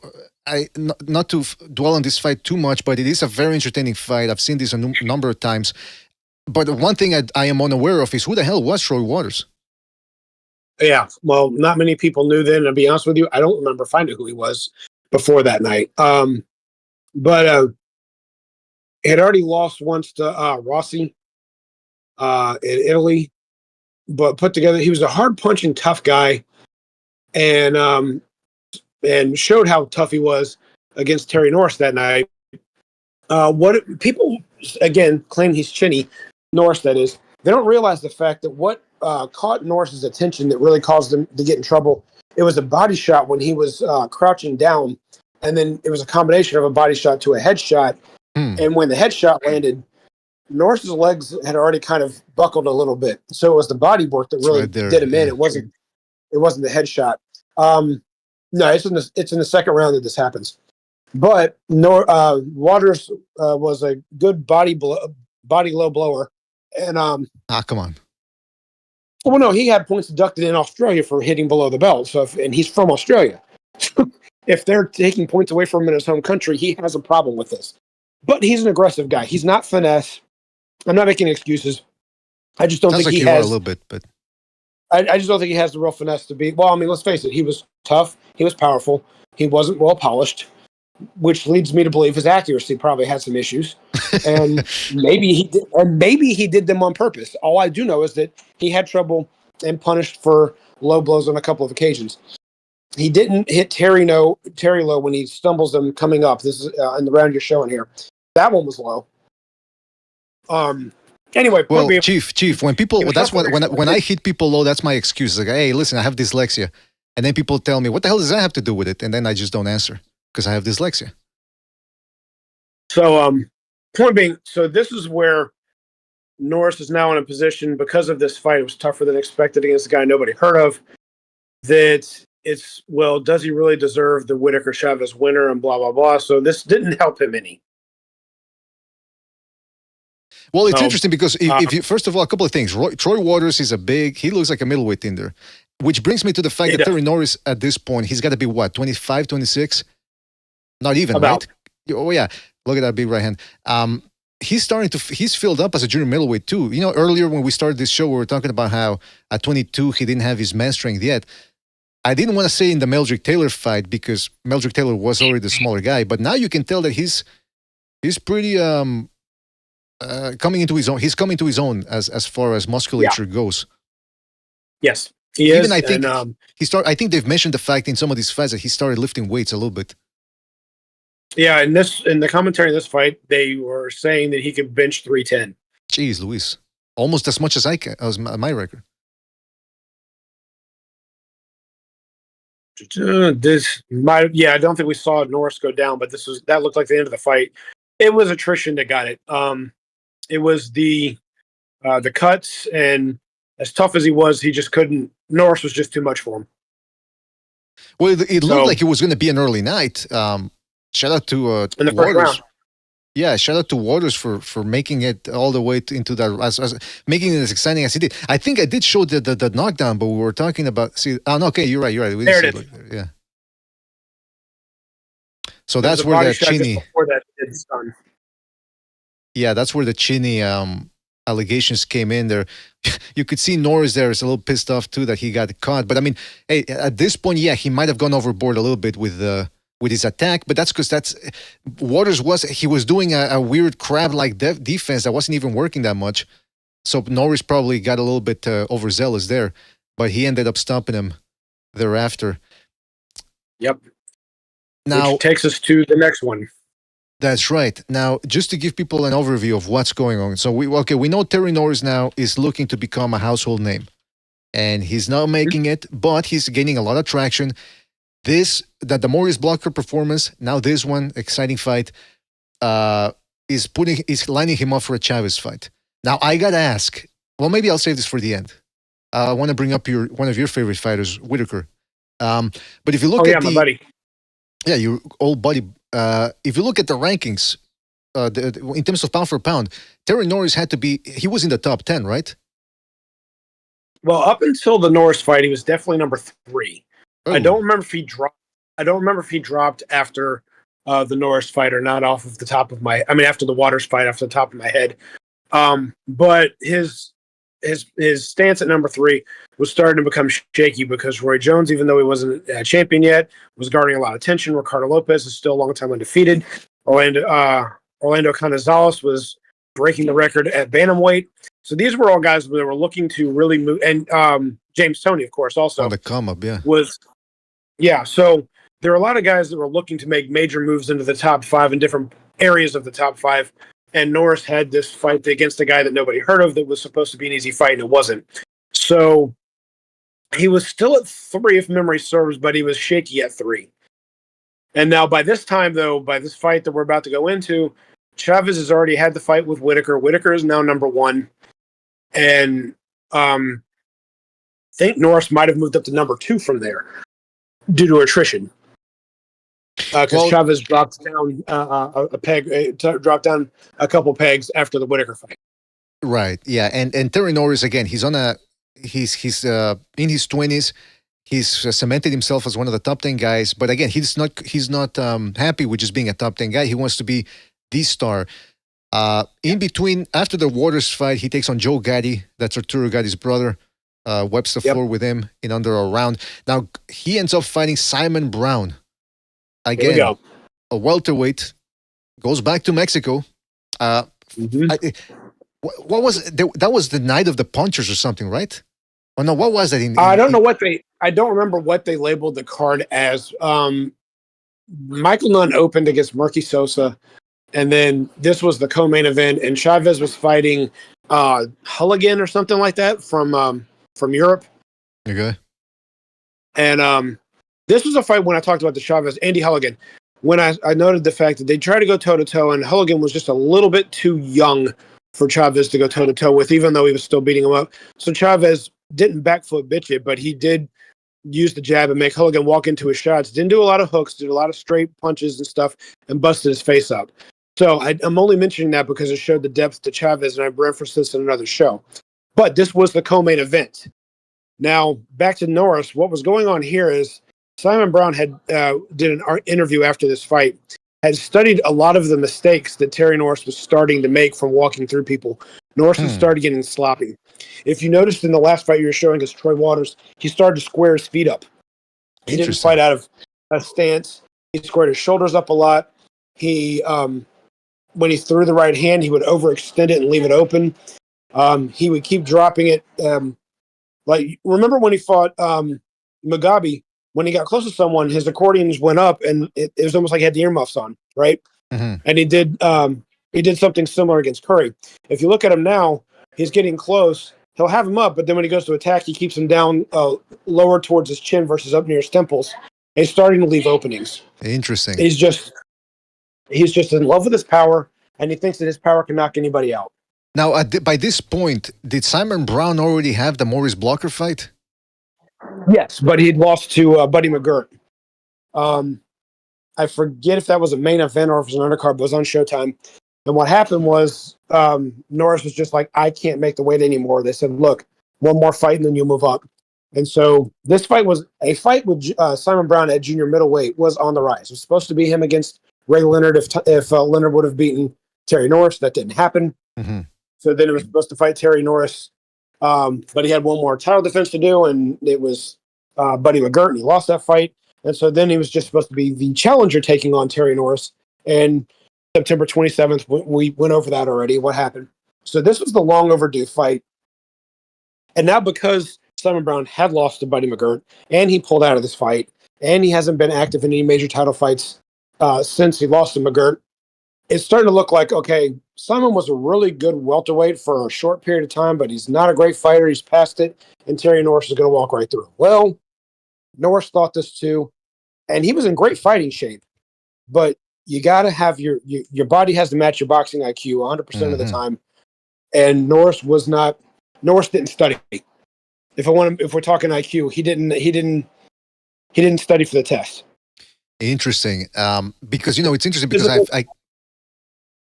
not to dwell on this fight too much, but it is a very entertaining fight. I've seen this a number of times. But one thing I am unaware of is who the hell was Troy Waters? Yeah, well, not many people knew then. To be honest with you, I don't remember finding who he was before that night. But he had already lost once to Rossi in Italy, but put together, he was a hard-punching, tough guy, and showed how tough he was against Terry Norris that night. What people again claim he's chinny, Norris that is. They don't realize the fact that what caught Norris's attention that really caused him to get in trouble. It was a body shot when he was crouching down, and then it was a combination of a body shot to a headshot. And when the headshot landed, Norris's legs had already kind of buckled a little bit. So it was the body work that really did him in. It wasn't the headshot. No, it's in the second round that this happens. But Waters was a good body low blower. And come on. Well, no, he had points deducted in Australia for hitting below the belt. So and he's from Australia. If they're taking points away from him in his home country, he has a problem with this. But he's an aggressive guy. He's not finesse. I'm not making excuses. I just don't think he has a little bit, but I just don't think he has the real finesse to be. Well, I mean, let's face it. He was tough. He was powerful. He wasn't well polished, which leads me to believe his accuracy probably had some issues. And maybe he did them on purpose. All I do know is that he had trouble and punished for low blows on a couple of occasions. He didn't hit Terry low when he stumbles them coming up. This is in the round you're showing here. That one was low. Anyway, well, Chief, when people when I hit people low, that's my excuse. Like, hey, listen, I have dyslexia, and then people tell me, what the hell does that have to do with it? And then I just don't answer because I have dyslexia. So, point being, so this is where Norris is now in a position because of this fight. It was tougher than expected against a guy nobody heard of. That it's, well, does he really deserve the Whitaker Chavez winner and blah blah blah? So this didn't help him any. Well, it's interesting because if you, first of all, a couple of things. Troy Waters is he looks like a middleweight in there, which brings me to the fact that Terry Norris at this point, he's got to be what, 25, 26? Not even, right? Oh yeah, look at that big right hand. He's filled up as a junior middleweight too. You know, earlier when we started this show, we were talking about how at 22 he didn't have his man strength yet. I didn't want to say in the Meldrick Taylor fight because Meldrick Taylor was already the smaller guy, but now you can tell that he's pretty coming into his own. He's coming to his own as far as musculature goes. Yes, he is. Even I think I think they've mentioned the fact in some of these fights that he started lifting weights a little bit. Yeah, in the commentary in this fight, they were saying that he could bench 310. Jeez, Luis, almost as much as my record. I don't think we saw Norris go down, but that looked like the end of the fight. It was attrition that got it. It was the cuts, and as tough as he just couldn't. Norris was just too much for him. Well, it looked like it was going to be an early night. Shout out to in the first Waters. round. Yeah, shout out to Waters for making it all the way into that, making it as exciting as he did. I think I did show the knockdown, but we were talking about. Okay, you're right. We there it is. Yeah. So that's where the Chinny. Before that, it's done. Yeah, that's where the Chinny allegations came in there. You could see Norris there is a little pissed off too that he got caught. But I mean, hey, at this point, yeah, he might have gone overboard a little bit with his attack, but that's because Waters was doing a weird crab-like defense that wasn't even working that much. So Norris probably got a little bit overzealous there, but he ended up stopping him thereafter. Yep. Now which takes us to the next one. That's right. Now, just to give people an overview of what's going on. So we know Terry Norris now is looking to become a household name, and he's not making it, but he's gaining a lot of traction. The Maurice Blocker performance, now this one, exciting fight, is lining him up for a Chavez fight. Now, I got to ask, well, maybe I'll save this for the end. I want to bring up one of your favorite fighters, Whitaker. But if you look my buddy. Yeah, your old buddy. If you look at the rankings, in terms of pound for pound, Terry Norris he was in the top 10, right? Well, up until the Norris fight, he was definitely number 3. Oh. I don't remember if he dropped after the Norris fight or not after the Waters fight off the top of my head. But his stance at number 3 was starting to become shaky because Roy Jones, even though he wasn't a champion yet, was garnering a lot of attention. Ricardo Lopez is still a long time undefeated. Orlando Canizales was breaking the record at bantamweight. So these were all guys that were looking to really move. And James Toney, of course, also on the come up, yeah. So there were a lot of guys that were looking to make major moves into the top 5 in different areas of the top 5. And Norris had this fight against a guy that nobody heard of that was supposed to be an easy fight, and it wasn't. So he was still at 3, if memory serves, but he was shaky at 3. And now by this time, though, by this fight that we're about to go into, Chavez has already had the fight with Whitaker. Whitaker is now number 1. And I think Norris might have moved up to number 2 from there due to attrition. Because Chavez dropped down dropped down a couple pegs after the Whitaker fight. Right. Yeah. And Terry Norris, again, he's in his 20s. He's cemented himself as one of the top 10 guys. But again, he's not happy with just being a top 10 guy. He wants to be the star. In between, after the Waters fight, he takes on Joe Gatti. That's Arturo Gatti's brother. Wipes the floor with him in under a round. Now, he ends up fighting Simon Brown. Again, a welterweight, goes back to Mexico. What was it? That was the night of the punchers or something, right? Oh no, what was that? I don't remember what they labeled the card as. Michael Nunn opened against Murky Sosa, and then this was the co-main event, and Chavez was fighting Hulligan or something like that from Europe. Okay. And this was a fight when I talked about the Chavez, Andy Hulligan, when I noted the fact that they tried to go toe-to-toe, and Hulligan was just a little bit too young for Chavez to go toe-to-toe with, even though he was still beating him up. So Chavez didn't backfoot bitch it, but he did use the jab and make Hulligan walk into his shots. Didn't do a lot of hooks, did a lot of straight punches and stuff, and busted his face up. So I'm only mentioning that because it showed the depth to Chavez, and I referenced this in another show. But this was the co-main event. Now, back to Norris. What was going on here is Simon Brown had did an interview after this fight, had studied a lot of the mistakes that Terry Norris was starting to make from walking through people. Norris had started getting sloppy. If you noticed in the last fight you were showing us, Troy Waters, he started to square his feet up. He didn't fight out of a stance. He squared his shoulders up a lot. He, when he threw the right hand, he would overextend it and leave it open. He would keep dropping it. Like, remember when he fought Mugabe? When he got close to someone, his accordions went up, and it was almost like he had the earmuffs on, right? Mm-hmm. And he did something similar against Curry. If you look at him now, he's getting close. he'll have him up, but then when he goes to attack, he keeps him down lower towards his chin versus up near his temples. And he's starting to leave openings. Interesting. He's just in love with his power, and he thinks that his power can knock anybody out. Now, by this point, did Simon Brown already have the Morris Blocker fight? Yes, but he'd lost to Buddy McGirt. I forget if that was a main event or if it was an undercard, but it was on Showtime. And what happened was Norris was just like, I can't make the weight anymore. They said, look, one more fight and then you move up. And so this fight was a fight with Simon Brown at junior middleweight was on the rise. It was supposed to be him against Ray Leonard if Leonard would have beaten Terry Norris. That didn't happen. Mm-hmm. So then it was supposed to fight Terry Norris. But he had one more title defense to do, and it was Buddy McGirt, and he lost that fight. And so then he was just supposed to be the challenger taking on Terry Norris. And September 27th, we went over that already, what happened. So this was the long overdue fight. And now because Simon Brown had lost to Buddy McGirt, and he pulled out of this fight, and he hasn't been active in any major title fights since he lost to McGirt, it's starting to look like, okay, Simon was a really good welterweight for a short period of time, but he's not a great fighter. He's past it, and Terry Norris is going to walk right through. Well, Norris thought this too, and he was in great fighting shape, but you got to have your body has to match your boxing IQ 100% of the time, and Norris didn't study. If we're talking IQ, he didn't study for the test. Interesting, because it's interesting because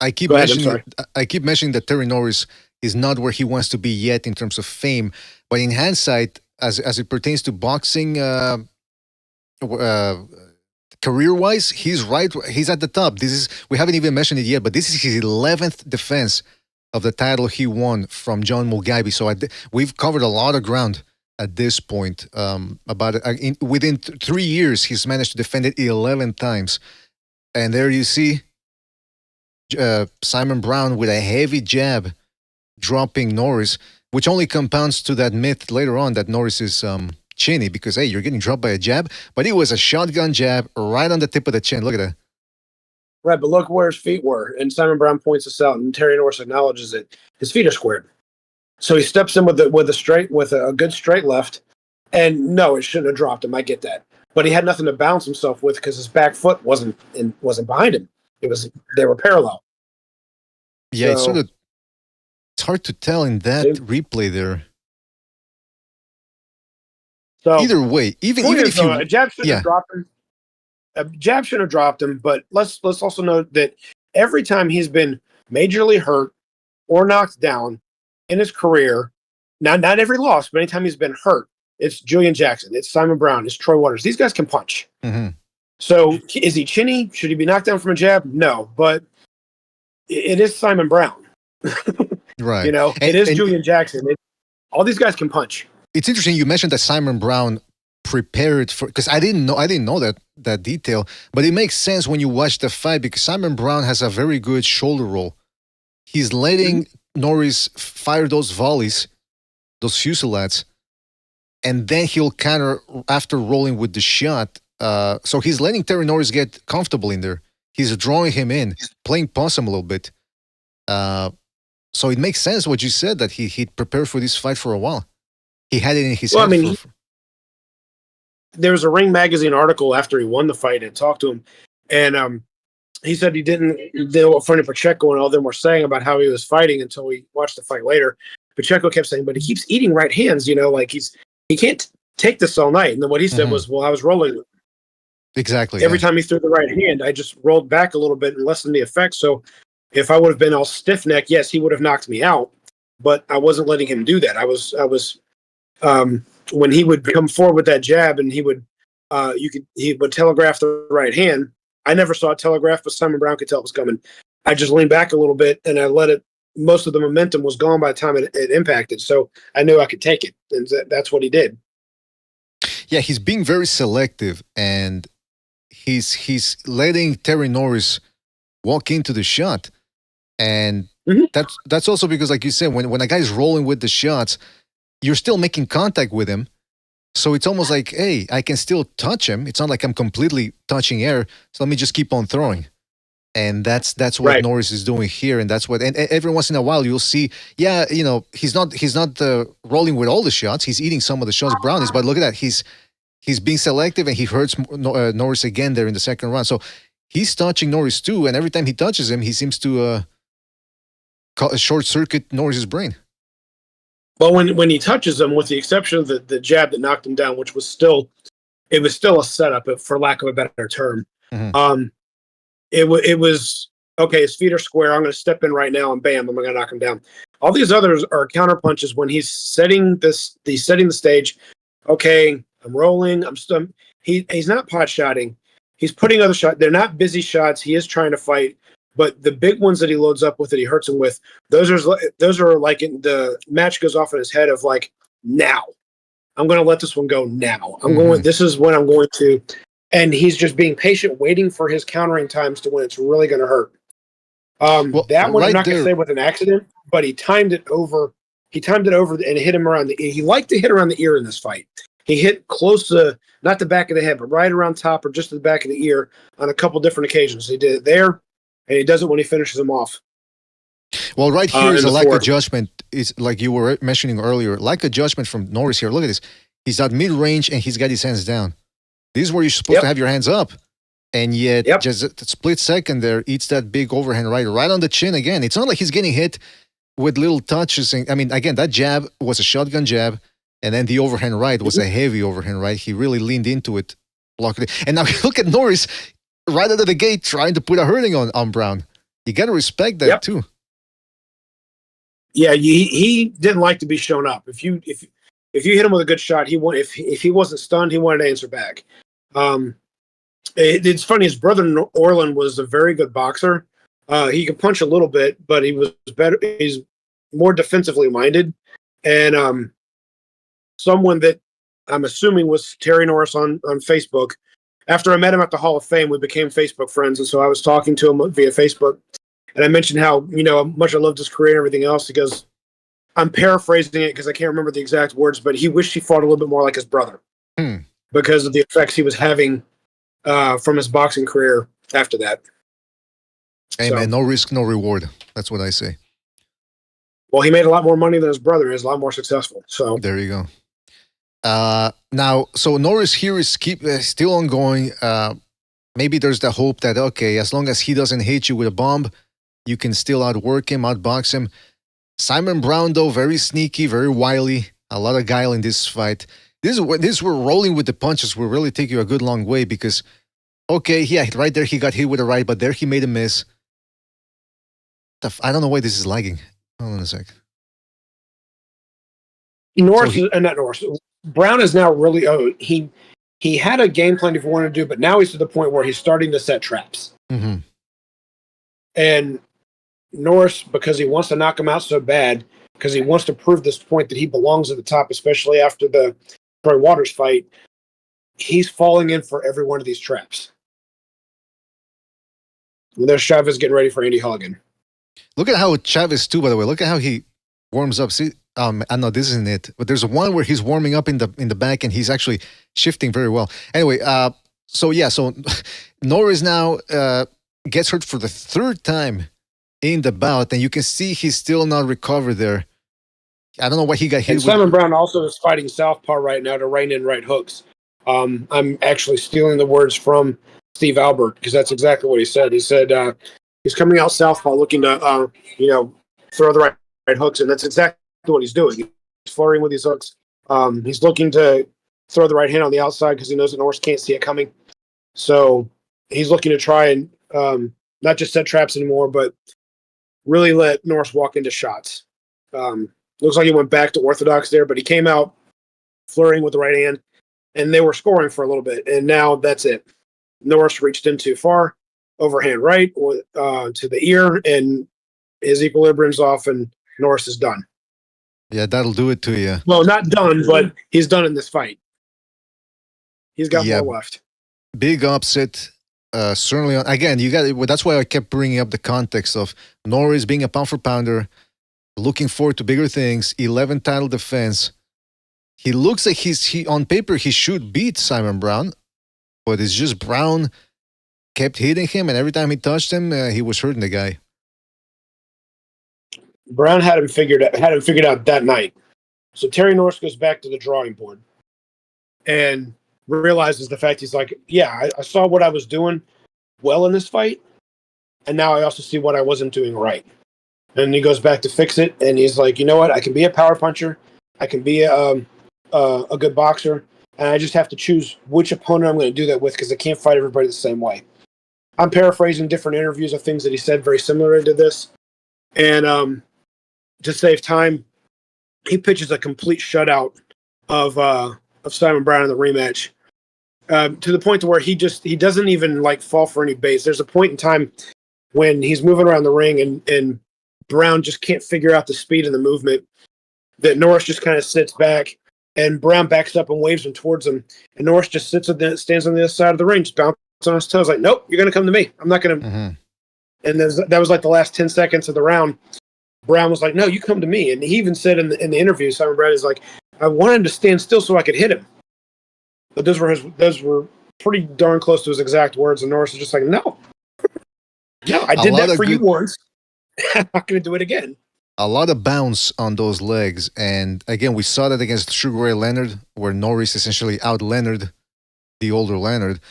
I keep mentioning that Terry Norris is not where he wants to be yet in terms of fame, but in hindsight, as it pertains to boxing, career-wise, he's right. He's at the top. We haven't even mentioned it yet, but this is his 11th defense of the title he won from John Mugabe. So we've covered a lot of ground at this point. Within 3 years, he's managed to defend it 11 times, and there you see Simon Brown with a heavy jab dropping Norris, which only compounds to that myth later on that Norris is chinny because, hey, you're getting dropped by a jab, but it was a shotgun jab right on the tip of the chin. Look at that. Right, but look where his feet were, and Simon Brown points this out, and Terry Norris acknowledges it. His feet are squared, so he steps in with a good straight left, and no, it shouldn't have dropped him. I get that, but he had nothing to bounce himself with because his back foot wasn't behind him. They were parallel. Yeah, so, it's hard to tell in that replay there. So either way, even if a jab shouldn't have dropped him. A jab shouldn't have dropped him, but let's also note that every time he's been majorly hurt or knocked down in his career, not every loss, but anytime he's been hurt, it's Julian Jackson, it's Simon Brown, it's Troy Waters. These guys can punch. Mm-hmm. So is he chinny? Should he be knocked down from a jab? No, but it is Simon Brown. Right. It is Julian Jackson. All these guys can punch. It's interesting you mentioned that Simon Brown prepared for, because I didn't know that detail, but it makes sense when you watch the fight because Simon Brown has a very good shoulder roll. He's letting Norris fire those volleys, those fusillades, and then he'll counter after rolling with the shot. So he's letting Terry Norris get comfortable in there. He's drawing him in, playing possum a little bit. So it makes sense what you said, that he'd prepared for this fight for a while. He had it in his head. There was a Ring Magazine article after he won the fight and talked to him, and he said he didn't know what Fernie Pacheco and all them were saying about how he was fighting until we watched the fight later. Pacheco kept saying, but he keeps eating right hands, like he can't take this all night. And then what he said was, well, I was rolling. Exactly. Every time he threw the right hand, I just rolled back a little bit and lessened the effect. So if I would have been all stiff neck, yes, he would have knocked me out, but I wasn't letting him do that. I was when he would come forward with that jab and he would telegraph the right hand. I never saw it telegraph, but Simon Brown could tell it was coming. I just leaned back a little bit and I let it. Most of the momentum was gone by the time it impacted, so I knew I could take it, and that's what he did. Yeah, he's being very selective, and he's letting Terry Norris walk into the shot, and that's also because, like you said, when a guy's rolling with the shots, you're still making contact with him, so it's almost like, hey, I can still touch him. It's not like I'm completely touching air, so let me just keep on throwing. And that's what Right. Norris is doing here, and that's what. And every once in a while, you'll see, yeah, he's not rolling with all the shots. He's eating some of the shots Brown is, but look at that, he's being selective, and he hurts Norris again there in the second round. So he's touching Norris too, and every time he touches him, he seems to short circuit Norris's brain. Well, when he touches him, with the exception of the jab that knocked him down, which was still a setup, for lack of a better term. Mm-hmm. It was okay. His feet are square. I'm going to step in right now, and bam, I'm going to knock him down. All these others are counter punches when he's setting the stage. Okay, I'm rolling. He's not pot shotting. He's putting other shots. They're not busy shots. He is trying to fight, but the big ones that he loads up with, that he hurts him with, those are like the match goes off in his head of like, now I'm going to let this one go. Now this is when I'm going to. And he's just being patient, waiting for his countering times to when it's really going to hurt. That one, I'm not going to say with an accident, but he timed it over. He timed it over and hit him around the ear. He liked to hit around the ear in this fight. He hit close to, not the back of the head, but right around top or just to the back of the ear on a couple different occasions. He did it there, and he does it when he finishes him off. Well, right here is a lack of judgment. It's like you were mentioning earlier, lack of judgment from Norris here. Look at this. He's at mid-range, and he's got his hands down. This is where you're supposed to have your hands up. And yet, just a split second there, eats that big overhand right on the chin again. It's not like he's getting hit with little touches. I mean, again, that jab was a shotgun jab, and then the overhand right was a heavy overhand right. He really leaned into it, blocked it. And now look at Norris right out of the gate trying to put a hurting on Brown. You got to respect that too. Yeah, he didn't like to be shown up. If you hit him with a good shot, if he wasn't stunned, he wanted to answer back. It's funny. His brother Orland was a very good boxer. He could punch a little bit, but he was better. He's more defensively minded. And someone that I'm assuming was Terry Norris on Facebook. After I met him at the Hall of Fame, we became Facebook friends, and so I was talking to him via Facebook, and I mentioned how much I loved his career and everything else. He goes, I'm paraphrasing it because I can't remember the exact words, but he wished he fought a little bit more like his brother because of the effects he was having from his boxing career after that. Hey, man, no risk, no reward. That's what I say. Well, he made a lot more money than his brother. He's a lot more successful. So there you go. Now, so Norris here is still ongoing. Maybe there's the hope that, okay, as long as he doesn't hit you with a bomb, you can still outwork him, outbox him. Simon Brown, though, very sneaky, very wily, a lot of guile in this fight. This is where rolling with the punches will really take you a good long way because, okay, yeah, right there he got hit with a right, but there he made a miss. I don't know why this is lagging. Hold on a sec. Not Norris. Brown is now really he had a game plan if he wanted to do, but now he's to the point where he's starting to set traps. Mm-hmm. And Norris, because he wants to knock him out so bad, because he wants to prove this point that he belongs at the top, especially after the Troy Waters fight, he's falling in for every one of these traps. And there's Chavez getting ready for Andy Halligan. Look at how Chavez too, by the way. Look at how he warms up. See, I know this isn't it, but there's one where he's warming up in the back and he's actually shifting very well. Anyway, so Norris now gets hurt for the third time in the bout, and you can see he's still not recovered there. I don't know what he got hit with. Simon Brown also is fighting southpaw right now to rein in right hooks. I'm actually stealing the words from Steve Albert because that's exactly what he said. He said he's coming out southpaw looking to throw the right hooks, and that's exactly what he's doing. He's flirting with these hooks. He's looking to throw the right hand on the outside because he knows that Norris can't see it coming. So he's looking to try and not just set traps anymore, but really let Norris walk into shots. Looks like he went back to orthodox there, but he came out flirting with the right hand, and they were scoring for a little bit, and now that's it. Norris reached in too far, overhand right to the ear, and his equilibrium's off, and Norris is done. Yeah, that'll do it to you. Well, not done, but he's done in this fight. He's got more left. Big upset. Certainly, again, you got. That's why I kept bringing up the context of Norris being a pound for pounder, looking forward to bigger things. 11 title defense. He looks like he on paper he should beat Simon Brown, but it's just Brown kept hitting him, and every time he touched him, he was hurting the guy. Brown had him figured out that night. So Terry Norris goes back to the drawing board and realizes the fact he's like, yeah, I saw what I was doing well in this fight, and now I also see what I wasn't doing right. And he goes back to fix it, and he's like, you know what? I can be a power puncher, I can be a good boxer, and I just have to choose which opponent I'm going to do that with because I can't fight everybody the same way. I'm paraphrasing different interviews of things that he said very similar to this, and to save time, he pitches a complete shutout of Simon Brown in the rematch, to the point to where he doesn't even like fall for any base. There's a point in time when he's moving around the ring and Brown just can't figure out the speed and the movement, that Norris just kind of sits back and Brown backs up and waves him towards him, and Norris just stands on the other side of the ring, just bouncing on his toes like, nope, you're going to come to me. I'm not going to. Mm-hmm. And that was like the last 10 seconds of the round. Brown was like, no, you come to me. And he even said in the interview, Simon Brown is like, I wanted him to stand still so I could hit him. But those were pretty darn close to his exact words. And Norris is just like, no, I did that for you once. I'm not going to do it again. A lot of bounce on those legs. And again, we saw that against Sugar Ray Leonard, where Norris essentially out-Leonard the older Leonard.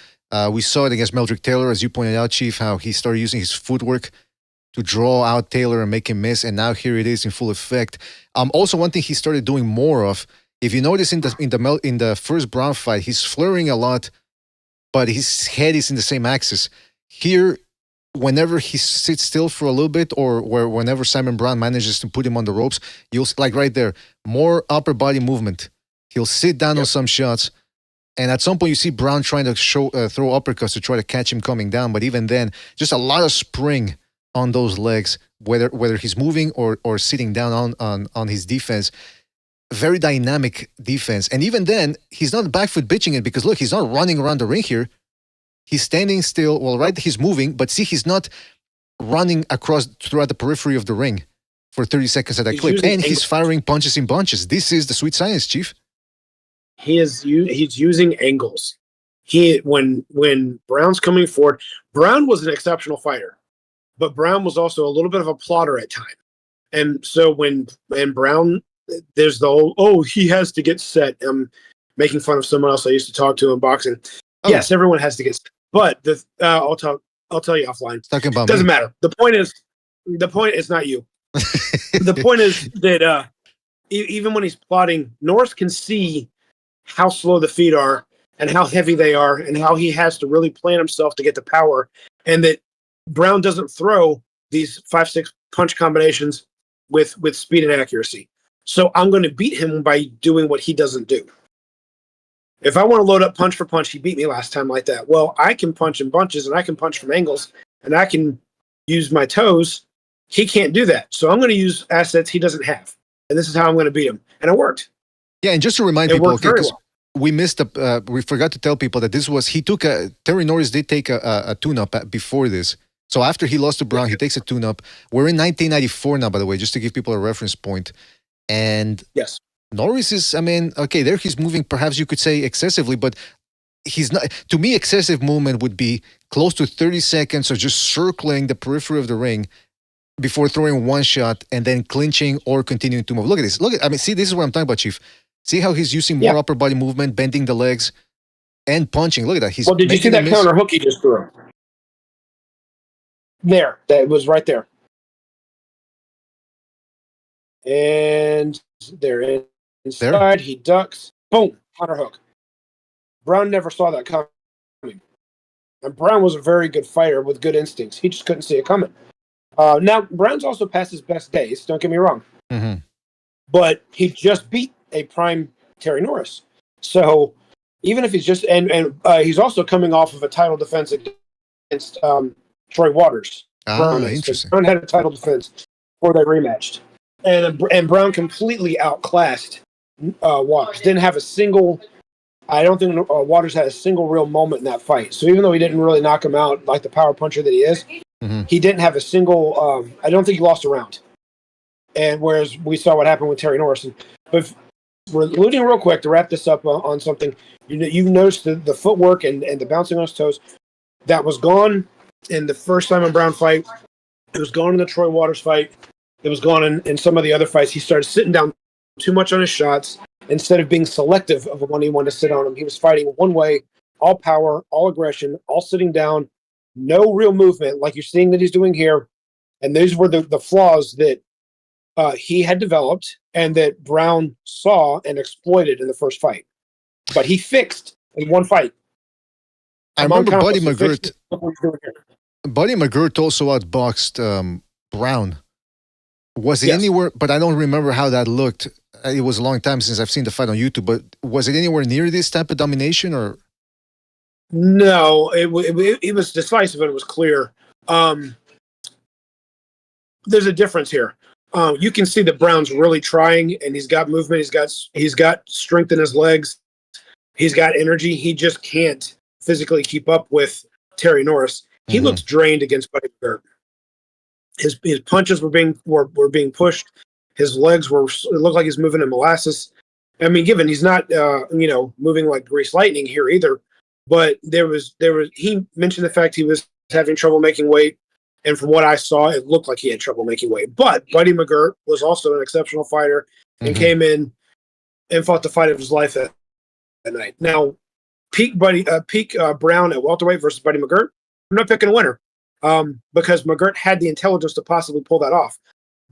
We saw it against Meldrick Taylor, as you pointed out, Chief, how he started using his footwork to draw out Taylor and make him miss, and now here it is in full effect. Also, one thing he started doing more of, if you notice in the first Brown fight, he's flurrying a lot, but his head is in the same axis. Here, whenever he sits still for a little bit, or whenever Simon Brown manages to put him on the ropes, you'll like right there, more upper body movement. He'll sit down on some shots, and at some point you see Brown trying to throw uppercuts to try to catch him coming down, but even then, just a lot of spring on those legs, whether he's moving or sitting down on his defense. Very dynamic defense. And even then, he's not back foot bitching it, because look, he's not running around the ring here. He's standing still. Well, right, he's moving, but see, he's not running throughout the periphery of the ring for 30 seconds at a clip. And he's firing punches in bunches. This is the sweet science, Chief. He's using angles. When Brown's coming forward, Brown was an exceptional fighter, but Brown was also a little bit of a plotter at times. And so when Brown, there's the whole, he has to get set. I'm making fun of someone else I used to talk to in boxing. Oh. Yes, everyone has to get set. But I'll tell you offline. Talking about doesn't matter. The point is not you. The point is that even when he's plotting, Norris can see how slow the feet are and how heavy they are and how he has to really plan himself to get the power, and that Brown doesn't throw these 5-6 punch combinations with speed and accuracy. So I'm going to beat him by doing what he doesn't do. If I want to load up punch for punch, he beat me last time like that. Well, I can punch in bunches, and I can punch from angles, and I can use my toes. He can't do that. So I'm going to use assets he doesn't have. And this is how I'm going to beat him. And it worked. Yeah, and just to remind people, because we forgot to tell people that Terry Norris did take a tune-up before this. So after he lost to Brown, he takes a tune-up. We're in 1994 now, by the way, just to give people a reference point. And yes, Norris is, there he's moving, perhaps you could say excessively, but he's not. To me, excessive movement would be close to 30 seconds of just circling the periphery of the ring before throwing one shot and then clinching or continuing to move. Look at this. See, this is what I'm talking about, Chief. See how he's using more upper body movement, bending the legs, and punching. Look at that. Did you see that counter hook he just threw? There. That was right there. And there inside, he ducks. Boom. Counter hook. Brown never saw that coming. And Brown was a very good fighter with good instincts. He just couldn't see it coming. Now, Brown's also past his best days. Don't get me wrong. Mm-hmm. But he just beat a prime Terry Norris. So even if he's just and he's also coming off of a title defense against Troy Waters. Interesting. Brown had a title defense before they rematched, and Brown completely outclassed Waters. Didn't have a single. I don't think Waters had a single real moment in that fight. So even though he didn't really knock him out like the power puncher that he is, he didn't have a single. I don't think he lost a round. And whereas we saw what happened with Terry Norris. But we're alluding real quick to wrap this up on something. You've noticed the footwork and the bouncing on his toes. that was gone in the first Simon Brown fight. It was gone in the Troy Waters fight. It was gone in some of the other fights. He started sitting down too much on his shots instead of being selective of when he wanted to sit on them. He was fighting one way, all power, all aggression, all sitting down, no real movement like you're seeing that he's doing here. And those were the flaws that he had developed and that Brown saw and exploited in the first fight. But he fixed in one fight. I remember Buddy McGirt. Buddy McGirt also outboxed Brown. Was it anywhere? But I don't remember how that looked. It was a long time since I've seen the fight on YouTube. But was it anywhere near this type of domination, or? No, it was decisive and it was clear. There's a difference here. You can see that Brown's really trying, and he's got movement. He's got strength in his legs. He's got energy. He just can't physically keep up with Terry Norris. He looked drained against Buddy McGirt. His punches were being pushed. His legs it looked like he's moving in molasses. I mean, given he's not moving like grease lightning here either, but he mentioned the fact he was having trouble making weight, and from what I saw, it looked like he had trouble making weight. But Buddy McGirt was also an exceptional fighter and came in and fought the fight of his life that night. Now, peak Brown at welterweight versus Buddy McGirt. I'm not picking a winner because McGirt had the intelligence to possibly pull that off,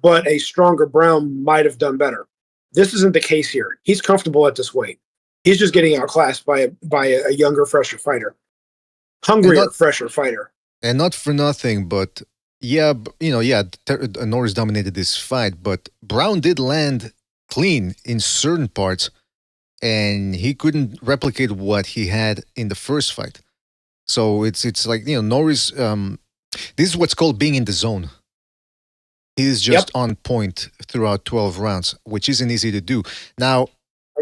but a stronger Brown might have done better. This isn't the case here. He's comfortable at this weight. He's just getting outclassed by a younger, fresher fighter, hungrier, fresher fighter. And not for nothing, but Norris dominated this fight, but Brown did land clean in certain parts, and he couldn't replicate what he had in the first fight. So it's like, Norris, this is what's called being in the zone. He is just on point throughout 12 rounds, which isn't easy to do. Now,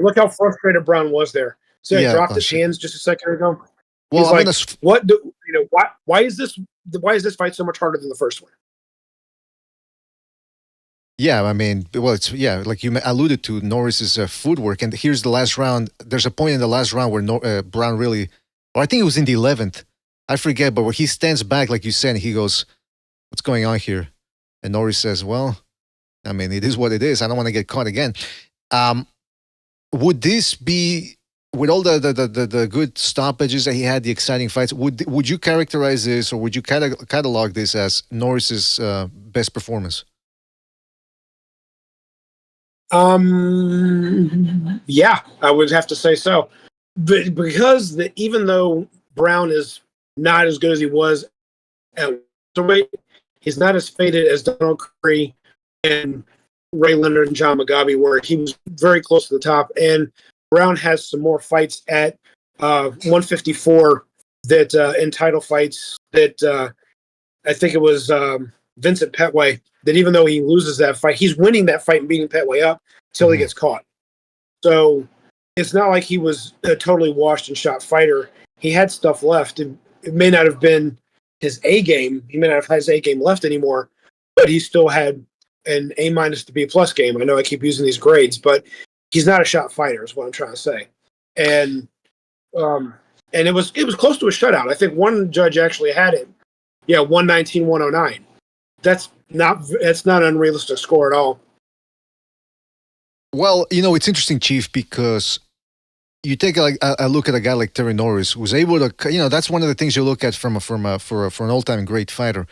look how frustrated Brown was there. So he dropped his hands just a second ago. Well, he's why is this fight so much harder than the first one? Yeah, I mean, like you alluded to, Norris's footwork. And here's the last round. There's a point in the last round where Brown really, or I think it was in the 11th. I forget, but where he stands back, like you said, and he goes, "What's going on here?" And Norris says, "Well, I mean, it is what it is. I don't want to get caught again." Would this be, with all the good stoppages that he had, the exciting fights, would you characterize this, or would you catalog this as Norris's best performance? Yeah, I would have to say so. But because even though Brown is not as good as he was at weight, he's not as faded as Donald Curry and Ray Leonard and John Mugabe were. He was very close to the top, and Brown has some more fights at 154 that in title fights that I think it was Vincent Petway, that even though he loses that fight, he's winning that fight and beating Petway up until he gets caught. So it's not like he was a totally washed and shot fighter. He had stuff left. It may not have been his A game. He may not have had his A game left anymore, but he still had an A- to B+ game. I know I keep using these grades, but he's not a shot fighter is what I'm trying to say. And it was close to a shutout. I think one judge actually had it. 119-109. That's not an unrealistic score at all. Well, it's interesting, Chief, because you take a look at a guy like Terry Norris, who's able to, that's one of the things you look at for an all-time great fighter.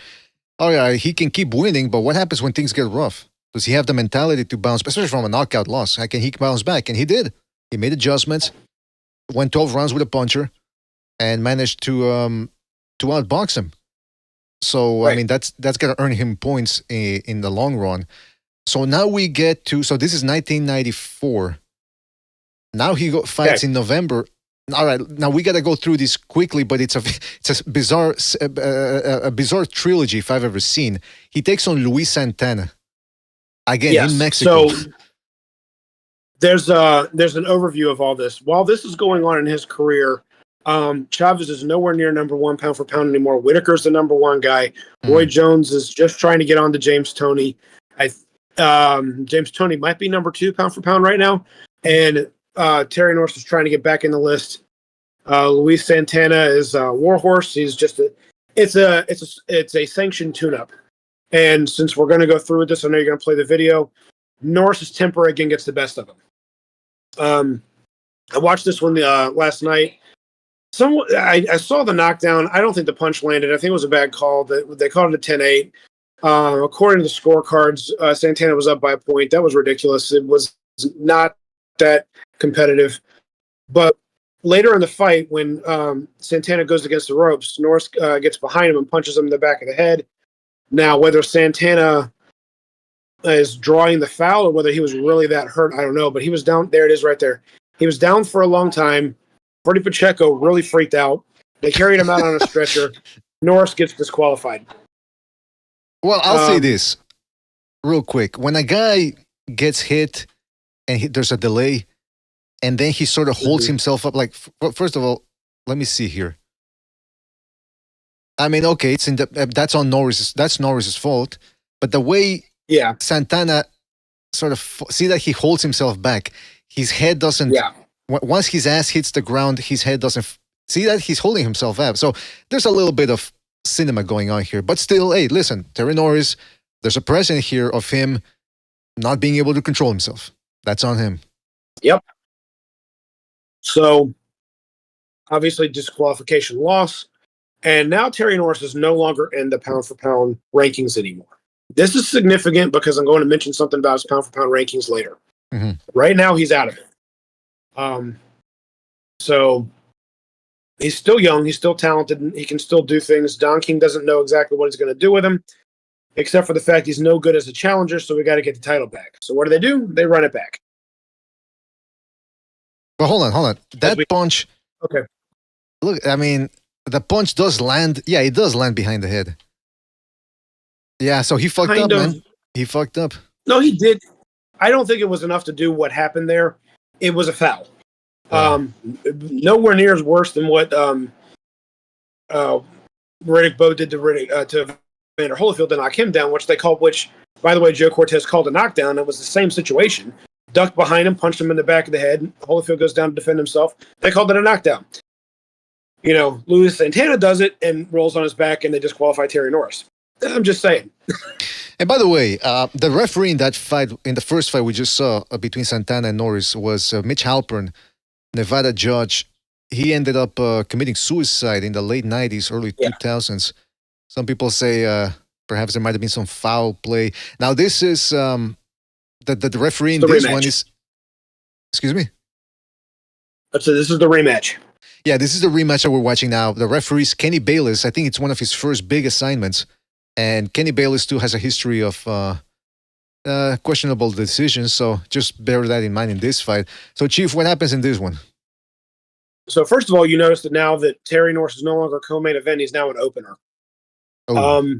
Oh yeah, he can keep winning, but what happens when things get rough? Does he have the mentality to bounce, especially from a knockout loss? Can he bounce back? And he did. He made adjustments, went 12 rounds with a puncher, and managed to outbox him. So right. I mean, that's going to earn him points in the long run. So now we get to, so this is 1994. Now he fights in November. All right, now we got to go through this quickly, but it's a bizarre trilogy if I've ever seen. He takes on Luis Santana again in Mexico. So there's an overview of all this. While this is going on in his career, Chavez is nowhere near number one pound for pound anymore. Whitaker's the number one guy. Roy Jones is just trying to get on to James Toney. James Toney might be number two pound for pound right now, and Terry Norris is trying to get back in the list. Luis Santana is a warhorse. He's just it's a sanctioned tune-up. And since we're going to go through with this, I know you're going to play the video. Norris's temper again gets the best of him. I watched this one last night. I saw the knockdown. I don't think the punch landed. I think it was a bad call. They called it a 10-8. According to the scorecards, Santana was up by a point. That was ridiculous. It was not that competitive. But later in the fight, when Santana goes against the ropes, Norris gets behind him and punches him in the back of the head. Now, whether Santana is drawing the foul or whether he was really that hurt, I don't know. But he was down. There it is right there. He was down for a long time. Freddie Pacheco really freaked out. They carried him out on a stretcher. Norris gets disqualified. Well, I'll say this real quick. When a guy gets hit and there's a delay, and then he sort of holds himself up, like, first of all, let me see here. I mean, okay, that's on Norris. That's Norris's fault. But the way Santana sort of see that he holds himself back, his head doesn't. Yeah. Once his ass hits the ground, his head doesn't. See that he's holding himself up. So there's a little bit of cinema going on here. But still, hey, listen, Terry Norris, there's a precedent here of him not being able to control himself. That's on him. Yep. So obviously disqualification loss. And now Terry Norris is no longer in the pound-for-pound rankings anymore. This is significant because I'm going to mention something about his pound-for-pound rankings later. Mm-hmm. Right now, he's out of it. So he's still young. He's still talented. And he can still do things. Don King doesn't know exactly what he's going to do with him, except for the fact he's no good as a challenger, so we got to get the title back. So what do? They run it back. But hold on. That punch... Okay. Look, I mean... The punch does land. Yeah, it does land behind the head. Yeah, so he fucked up, man. He fucked up. No, he did. I don't think it was enough to do what happened there. It was a foul. Nowhere near as worse than what Riddick Bowe did to Evander Holyfield to knock him down, which, by the way, Joe Cortez called a knockdown. It was the same situation. Ducked behind him, punched him in the back of the head. Holyfield goes down to defend himself. They called it a knockdown. You know, Luis Santana does it and rolls on his back, and they disqualify Terry Norris. I'm just saying. And by the way, the referee in that fight, in the first fight we just saw between Santana and Norris, was Mitch Halpern, Nevada judge. He ended up committing suicide in the late 90s, early 2000s. Some people say perhaps there might have been some foul play. Now, this is the referee in this rematch. One is... Excuse me? So this is the rematch. Yeah, this is the rematch that we're watching now. The referee's Kenny Bayless. I think it's one of his first big assignments. And Kenny Bayless, too, has a history of questionable decisions. So just bear that in mind in this fight. So, Chief, what happens in this one? So, first of all, you notice that now that Terry Norris is no longer co-main event, he's now an opener. Oh.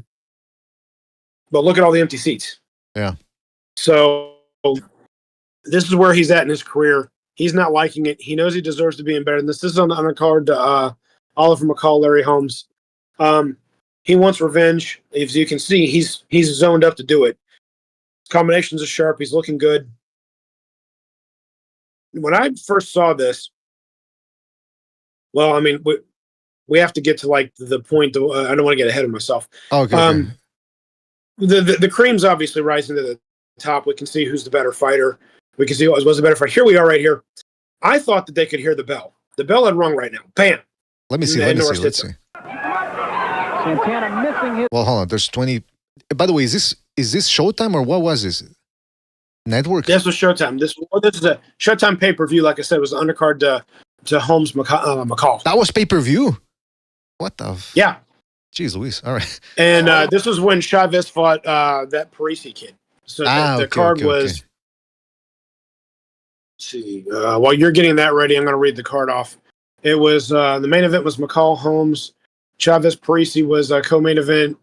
But look at all the empty seats. Yeah. So, this is where he's at in his career. He's not liking it. He knows he deserves to be in better than this. This is on the undercard to Oliver McCall, Larry Holmes. He wants revenge. As you can see, he's zoned up to do it. His combinations are sharp. He's looking good. When I first saw this, well, I mean, we have to get to like the point. I don't want to get ahead of myself. Okay. The cream's obviously rising to the top. We can see who's the better fighter. We can see what was the better fight. Here we are right here. I thought that they could hear the bell. The bell had rung right now. Bam. Let me see. Let's see. Santana missing his... Well, hold on. There's 20. By the way, is this Showtime or what was this? Network? This was Showtime. This is a Showtime pay-per-view. Like I said, it was the undercard to Holmes McCall. That was pay-per-view? What the... Yeah. Jeez Louise. All right. And this was when Chavez fought that Parisi kid. So the card was... Okay. Let's see. While you're getting that ready, I'm going to read the card off. It was the main event was McCall Holmes. Chavez Parisi was a co-main event.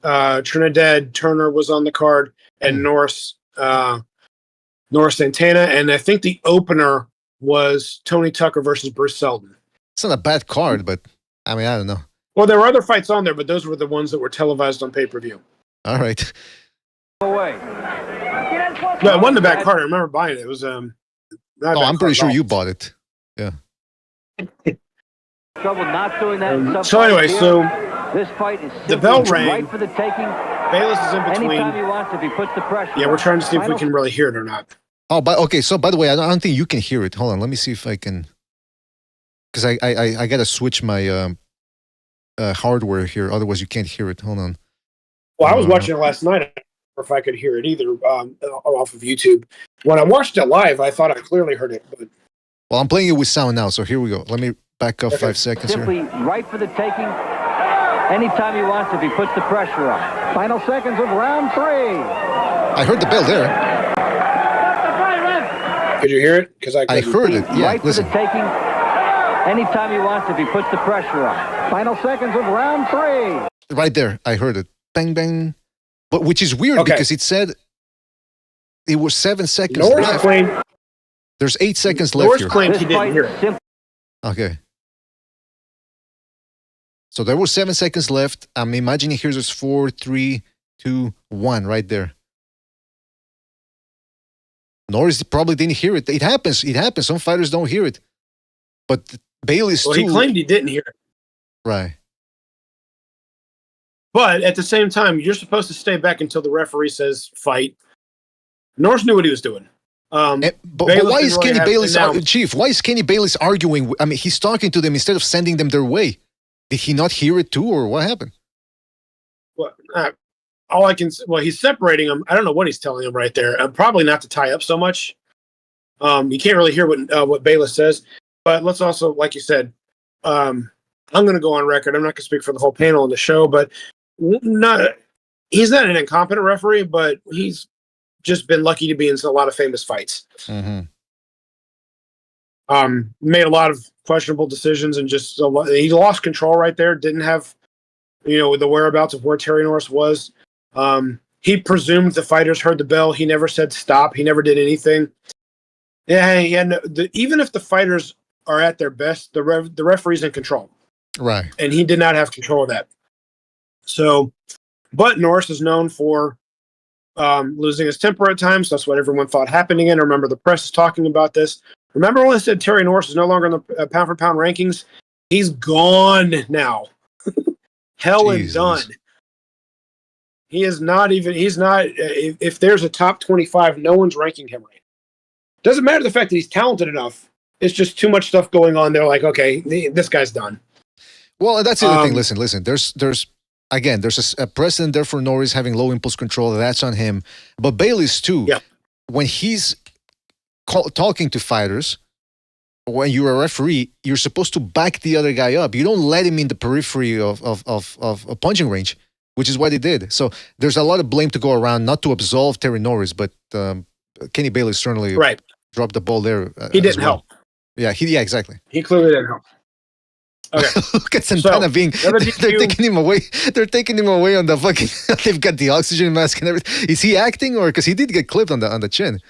Trinidad Turner was on the card, and Norris Santana. And I think the opener was Tony Tucker versus Bruce Seldon. It's not a bad card, but I mean, I don't know. Well, there were other fights on there, but those were the ones that were televised on pay-per-view. All right. Away. No, it wasn't a bad card. I remember buying it. It was I'm pretty sure you bought it. Yeah. Trouble not doing that in some So anyway, fights so here. This fight is the bell simply rang. right for the taking. Bayless is in between. Anytime he wants, if he puts the pressure. Yeah, we're trying to see if we Final can really hear it or not. Oh, but okay. So by the way, I don't think you can hear it. Hold on, let me see if I can. Because I gotta switch my hardware here. Otherwise, you can't hear it. Hold on. Well, I was watching it last night. I don't know if I could hear it either off of YouTube. When I watched it live, I thought I clearly heard it. But Well, I'm playing it with sound now. So here we go. Let me back up 5 seconds simply here. right for the taking. Anytime he wants, if he puts the pressure on. Final seconds of round 3. I heard the bell there. could you hear it? Because I heard it. Yeah, Right listen. for the taking. Anytime he wants, if he puts the pressure on. Final seconds of round 3. Right there, I heard it. Bang, bang. But which is weird Okay. because it said it was 7 seconds Norris left. claimed, There's 8 seconds left Norris here. claimed This he didn't fight hear is it. simple. Okay. So there were 7 seconds left. I'm imagining here's just 4, 3, 2, 1 right there. Norris probably didn't hear it. It happens. It happens. Some fighters don't hear it. But Bayless Well, too. he claimed he didn't hear it. Right. But at the same time, you're supposed to stay back until the referee says fight. Norris knew what he was doing. But Bayless why didn't is really Kenny have- Bayless, now- Chief? Why is Kenny Bayless arguing? I mean, he's talking to them instead of sending them their way. Did he not hear it too, or what happened? Well, all I can well, he's separating them. I don't know what he's telling them right there. Probably not to tie up so much. You can't really hear what Bayless says. But let's also, like you said, I'm going to go on record. I'm not going to speak for the whole panel on the show, but he's not an incompetent referee, but he's just been lucky to be in a lot of famous fights. Mm-hmm. Made a lot of questionable decisions and just he lost control right there. Didn't have, the whereabouts of where Terry Norris was. He presumed the fighters heard the bell. He never said stop. He never did anything. Yeah, even if the fighters are at their best, the referee's in control. Right. And he did not have control of that. So, but Norris is known for losing his temper at times. That's what everyone thought happened again. I remember the press is talking about this. Remember when I said Terry Norris is no longer in the pound-for-pound rankings? He's gone now. Hell Jesus. and done. He's not, if there's a top 25, no one's ranking him right. Doesn't matter the fact that he's talented enough. It's just too much stuff going on. They're like, okay, this guy's done. Well, that's the other thing. Listen. There's a precedent there for Norris having low impulse control. That's on him. But Bayless too. Yeah. When he's talking to fighters, when you're a referee, you're supposed to back the other guy up. You don't let him in the periphery of a punching range, which is what he did. So there's a lot of blame to go around, not to absolve Terry Norris, but Kenny Bayless certainly dropped the ball there. He didn't help. Yeah, exactly. He clearly didn't help. Okay. Look at Santana being. They're DQ taking him away. They're taking him away on the fucking. They've got the oxygen mask and everything. Is he acting, or because he did get clipped on the chin?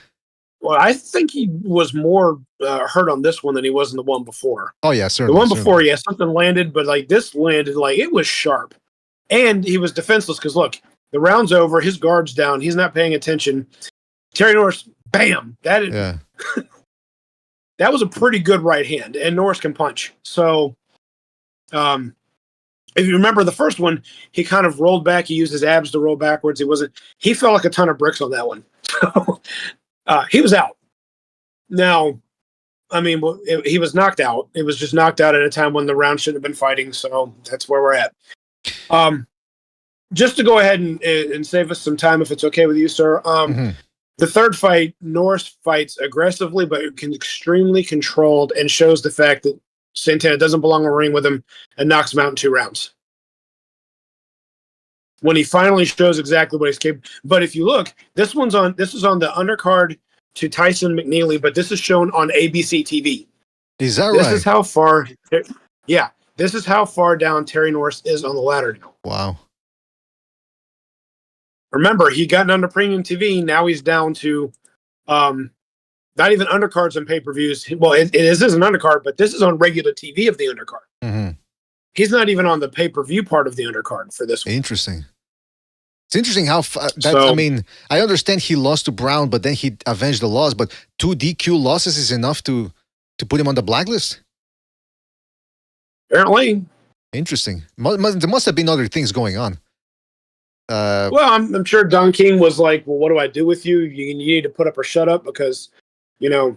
Well, I think he was more hurt on this one than he was in the one before. Oh yeah, certainly. The one before, yeah, something landed, but like this landed, like it was sharp, and he was defenseless because look, the round's over, his guard's down, he's not paying attention. Terry Norris, bam! That was a pretty good right hand, and Norris can punch. So, if you remember the first one, he kind of rolled back. He used his abs to roll backwards. He felt like a ton of bricks on that one. So, he was out. Now, I mean, he was knocked out. It was just knocked out at a time when the round shouldn't have been fighting. So that's where we're at. Just to go ahead and save us some time, if it's okay with you, sir. The third fight, Norris fights aggressively, but extremely controlled, and shows the fact that Santana doesn't belong in a ring with him, and knocks him out in 2 rounds. When he finally shows exactly what he's capable. But if you look, this is on the undercard to Tyson McNeely, but this is shown on ABC TV. Is that This right? is how far. Yeah, this is how far down Terry Norris is on the ladder now. Wow. Remember, he got under premium TV. Now he's down to not even undercards and pay-per-views. Well, it is an undercard, but this is on regular TV of the undercard. Mm-hmm. He's not even on the pay-per-view part of the undercard for this one. Interesting. It's interesting how I mean, I understand he lost to Brown, but then he avenged the loss. But 2 DQ losses is enough to put him on the blacklist. Apparently. Interesting. There must have been other things going on. Well, I'm sure Don King was like, well, what do I do with you? You need to put up or shut up because, you're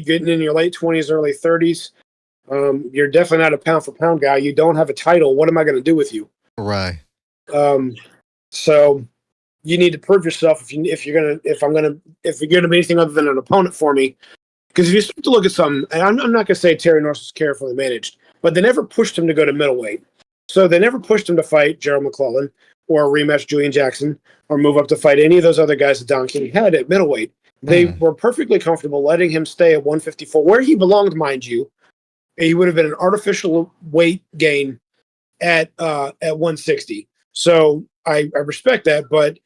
getting in your late 20s, early 30s. You're definitely not a pound-for-pound guy. You don't have a title. What am I going to do with you? Right. So you need to prove yourself if you're going to be anything other than an opponent for me. Because if you start to look at something, and I'm not going to say Terry Norris was carefully managed, but they never pushed him to go to middleweight. So they never pushed him to fight Gerald McClellan or rematch Julian Jackson or move up to fight any of those other guys that Don King had at middleweight. They were perfectly comfortable letting him stay at 154, where he belonged, mind you. He would have been an artificial weight gain at 160. So I respect that, but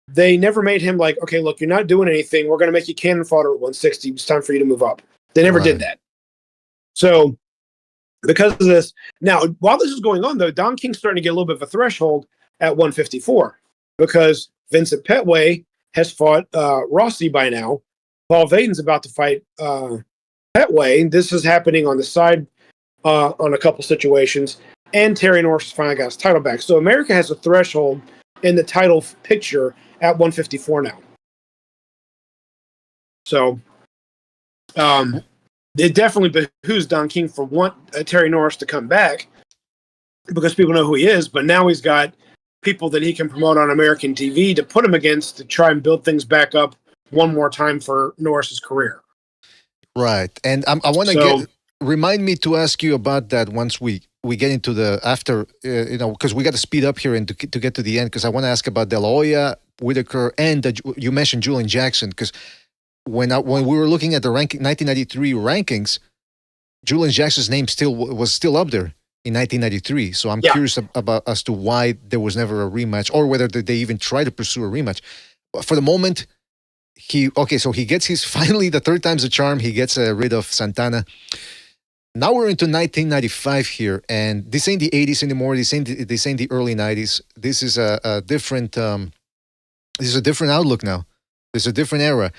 they never made him like, okay, look, you're not doing anything. We're going to make you cannon fodder at 160. It's time for you to move up. They never did that. So because of this, now, while this is going on, though, Don King's starting to get a little bit of a threshold at 154 because Vincent Petway has fought Rossi by now. Paul Vaden's about to fight Petway. This is happening on the side on a couple situations. And Terry Norris finally got his title back. So America has a threshold in the title picture at 154 now. So it definitely behooves Don King for Terry Norris to come back because people know who he is. But now he's got people that he can promote on American TV to put him against to try and build things back up one more time for Norris's career. Right. And I want to remind me to ask you about that once we get into the after, because we got to speed up here and to get to the end, because I want to ask about De La Hoya, Whitaker, and you mentioned Julian Jackson, because when we were looking at the 1993 rankings, Julian Jackson's name was still up there in 1993. So I'm curious about as to why there was never a rematch, or whether they even tried to pursue a rematch. But for the moment, so he gets finally the third time's a charm. He gets rid of Santana. Now we're into 1995 here, and this ain't the 80s anymore. This ain't the early 90s. This is a different outlook now. This is a different era.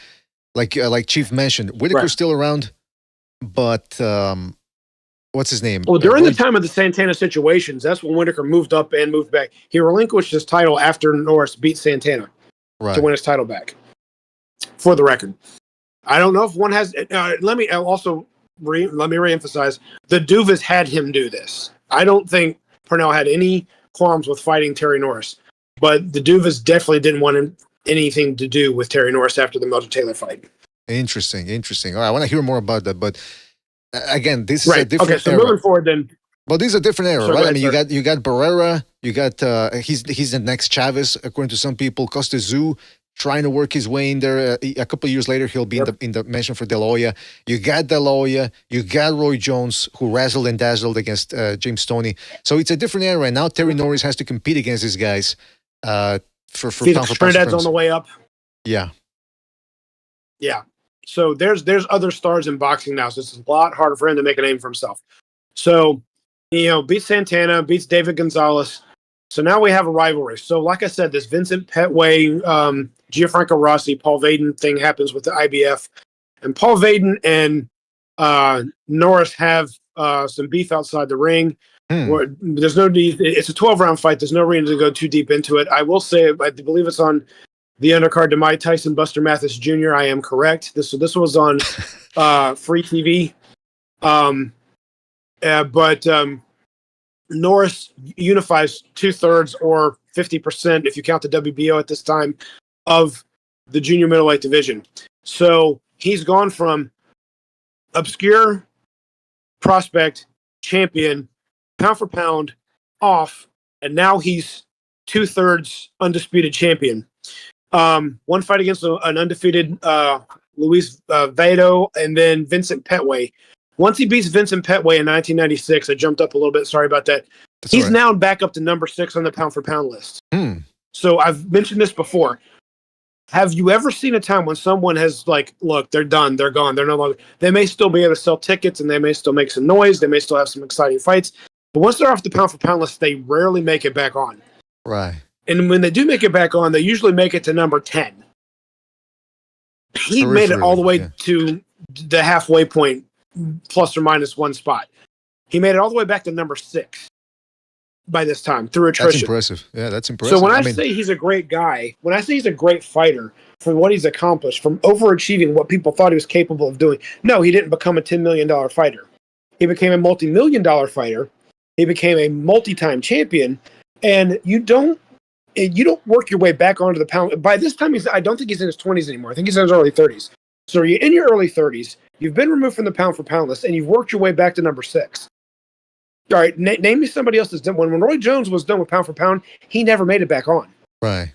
Like Chief mentioned, Whitaker's still around, but what's his name? Well, during the time of the Santana situations, that's when Whitaker moved up and moved back. He relinquished his title after Norris beat Santana to win his title back. For the record, I don't know if one has. Let me reemphasize: the Duvas had him do this. I don't think Purnell had any qualms with fighting Terry Norris, but the Duvas definitely didn't want anything to do with Terry Norris after the Melvin Taylor fight. Interesting. All right, I want to hear more about that, but again, this is a different. Okay, so era. moving forward, then. Well, this is a different era, right? Ahead, I mean, you got Barrera, you got he's the next Chavez, according to some people. Costa Zoo trying to work his way in there. A couple of years later, he'll be in the mention for De La Hoya. You got De La Hoya. You got Roy Jones, who razzled and dazzled against James Stoney. So it's a different era. And now Terry Norris has to compete against these guys for pound for Trinidad's on the way up. Yeah. Yeah. So there's other stars in boxing now, so it's a lot harder for him to make a name for himself. So, beats Santana, beats David Gonzalez. So now we have a rivalry. So like I said, this Vincent Petway, Gianfranco Rossi, Paul Vaden thing happens with the IBF. And Paul Vaden and Norris have some beef outside the ring. Where there's no need. It's a 12-round fight. There's no reason to go too deep into it. I will say, I believe it's on the undercard to Mike Tyson, Buster Mathis Jr. I am correct. This was on free TV. But Norris unifies 2/3 or 50%, if you count the WBO at this time, of the junior middleweight division. So he's gone from obscure prospect, champion, pound for pound, off, and now he's 2/3 undisputed champion. One fight against an undefeated Luis Vado, and then Vincent Petway. Once he beats Vincent Petway in 1996, I jumped up a little bit. Sorry about that. He's now back up to number 6 on the pound for pound list. So I've mentioned this before. Have you ever seen a time when someone has look, they're done, they're gone, they're no longer. They may still be able to sell tickets and they may still make some noise. They may still have some exciting fights. But once they're off the pound for pound list, they rarely make it back on. Right. And when they do make it back on, they usually make it to number 10. He made it all the way to the halfway point, plus or minus one spot. He made it all the way back to number 6 by this time through That's attrition. impressive. Yeah, that's impressive. So when I say he's a great guy, when I say he's a great fighter for what he's accomplished, from overachieving what people thought he was capable of doing, no, he didn't become a $10 million fighter. He became a multi-million-dollar fighter. He became a multi-time champion, and you don't work your way back onto the pound. By this time, I don't think he's in his 20s anymore. I think he's in his early 30s. So you're in your early 30s. You've been removed from the pound for pound list, and you've worked your way back to number 6. All right, name me somebody else that's done. When Roy Jones was done with pound for pound, he never made it back on. Right.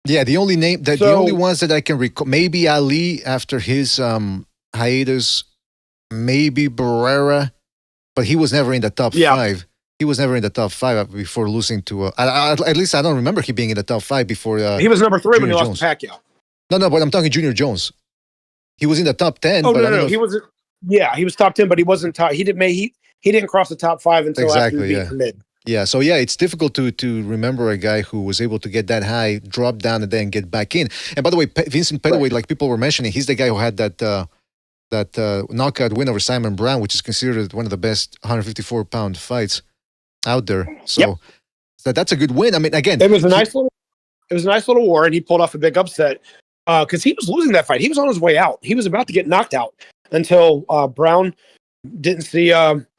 Yeah, the only ones that I can recall, maybe Ali after his hiatus, maybe Barrera, but he was never in the top 5. He was never in the top 5 before losing to. At least I don't remember he being in the top 5 before. He was number 3 when he Junior lost to Pacquiao. No, but I'm talking Junior Jones. He was in the top 10. Oh but no, he wasn't. Yeah, he was top 10, but he wasn't top. He didn't cross the top 5 until after he beat mid. Yeah, so it's difficult to remember a guy who was able to get that high, drop down, and then get back in. And by the way, Vincent Pettaway, like people were mentioning, he's the guy who had that knockout win over Simon Brown, which is considered one of the best 154-pound fights out there. So that's a good win. I mean, again, it was a nice little war, and he pulled off a big upset because he was losing that fight. He was on his way out. He was about to get knocked out until Brown didn't see.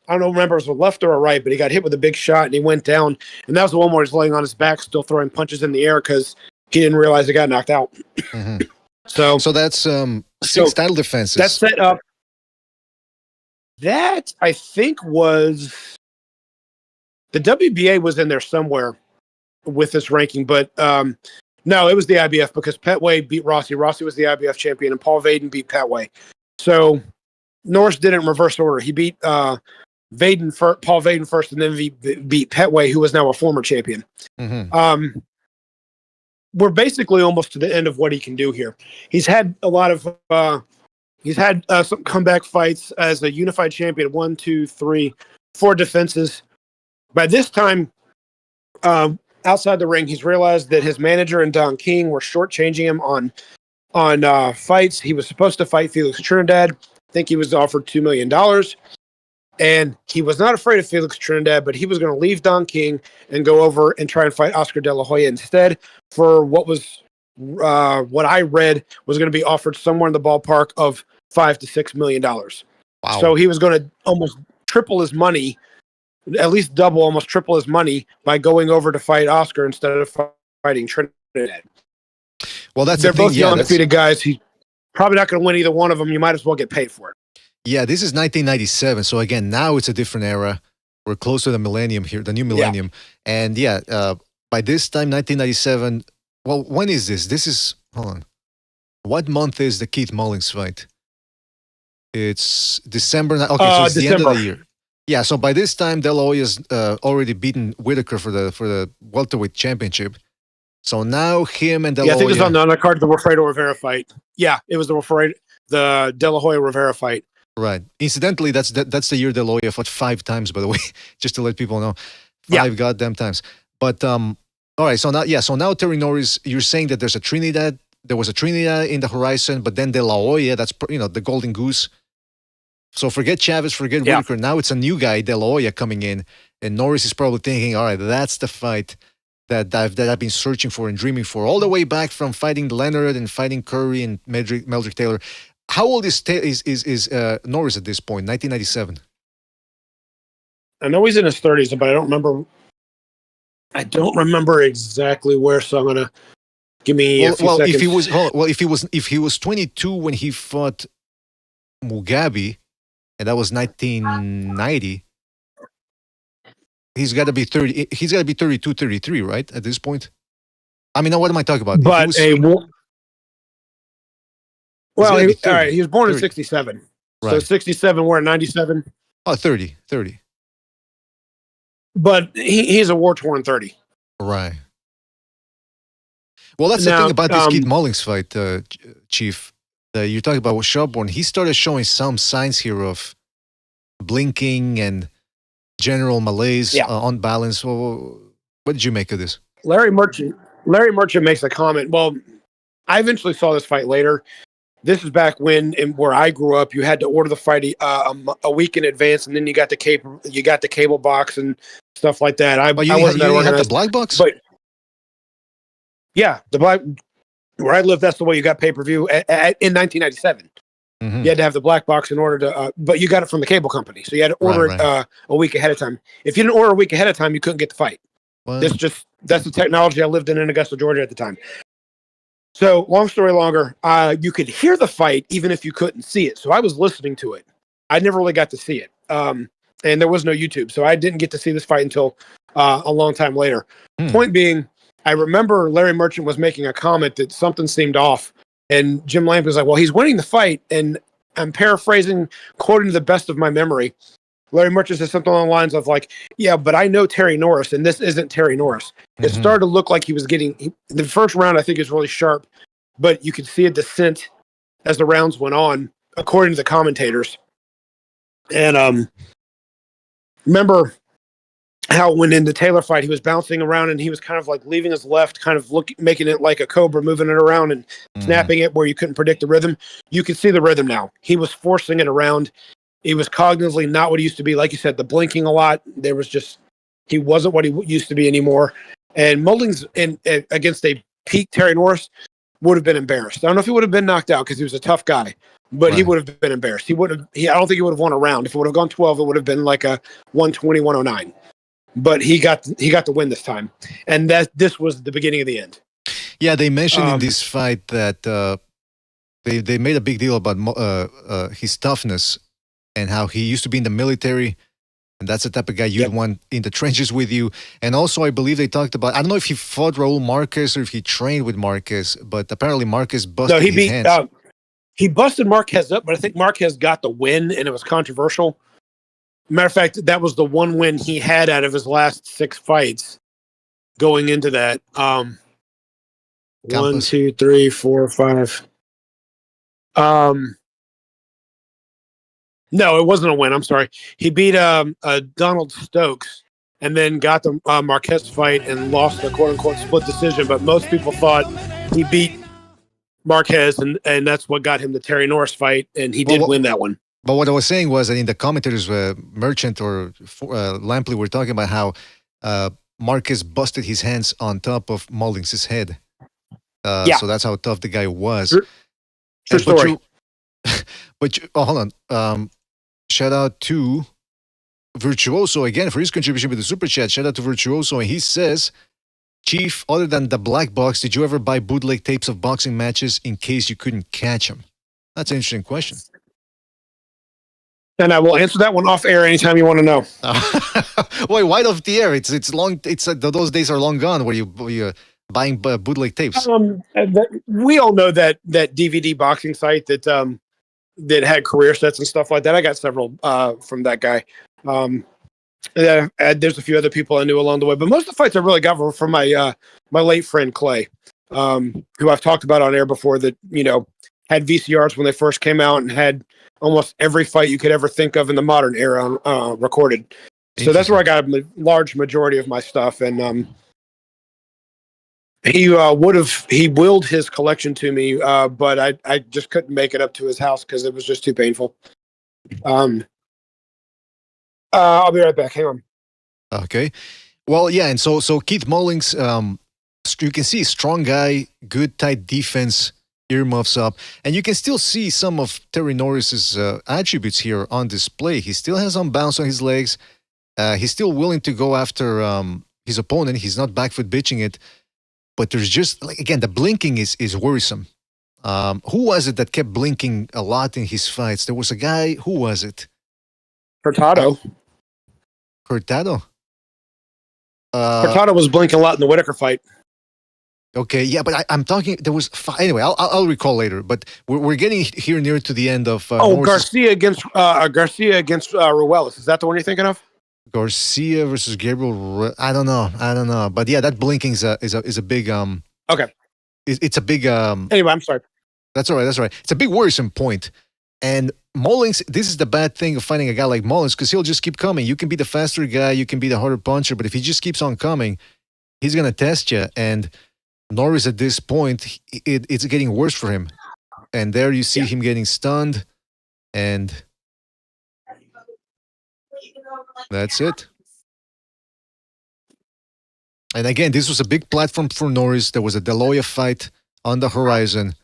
I don't remember if it was a left or a right, but he got hit with a big shot and he went down. And that was the one where he's laying on his back, still throwing punches in the air because he didn't realize he got knocked out. Mm-hmm. So that's 6 title defenses. That set up. That I think was the WBA was in there somewhere with this ranking, but no, it was the IBF because Pettway beat Rossi. Rossi was the IBF champion, and Paul Vaden beat Pettway. So Norris did it in reverse order. He beat Paul Vaden first, and then beat Pettway, who was now a former champion. Mm-hmm. We're basically almost to the end of what he can do here. He's had a lot of some comeback fights as a unified champion. 1, 2, 3, 4 defenses. By this time, outside the ring, he's realized that his manager and Don King were shortchanging him on fights. He was supposed to fight Felix Trinidad. I think he was offered $2 million. And he was not afraid of Felix Trinidad, but he was going to leave Don King and go over and try and fight Oscar De La Hoya instead for what I read was going to be offered somewhere in the ballpark of $5 to $6 million. Wow. So he was going to almost triple his money, at least double, almost triple his money by going over to fight Oscar instead of fighting Trinidad. Well, they're both young, undefeated guys. He's probably not going to win either one of them. You might as well get paid for it. Yeah, this is 1997. So again, now it's a different era. We're close to the millennium here, the new millennium. Yeah. And by this time, 1997. Well, when is this? This is, hold on. What month is the Keith Mullins fight? It's December. Okay, so it's December. the end of the year. Yeah, so by this time, De La Hoya's already beaten Whitaker for the welterweight championship. So now him and De La Hoya. I think it's on the undercard, the Wilfredo Rivera fight. Yeah, it was the De La Hoya Rivera fight. Right. Incidentally, that's the year De La Hoya fought 5 times, by the way, just to let people know. 5 goddamn times. But all right, so now Terry Norris, you're saying that there was a Trinidad in the horizon, but then De La Hoya, that's the golden goose. So forget Chavez, forget Whitaker. Now it's a new guy, De La Hoya, coming in, and Norris is probably thinking, all right, that's the fight that I've been searching for and dreaming for all the way back from fighting Leonard and fighting Curry and Meldrick Taylor. How old is Norris at this point? 1997. I know he's in his 30s, but I don't remember exactly where. So I'm gonna give me a few seconds. If he was 22 when he fought Mugabe, and that was 1990. He's got to be 30. He's got to be 32, 33, right? At this point. I mean, what am I talking about? But he was born in 67. Right. So 67, we're in 97. Oh, 30. But he's a war-torn 30. Right. Well, that's the thing about this Keith Mullins fight, Chief. You're talking about Shelbourne. He started showing some signs here of blinking and general malaise, on balance. Well, what did you make of this? Larry Merchant makes a comment. Well, I eventually saw this fight later, This is back when, where I grew up, you had to order the fight a week in advance, and then you got the cable box and stuff like that. I wasn't that organized. Had the black box, but yeah, the black where I lived, that's the way you got pay-per-view in 1997. Mm-hmm. You had to have the black box in order to, but you got it from the cable company, so you had to order it a week ahead of time. If you didn't order a week ahead of time, you couldn't get the fight. That's the technology I lived in Augusta, Georgia at the time. So, long story longer, you could hear the fight even if you couldn't see it. So I was listening to it. I never really got to see it, and there was no YouTube, so I didn't get to see this fight until a long time later. Point being, I remember Larry Merchant was making a comment that something seemed off, and Jim Lamp was like, "Well, he's winning the fight," and I'm paraphrasing, quoting to the best of my memory. Larry Merchant said something along the lines of like, "Yeah, but I know Terry Norris, and this isn't Terry Norris." It started to look like he was getting the first round. I think is really sharp, but you could see a descent as the rounds went on, according to the commentators. And remember how when in the Taylor fight, he was bouncing around and he was kind of like leaving his left, kind of making it like a cobra, moving it around and snapping it where you couldn't predict the rhythm. You could see the rhythm now. He was forcing it around. He was cognitively not what he used to be. Like you said, the blinking a lot. There was just, he wasn't what he used to be anymore. And Mullings against a peak Terry Norris would have been embarrassed. I don't know if he would have been knocked out because he was a tough guy, but he would have been embarrassed. I don't think he would have won a round. If it would have gone 12, it would have been like a 120, 109. But he got the win this time. And this was the beginning of the end. Yeah, they mentioned in this fight that they made a big deal about his toughness and how he used to be in the military, and that's the type of guy you'd want in the trenches with you. And also, I believe they talked about, I don't know if he fought Raul Marquez or if he trained with Marquez, but apparently Marquez busted his hands. He busted Marquez up, but I think Marquez got the win, and it was controversial. Matter of fact, that was the one win he had out of his last 6 fights going into that. 1, 2, 3, 4, 5. No, it wasn't a win. I'm sorry. He beat Donald Stokes and then got the Marquez fight and lost the quote-unquote split decision. But most people thought he beat Marquez, and that's what got him the Terry Norris fight, and he did win that one. But what I was saying was that in the commentators, Merchant or Lampley were talking about how Marquez busted his hands on top of Mullings' head. So that's how tough the guy was. True story. Hold on. Shout out to Virtuoso again for his contribution with the super chat. Shout out to Virtuoso, and he says, "Chief, other than the black box, did you ever buy bootleg tapes of boxing matches in case you couldn't catch them?" That's an interesting question. And I will answer that one off air anytime you want to know. Wait, why off the air? It's long. Those days are long gone. Where you're buying bootleg tapes. We all know that DVD boxing site that had career sets and stuff like that. I got several from that guy. There's a few other people I knew along the way, but most of the fights I really got were from my late friend Clay, who I've talked about on air before. That had VCRs when they first came out and had almost every fight you could ever think of in the modern era recorded. So that's where I got a large majority of my stuff, and he willed his collection to me, but I just couldn't make it up to his house because it was just too painful. I'll be right back. Hang on. Okay. Well, yeah, and so Keith Mullings, you can see strong guy, good tight defense, earmuffs up, and you can still see some of Terry Norris's attributes here on display. He still has some bounce on his legs. He's still willing to go after his opponent. He's not back foot bitching it. But there's just, again, the blinking is worrisome. Who was it that kept blinking a lot in his fights? There was a guy, who was it? Hurtado. Hurtado? Hurtado was blinking a lot in the Whitaker fight. Okay, yeah, but I'm talking, there was, anyway, I'll recall later, but we're getting here near to the end of... Garcia against Ruelas. Is that the one you're thinking of? Garcia versus Gabriel. I don't know. But yeah, that blinking is a big okay. It's a big Anyway, I'm sorry. That's all right. It's a big worrisome point. And Mullings, this is the bad thing of finding a guy like Mullings because he'll just keep coming. You can be the faster guy, you can be the harder puncher, but if he just keeps on coming, he's gonna test you. And Norris at this point, it's getting worse for him. and there you see him getting stunned, and that's it. And again, this was a big platform for Norris. There was a De La Hoya fight on the horizon.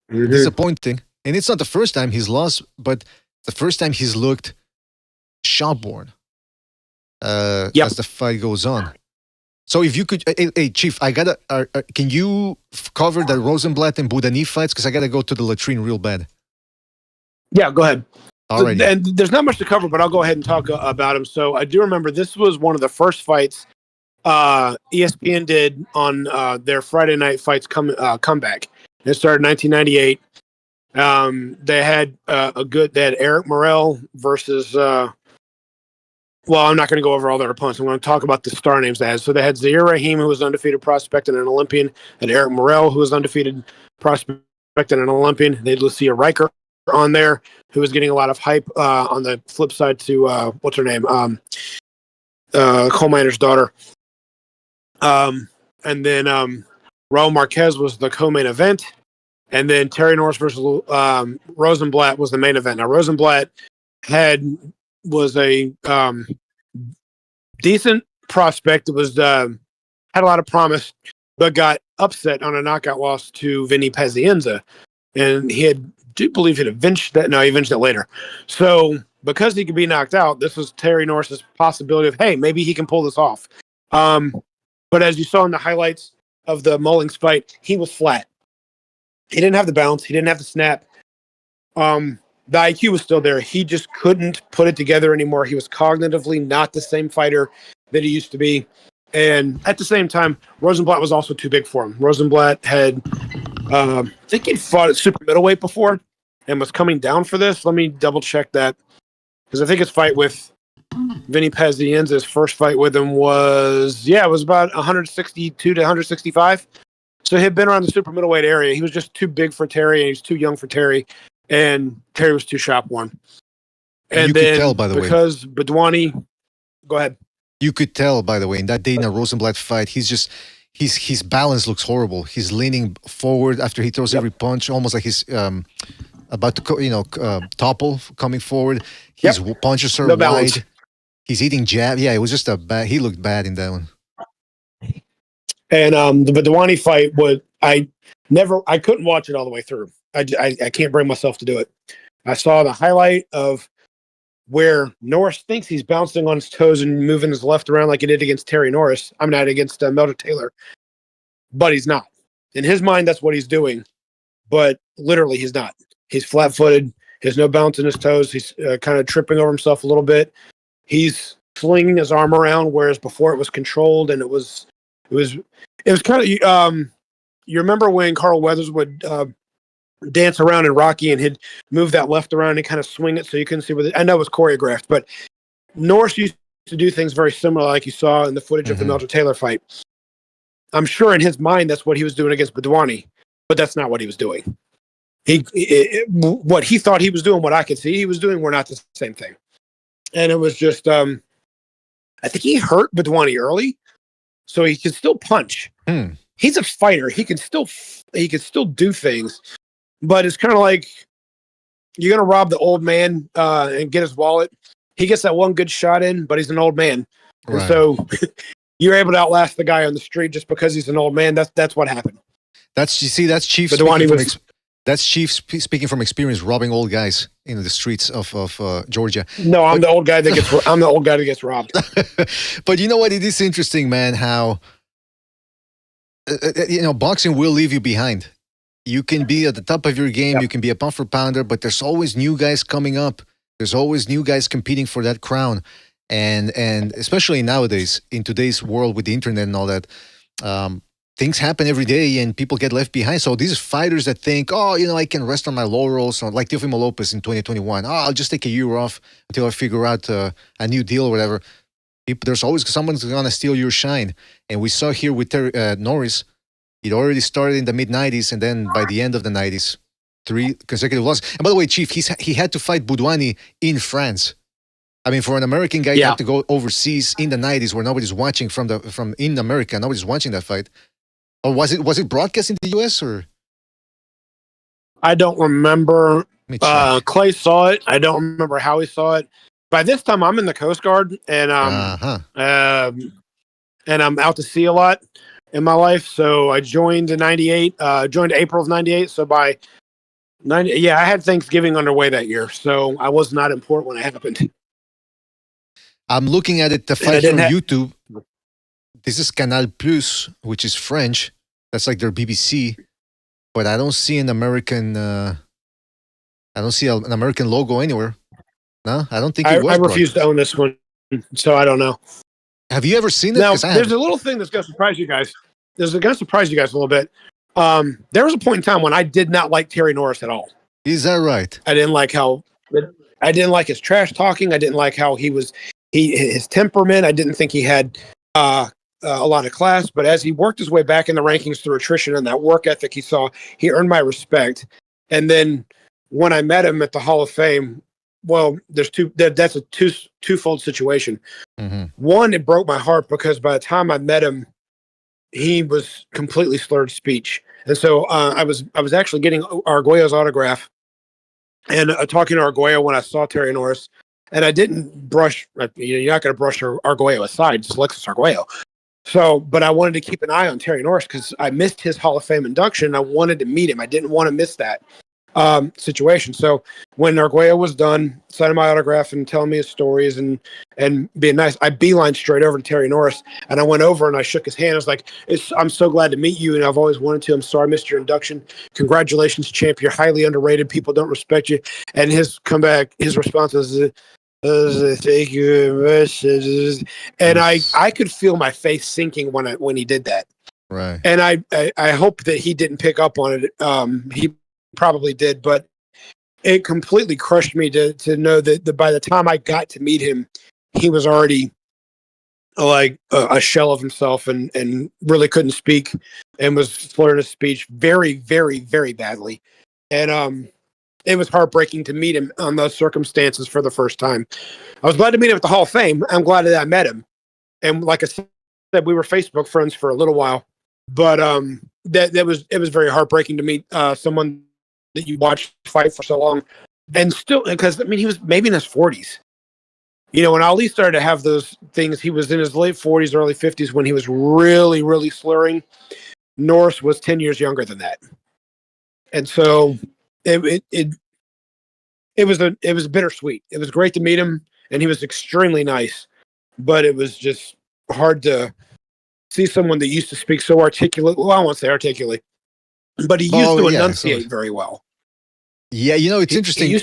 Disappointing. And it's not the first time he's lost, but the first time he's looked shop-worn as the fight goes on. So if you could, hey Chief, I gotta, can you cover the Rosenblatt and Budani fights? Because I gotta go to the latrine real bad. Yeah, go ahead. All right. And there's not much to cover, but I'll go ahead and talk about him. So I do remember this was one of the first fights ESPN did on their Friday Night Fights comeback. It started in 1998. They had they had Eric Morrell versus well, I'm not going to go over all their opponents. I'm going to talk about the star names they had. So they had Zaire Rahim, who was an undefeated prospect and an Olympian, and Eric Morrell, who was undefeated prospect and an Olympian. They had Lucia Riker on there, who was getting a lot of hype on the flip side to what's her name, coal miner's daughter. And then Raul Marquez was the co-main event, and then Terry Norris versus Rosenblatt was the main event. Now Rosenblatt was a decent prospect. It was had a lot of promise, but got upset on a knockout loss to Vinny Pazienza, and he avenged that. No, he avenged it later. So because he could be knocked out, this was Terry Norris's possibility of, hey, maybe he can pull this off. But as you saw in the highlights of the Mullings fight, he was flat. He didn't have the bounce. He didn't have the snap. The IQ was still there. He just couldn't put it together anymore. He was cognitively not the same fighter that he used to be. And at the same time, Rosenblatt was also too big for him. Rosenblatt had, I think he'd fought at super middleweight before and was coming down for this. Let me double check that. Because I think his fight with Vinny Pazienza's first fight with him was about 162 to 165. So he had been around the super middleweight area. He was just too big for Terry, and he was too young for Terry. And Terry was too shop-worn. And you then, could tell, by the way, because Badwani, go ahead. You could tell, by the way, in that Dana Rosenblatt fight, his balance looks horrible. He's leaning forward after he throws every punch, almost like he's about to, topple coming forward. His punches are wide. He's eating jab. Yeah, it was just he looked bad in that one. And the Badwani fight I couldn't watch it all the way through. I can't bring myself to do it. I saw the highlight of where Norris thinks he's bouncing on his toes and moving his left around like he did against Terry Norris. I'm not against Melder Taylor, but he's not. In his mind, that's what he's doing, but literally he's not. He's flat-footed. He has no bounce in his toes. He's kind of tripping over himself a little bit. He's slinging his arm around, whereas before it was controlled, and it was kind of you remember when Carl Weathers would dance around in Rocky and he'd move that left around and kind of swing it so you couldn't see I know it was choreographed, but Norris used to do things very similar like you saw in the footage of the Melder Taylor fight. I'm sure in his mind that's what he was doing against Badwani, but that's not what he was doing. What he thought he was doing, what I could see he was doing, were not the same thing. And it was just I think he hurt Badwani early, so he could still punch. He's a fighter. He could still do things. But it's kind of like you're going to rob the old man and get his wallet. He gets that one good shot in, but he's an old man. Right. And so you're able to outlast the guy on the street just because he's an old man. That's what happened. That's Chief speaking from experience, robbing old guys in the streets of Georgia. No, I'm the old guy that gets robbed. But you know what? It is interesting, man, how boxing will leave you behind. You can be at the top of your game. You can be a pound for pounder, but there's always new guys coming up. There's always new guys competing for that crown. And especially nowadays, in today's world with the internet and all that, things happen every day and people get left behind. So these fighters that think, I can rest on my laurels, or like Teofimo Lopez in 2021. I'll just take a year off until I figure out a new deal or whatever. There's always someone's going to steal your shine. And we saw here with Norris, it already started in the mid-90s, and then by the end of the 90s, 3 consecutive losses. And by the way, Chief, he had to fight Budwani in France. I mean, for an American guy, you have to go overseas in the 90s where nobody's watching from in America. Nobody's watching that fight. Or was it broadcast in the US or? I don't remember. Let me check. Clay saw it. I don't remember how he saw it. By this time, I'm in the Coast Guard, and and I'm out to sea a lot in my life. So I joined in '98. Joined April of '98. So by '90, yeah, I had Thanksgiving underway that year. So I was not in port when it happened. I'm looking at it. The fight on YouTube. This is Canal Plus, which is French. That's like their BBC. But I don't see an American. I don't see an American logo anywhere. No, I don't think it was. I refuse to own this one, so I don't know. Have you ever seen it? Now, there's a little thing that's going to surprise you guys. There's going to surprise you guys a little bit. There was a point in time when I did not like Terry Norris at all. Is that right? I didn't like his trash talking. I didn't like how his temperament. I didn't think he had a lot of class. But as he worked his way back in the rankings through attrition and that work ethic he earned my respect. And then when I met him at the Hall of Fame, well, that's a twofold situation. Mm-hmm. One, it broke my heart because by the time I met him, he was completely slurred speech. And so I was actually getting Arguello's autograph and talking to Arguello when I saw Terry Norris. And I didn't brush, you're not going to brush Arguello aside, it's Alexis Arguello. So, but I wanted to keep an eye on Terry Norris because I missed his Hall of Fame induction. I wanted to meet him. I didn't want to miss that situation. So when Arguello was done signing my autograph and telling me his stories and being nice, I beelined straight over to Terry Norris and I went over and I shook his hand. I was like, I'm so glad to meet you. And I've always wanted to. I'm sorry I missed your induction. Congratulations, champ. You're highly underrated. People don't respect you. And his response was, thank you very much. And I could feel my face sinking when he did that. Right. And I hope that he didn't pick up on it. He probably did, but it completely crushed me to know that by the time I got to meet him, he was already like a shell of himself and really couldn't speak and was slurring his speech very, very, very badly. And it was heartbreaking to meet him on those circumstances for the first time. I was glad to meet him at the Hall of Fame. I'm glad that I met him. And like I said, we were Facebook friends for a little while, but it was very heartbreaking to meet someone that you watched fight for so long. And still, because he was maybe in his 40s. When Ali started to have those things, he was in his late 40s, early 50s when he was really, really slurring. Norris was 10 years younger than that. And so it was bittersweet. It was great to meet him, and he was extremely nice. But it was just hard to see someone that used to speak so articulate. Well, I won't say articulate, but he used to enunciate very well. Yeah, it's interesting.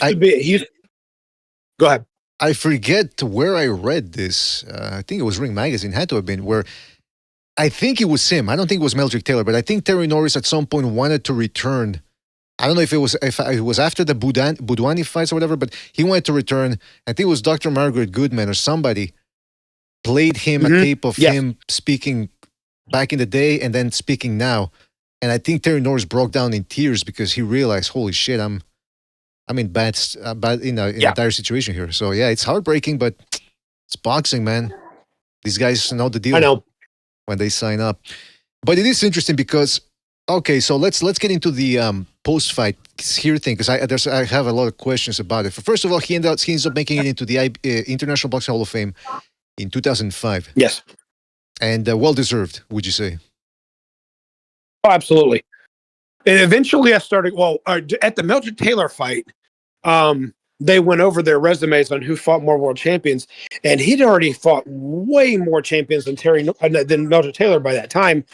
Go ahead. I forget where I read this. I think it was Ring Magazine. Had to have been where. I think it was him. I don't think it was Meldrick Taylor, but I think Terry Norris at some point wanted to return. I don't know if it was after the Budwani fights or whatever, but he wanted to return. I think it was Dr. Margaret Goodman or somebody played him a tape of him speaking back in the day and then speaking now. And I think Terry Norris broke down in tears because he realized, holy shit, I'm in bad in a dire situation here. So yeah, it's heartbreaking, but it's boxing, man. These guys know the deal. I know. When they sign up. But it is interesting because okay, so let's get into the post-fight here thing because I have a lot of questions about it. First of all, he ends up making it into the International Boxing Hall of Fame in 2005. Yes, and well deserved, would you say? Oh, absolutely. And eventually, I started. Well, at the Meldrick Taylor fight, they went over their resumes on who fought more world champions, and he'd already fought way more champions than Meldrick Taylor by that time.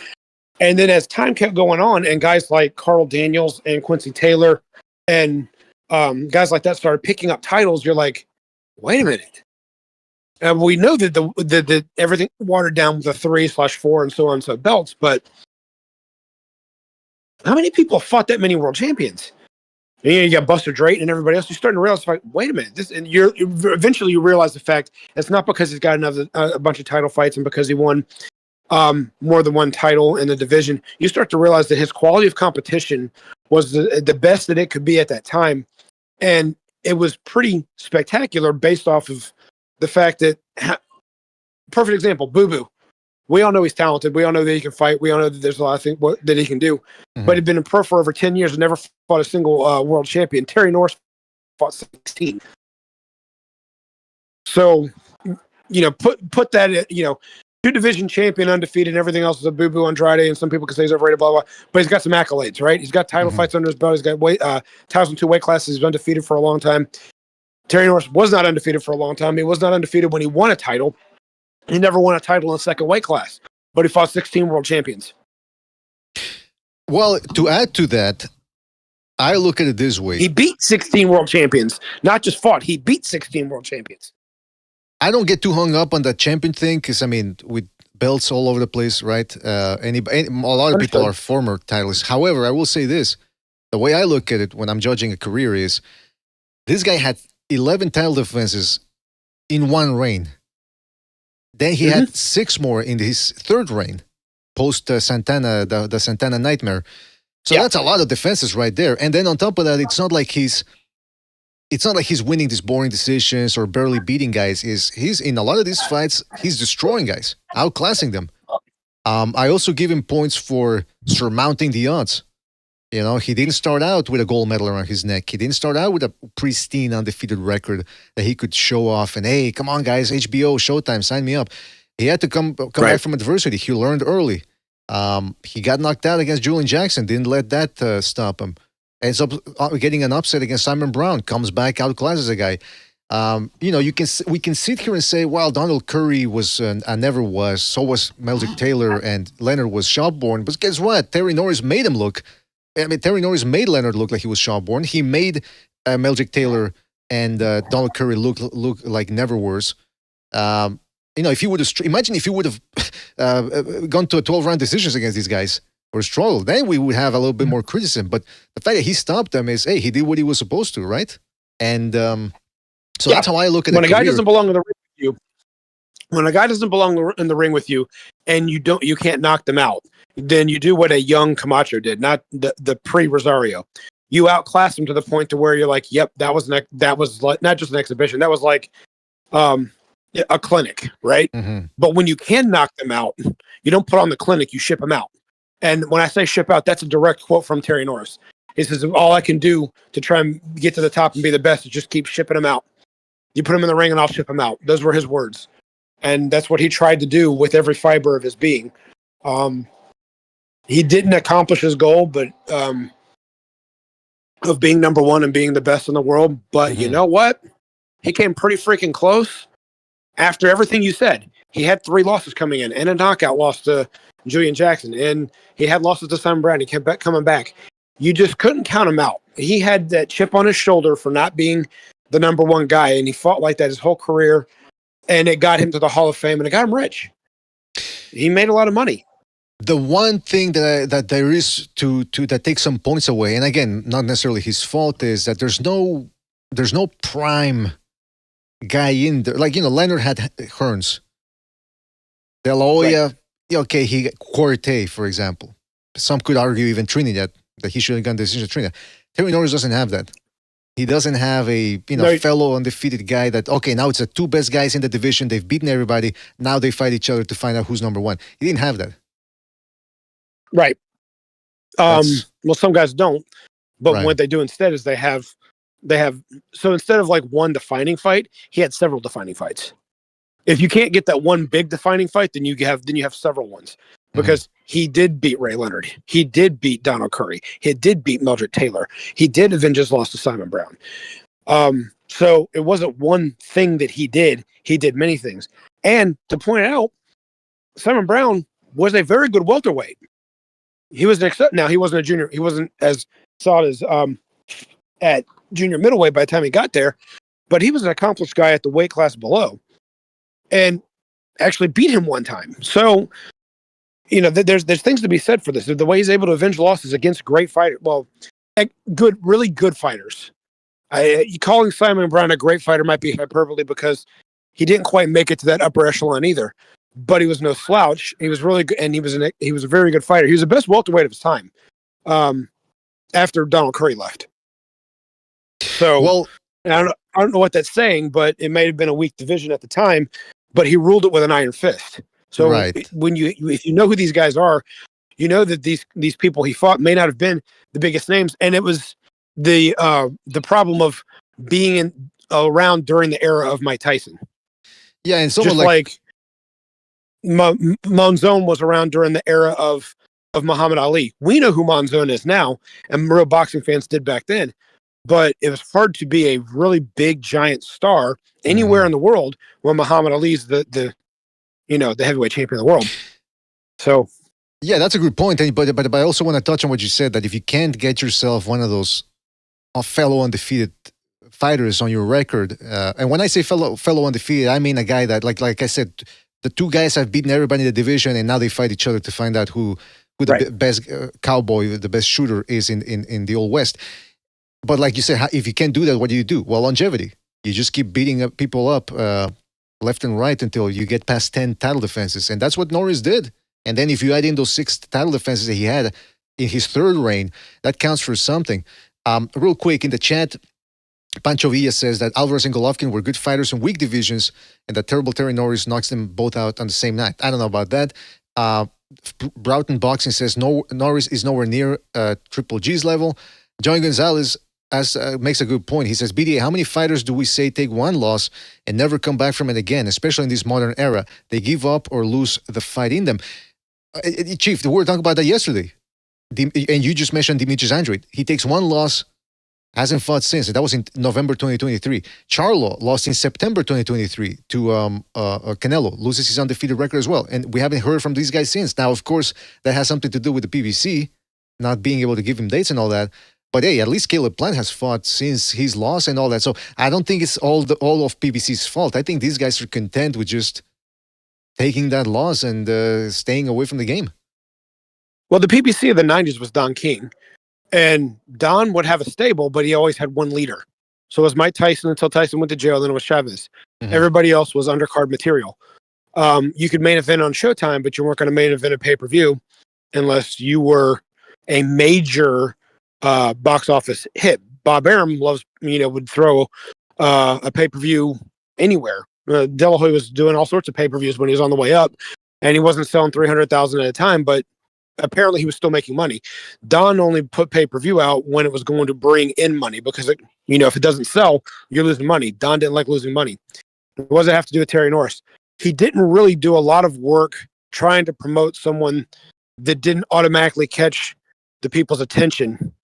And then as time kept going on, and guys like Carl Daniels and Quincy Taylor and guys like that started picking up titles, you're like, wait a minute. And we know that the everything watered down with the 3/4 and so on, so belts, but how many people fought that many world champions? And, you got Buster Drayton and everybody else. You're starting to realize, like, wait a minute, and eventually you realize the fact it's not because he's got a bunch of title fights and because he won more than one title in the division. You start to realize that his quality of competition was the best that it could be at that time. And it was pretty spectacular based off of the fact that, perfect example, Boo Boo. We all know he's talented. We all know that he can fight. We all know that there's a lot of things that he can do. Mhm. But he'd been in pro for over 10 years and never fought a single world champion. Terry Norris fought 16. So, put that, two division champion, undefeated, and everything else is a boo-boo Andrade, and some people can say he's overrated, blah, blah, but he's got some accolades, right? He's got title fights under his belt. He's got titles in 2 weight classes. He's undefeated for a long time. Terry Norris was not undefeated for a long time. He was not undefeated when he won a title. He never won a title in a second weight class, but he fought 16 world champions. Well, to add to that, I look at it this way. He beat 16 world champions, not just fought. He beat 16 world champions. I don't get too hung up on that champion thing because, with belts all over the place, right? A lot of people are former titleists. However, I will say this. The way I look at it when I'm judging a career is this guy had 11 title defenses in one reign. Then he had 6 more in his third reign, post Santana, the Santana nightmare. So that's a lot of defenses right there. And then on top of that, it's not like he's winning these boring decisions or barely beating guys. He's in a lot of these fights, he's destroying guys, outclassing them. I also give him points for surmounting the odds. He didn't start out with a gold medal around his neck. He didn't start out with a pristine undefeated record that he could show off and, hey, come on, guys, HBO, Showtime, sign me up. He had to come back from adversity. He learned early. He got knocked out against Julian Jackson. Didn't let that stop him. Ends up getting an upset against Simon Brown. Comes back, outclasses a guy. We can sit here and say, well, Donald Curry was never was. So was Meldrick Taylor, and Leonard was shopborn. But guess what? Terry Norris made him look. Terry Norris made Leonard look like he was shopborn. He made Meldrick Taylor and Donald Curry look like never was. If you would have imagine if you would have gone to a 12-round decisions against these guys or struggled, then we would have a little bit more criticism. But the fact that he stopped them is, hey, he did what he was supposed to, right? And that's how I look at it. When a guy doesn't belong in the ring with you, when a guy doesn't belong in the ring with you, and you can't knock them out, then you do what a young Camacho did, not the pre-Rosario. You outclass them to the point to where you're like, yep, that was like not just an exhibition, that was like a clinic, right? Mm-hmm. But when you can knock them out, you don't put on the clinic, you ship them out. And when I say ship out, that's a direct quote from Terry Norris. He says, all I can do to try and get to the top and be the best is just keep shipping them out. You put them in the ring and I'll ship them out. Those were his words. And that's what he tried to do with every fiber of his being. He didn't accomplish his goal, but of being number one and being the best in the world. But you know what? He came pretty freaking close. After everything you said, he had 3 losses coming in and a knockout loss to Julian Jackson. And he had losses to Simon Brown. He kept coming back. You just couldn't count him out. He had that chip on his shoulder for not being the number one guy. And he fought like that his whole career. And it got him to the Hall of Fame and it got him rich. He made a lot of money. The one thing that there is to that takes some points away, and again, not necessarily his fault, is that there's no prime guy in there. Like, Leonard had Hearns. De La Hoya, okay, he Corte, for example. Some could argue even Trinidad, that he should have gone the decision to Trinidad. Terry Norris doesn't have that. He doesn't have a fellow undefeated guy that, okay, now it's the 2 best guys in the division. They've beaten everybody. Now they fight each other to find out who's number one. He didn't have that. Right. Well, some guys don't. But what they do instead is they have. So instead of like one defining fight, he had several defining fights. If you can't get that one big defining fight, then you have several ones. Because he did beat Ray Leonard. He did beat Donald Curry. He did beat Meldrick Taylor. He did avenge his loss to Simon Brown. So it wasn't one thing that he did. He did many things. And to point out, Simon Brown was a very good welterweight. He was now he wasn't a junior. He wasn't as sought as at junior middleweight by the time he got there, but he was an accomplished guy at the weight class below, and actually beat him one time. So, there's things to be said for this. The way he's able to avenge losses against great fighters, really good fighters. Calling Simon Brown a great fighter might be hyperbole because he didn't quite make it to that upper echelon either. But he was no slouch. He was really good, and he was a very good fighter. He was the best welterweight of his time. After Donald Curry left. So, I don't know what that's saying, but it may have been a weak division at the time. But he ruled it with an iron fist. So Right. if you know who these guys are, you know that these people he fought may not have been the biggest names, and it was the problem of being around during the era of Mike Tyson. Yeah, and someone Just like Monzon was around during the era of Muhammad Ali. We know who Monzon is now, and real boxing fans did back then. But it was hard to be a really big, giant star anywhere in the world when Muhammad Ali's the heavyweight champion of the world. So, yeah, that's a good point. But I also want to touch on what you said, that if you can't get yourself one of those fellow undefeated fighters on your record, and when I say fellow undefeated, I mean a guy that, like I said, the two guys have beaten everybody in the division, and now they fight each other to find out who the best cowboy, the best shooter is in the Old West. But like you said, if you can't do that, what do? Well, longevity. You just keep beating people up left and right until you get past 10 title defenses. And that's what Norris did. And then if you add in those 6 title defenses that he had in his third reign, that counts for something. Real quick, in the chat, Pancho Villa says that Alvarez and Golovkin were good fighters in weak divisions, and that terrible Terry Norris knocks them both out on the same night. I don't know about that. Broughton Boxing says Norris is nowhere near Triple G's level. John Gonzalez makes a good point. He says, BDA, how many fighters do we say take one loss and never come back from it again, especially in this modern era? They give up or lose the fight in them. Chief, we were talking about that yesterday. And you just mentioned Demetrius Andrade. He takes one loss, hasn't fought since. And that was in November 2023. Charlo lost in September 2023 to Canelo. Loses his undefeated record as well. And we haven't heard from these guys since. Now, of course, that has something to do with the PBC not being able to give him dates and all that. But hey, at least Caleb Plant has fought since his loss and all that. So I don't think it's all of PBC's fault. I think these guys are content with just taking that loss and staying away from the game. Well, the PBC of the 90s was Don King. And Don would have a stable, but he always had one leader. So it was Mike Tyson until Tyson went to jail, then it was Chavez. Mm-hmm. Everybody else was undercard material. You could main event on Showtime, but you weren't going to main event a pay-per-view unless you were a major box office hit. Bob Arum would throw a pay-per-view anywhere. De La Hoya was doing all sorts of pay-per-views when he was on the way up, and he wasn't selling 300,000 at a time, but apparently he was still making money. Don only put pay-per-view out when it was going to bring in money, because if it doesn't sell, you're losing money. Don didn't like losing money. What does it have to do with Terry Norris? He didn't really do a lot of work trying to promote someone that didn't automatically catch the people's attention.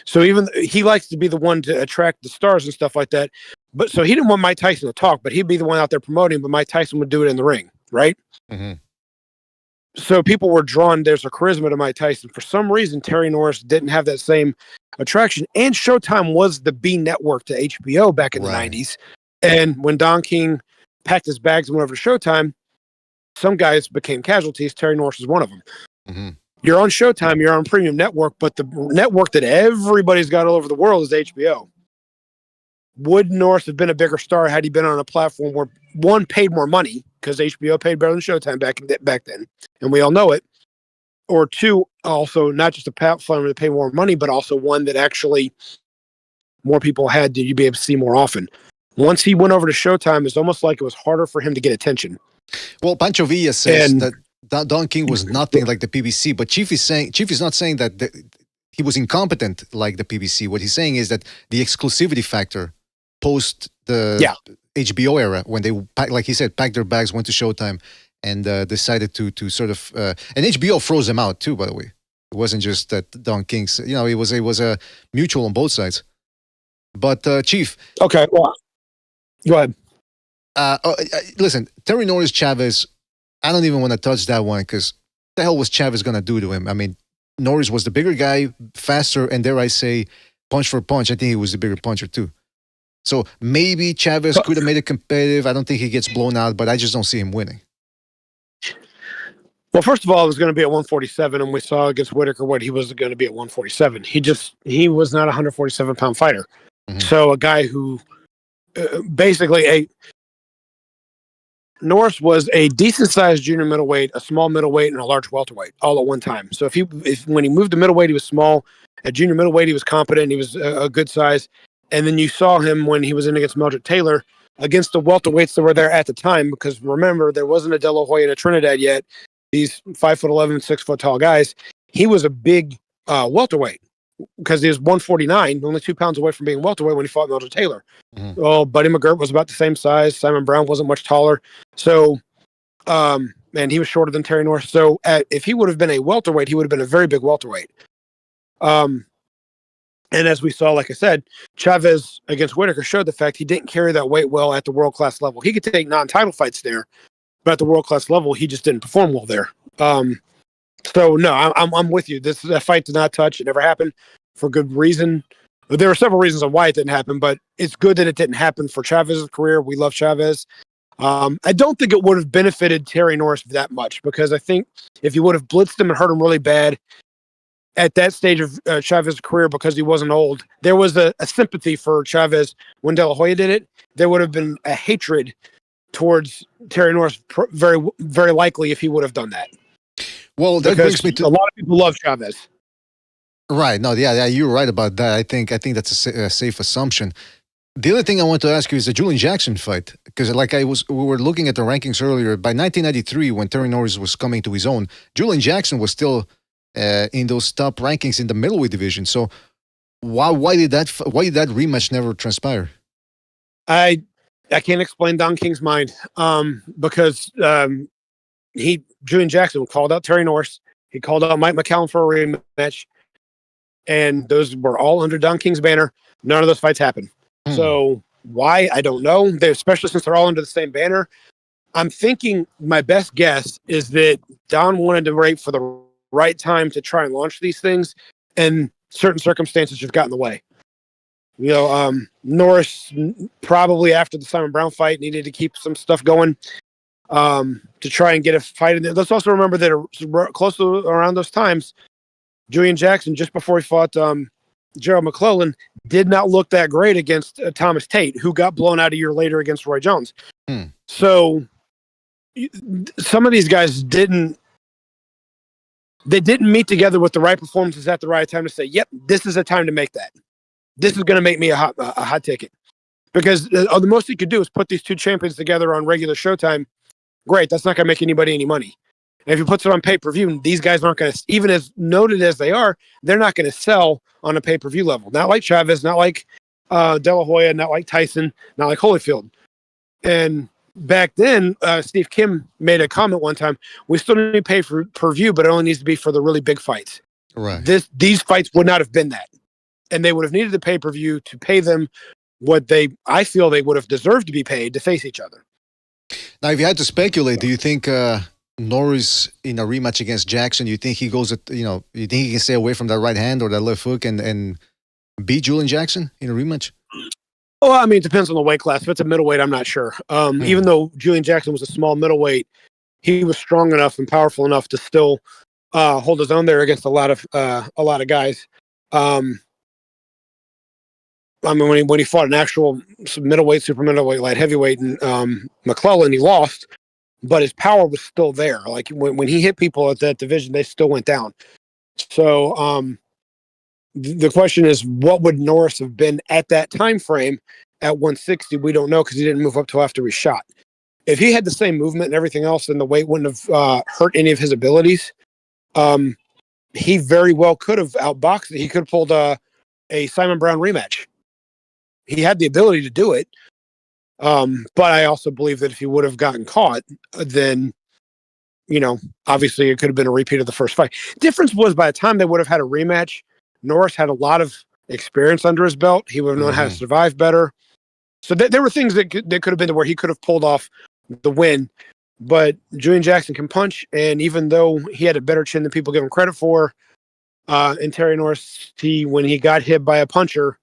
So even he likes to be the one to attract the stars and stuff like that. But so he didn't want Mike Tyson to talk, but he'd be the one out there promoting, but Mike Tyson would do it in the ring, right? Mm-hmm. So people were drawn. There's a charisma to Mike Tyson. For some reason, Terry Norris didn't have that same attraction. And Showtime was the B network to HBO back in the 90s. And when Don King packed his bags and went over to Showtime, some guys became casualties. Terry Norris is one of them. Mm-hmm. You're on Showtime, you're on premium network, but the network that everybody's got all over the world is HBO. Would Norris have been a bigger star had he been on a platform where, one, paid more money, because HBO paid better than Showtime back then, and we all know it, or two, also not just a platform to pay more money, but also one that actually more people had to be able to see more often. Once he went over to Showtime, it's almost like it was harder for him to get attention. Well, Pancho Villa says that Don King was nothing like the PBC, but Chief is not saying that he was incompetent like the PBC. What he's saying is that the exclusivity factor post the HBO era, when they, like he said, packed their bags, went to Showtime, and decided to sort of and HBO froze them out too. By the way, it wasn't just that Don King's. It was a mutual on both sides. But Chief, okay, well, go ahead. Listen, Terry Norris Chavez. I don't even want to touch that one, because what the hell was Chavez going to do to him? I mean, Norris was the bigger guy, faster, and dare I say, punch for punch. I think he was the bigger puncher too. So maybe Chavez could have made it competitive. I don't think he gets blown out, but I just don't see him winning. Well, first of all, it was going to be at 147, and we saw against Whitaker what he was going to be at 147. He was not a 147-pound fighter. Mm-hmm. So a guy who basically Norris was a decent-sized junior middleweight, a small middleweight, and a large welterweight all at one time. So when he moved to middleweight, he was small. At junior middleweight, he was competent. He was a good size. And then you saw him when he was in against Meldrick Taylor against the welterweights that were there at the time, because remember, there wasn't a De La Hoya and a Trinidad yet. These 5'11", 6 foot tall guys. He was a big welterweight because he was 149, only 2 pounds away from being welterweight when he fought Mildred Taylor. Mm-hmm. Well, Buddy McGirt was about the same size. Simon Brown wasn't much taller. So, and he was shorter than Terry Norris. So if he would have been a welterweight, he would have been a very big welterweight. And as we saw, like I said, Chavez against Whitaker showed the fact he didn't carry that weight well at the world-class level. He could take non-title fights there, but at the world-class level, he just didn't perform well there. So, no, I'm with you. That fight did not touch. It never happened for good reason. There were several reasons on why it didn't happen, but it's good that it didn't happen for Chavez's career. We love Chavez. I don't think it would have benefited Terry Norris that much, because I think if he would have blitzed him and hurt him really bad, at that stage of Chavez's career, because he wasn't old, there was a sympathy for Chavez when De La Hoya did it. There would have been a hatred towards Terry Norris, very, very likely, if he would have done that. Well, that because brings me to a lot of people love Chavez. Right. No, yeah, you're right about that. I think that's a safe assumption. The other thing I want to ask you is the Julian Jackson fight, because we were looking at the rankings earlier. By 1993, when Terry Norris was coming to his own, Julian Jackson was still in those top rankings in the middleweight division. So why did that rematch never transpire? I can't explain Don King's mind, because Julian Jackson called out Terry Norris. He called out Mike McCallum for a rematch, and those were all under Don King's banner. None of those fights happened. So why? I don't know. Especially since they're all under the same banner. I'm thinking my best guess is that Don wanted to wait for the right time to try and launch these things, and certain circumstances just got in the way. Norris probably after the Simon Brown fight needed to keep some stuff going to try and get a fight in there. Let's also remember that close to around those times, Julian Jackson, just before he fought Gerald McClellan, did not look that great against Thomas Tate, who got blown out a year later against Roy Jones. So some of these guys didn't meet together with the right performances at the right time to say, yep, this is a time to make that. This is going to make me a hot ticket. Because the most you could do is put these two champions together on regular Showtime. Great, that's not going to make anybody any money. And if you put it on pay-per-view, these guys aren't going to, even as noted as they are, they're not going to sell on a pay-per-view level. Not like Chavez, not like De La Hoya, not like Tyson, not like Holyfield. And back then, Steve Kim made a comment one time, we still need to pay for per view, but it only needs to be for the really big fights. Right. These fights would not have been that. And they would have needed the pay-per-view to pay them what I feel they would have deserved to be paid to face each other. Now, if you had to speculate, do you think Norris in a rematch against Jackson, you think he goes you think he can stay away from that right hand or that left hook and beat Julian Jackson in a rematch? Oh, I mean, it depends on the weight class. If it's a middleweight, I'm not sure. Even though Julian Jackson was a small middleweight, he was strong enough and powerful enough to still hold his own there against a lot of guys. I mean, when he fought an actual middleweight, super middleweight, light heavyweight, and McClellan, he lost, but his power was still there. Like when he hit people at that division, they still went down. So the question is, what would Norris have been at that time frame at 160? We don't know because he didn't move up till after he shot. If he had the same movement and everything else, then the weight wouldn't have hurt any of his abilities. He very well could have outboxed it. He could have pulled a Simon Brown rematch. He had the ability to do it. But I also believe that if he would have gotten caught, then, obviously it could have been a repeat of the first fight. Difference was by the time they would have had a rematch, Norris had a lot of experience under his belt. He would have known how to survive better. So there were things that could have been where he could have pulled off the win. But Julian Jackson can punch, and even though he had a better chin than people give him credit for, and Terry Norris, when he got hit by a puncher,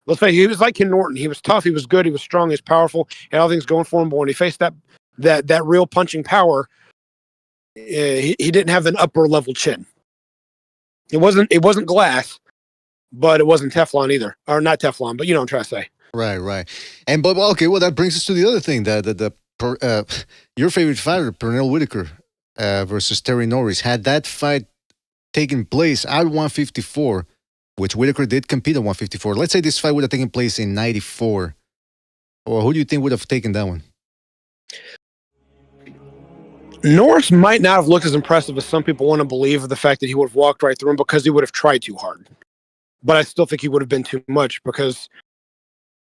let's face it, he was like Ken Norton. He was tough, he was good, he was strong, he was powerful, had all things going for him. But when he faced that real punching power, he didn't have an upper level chin. It wasn't glass, but it wasn't Teflon either, or not Teflon. But you know what I'm trying to say. Right. And but okay, well that brings us to the other thing your favorite fighter, Pernell Whitaker, versus Terry Norris. Had that fight taken place at 154, which Whitaker did compete at 154. Let's say this fight would have taken place in 94. Or who do you think would have taken that one? Norris might not have looked as impressive as some people want to believe of the fact that he would have walked right through him because he would have tried too hard. But I still think he would have been too much because,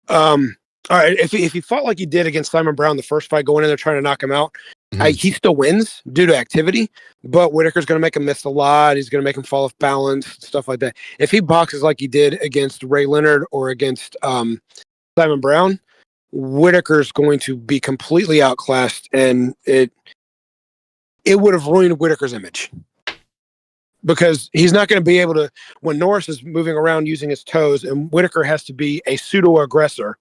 all right, if he fought like he did against Simon Brown the first fight, going in there trying to knock him out, he still wins due to activity. But Whitaker's going to make him miss a lot. He's going to make him fall off balance, stuff like that. If he boxes like he did against Ray Leonard or against Simon Brown, Whitaker's going to be completely outclassed, and it would have ruined Whitaker's image because he's not going to be able to, when Norris is moving around using his toes and Whitaker has to be a pseudo-aggressor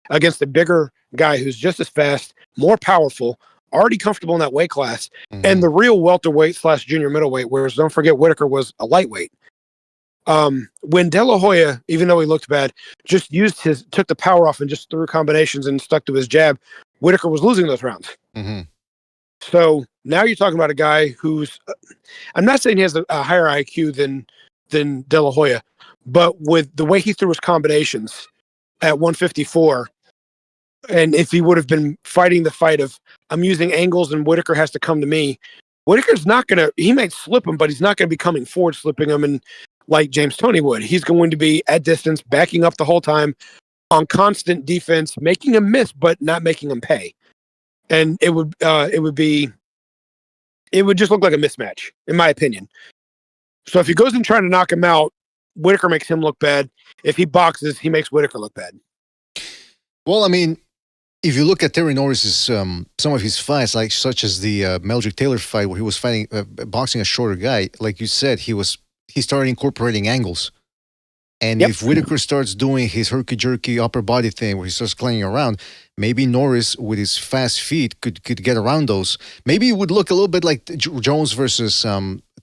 against a bigger guy who's just as fast, more powerful, already comfortable in that weight class, and the real welterweight / junior middleweight, whereas don't forget Whitaker was a lightweight. When De La Hoya, even though he looked bad, just took the power off and just threw combinations and stuck to his jab, Whitaker was losing those rounds. So now you're talking about a guy who's, I'm not saying he has a higher IQ than De La Hoya, but with the way he threw his combinations at 154, and if he would have been fighting the fight of, I'm using angles and Whitaker has to come to me, Whitaker's not going to, he might slip him, but he's not going to be coming forward, slipping him, and like James Toney would. He's going to be at distance, backing up the whole time, on constant defense, making him miss, but not making him pay. And it would just look like a mismatch, in my opinion. So if he goes and trying to knock him out, Whitaker makes him look bad. If he boxes, he makes Whitaker look bad. Well, I mean, if you look at Terry Norris's some of his fights, like such as the Meldrick Taylor fight where he was fighting boxing a shorter guy, like you said, he started incorporating angles. And if Whitaker starts doing his herky-jerky upper body thing where he starts playing around, maybe Norris, with his fast feet, could get around those. Maybe it would look a little bit like Jones versus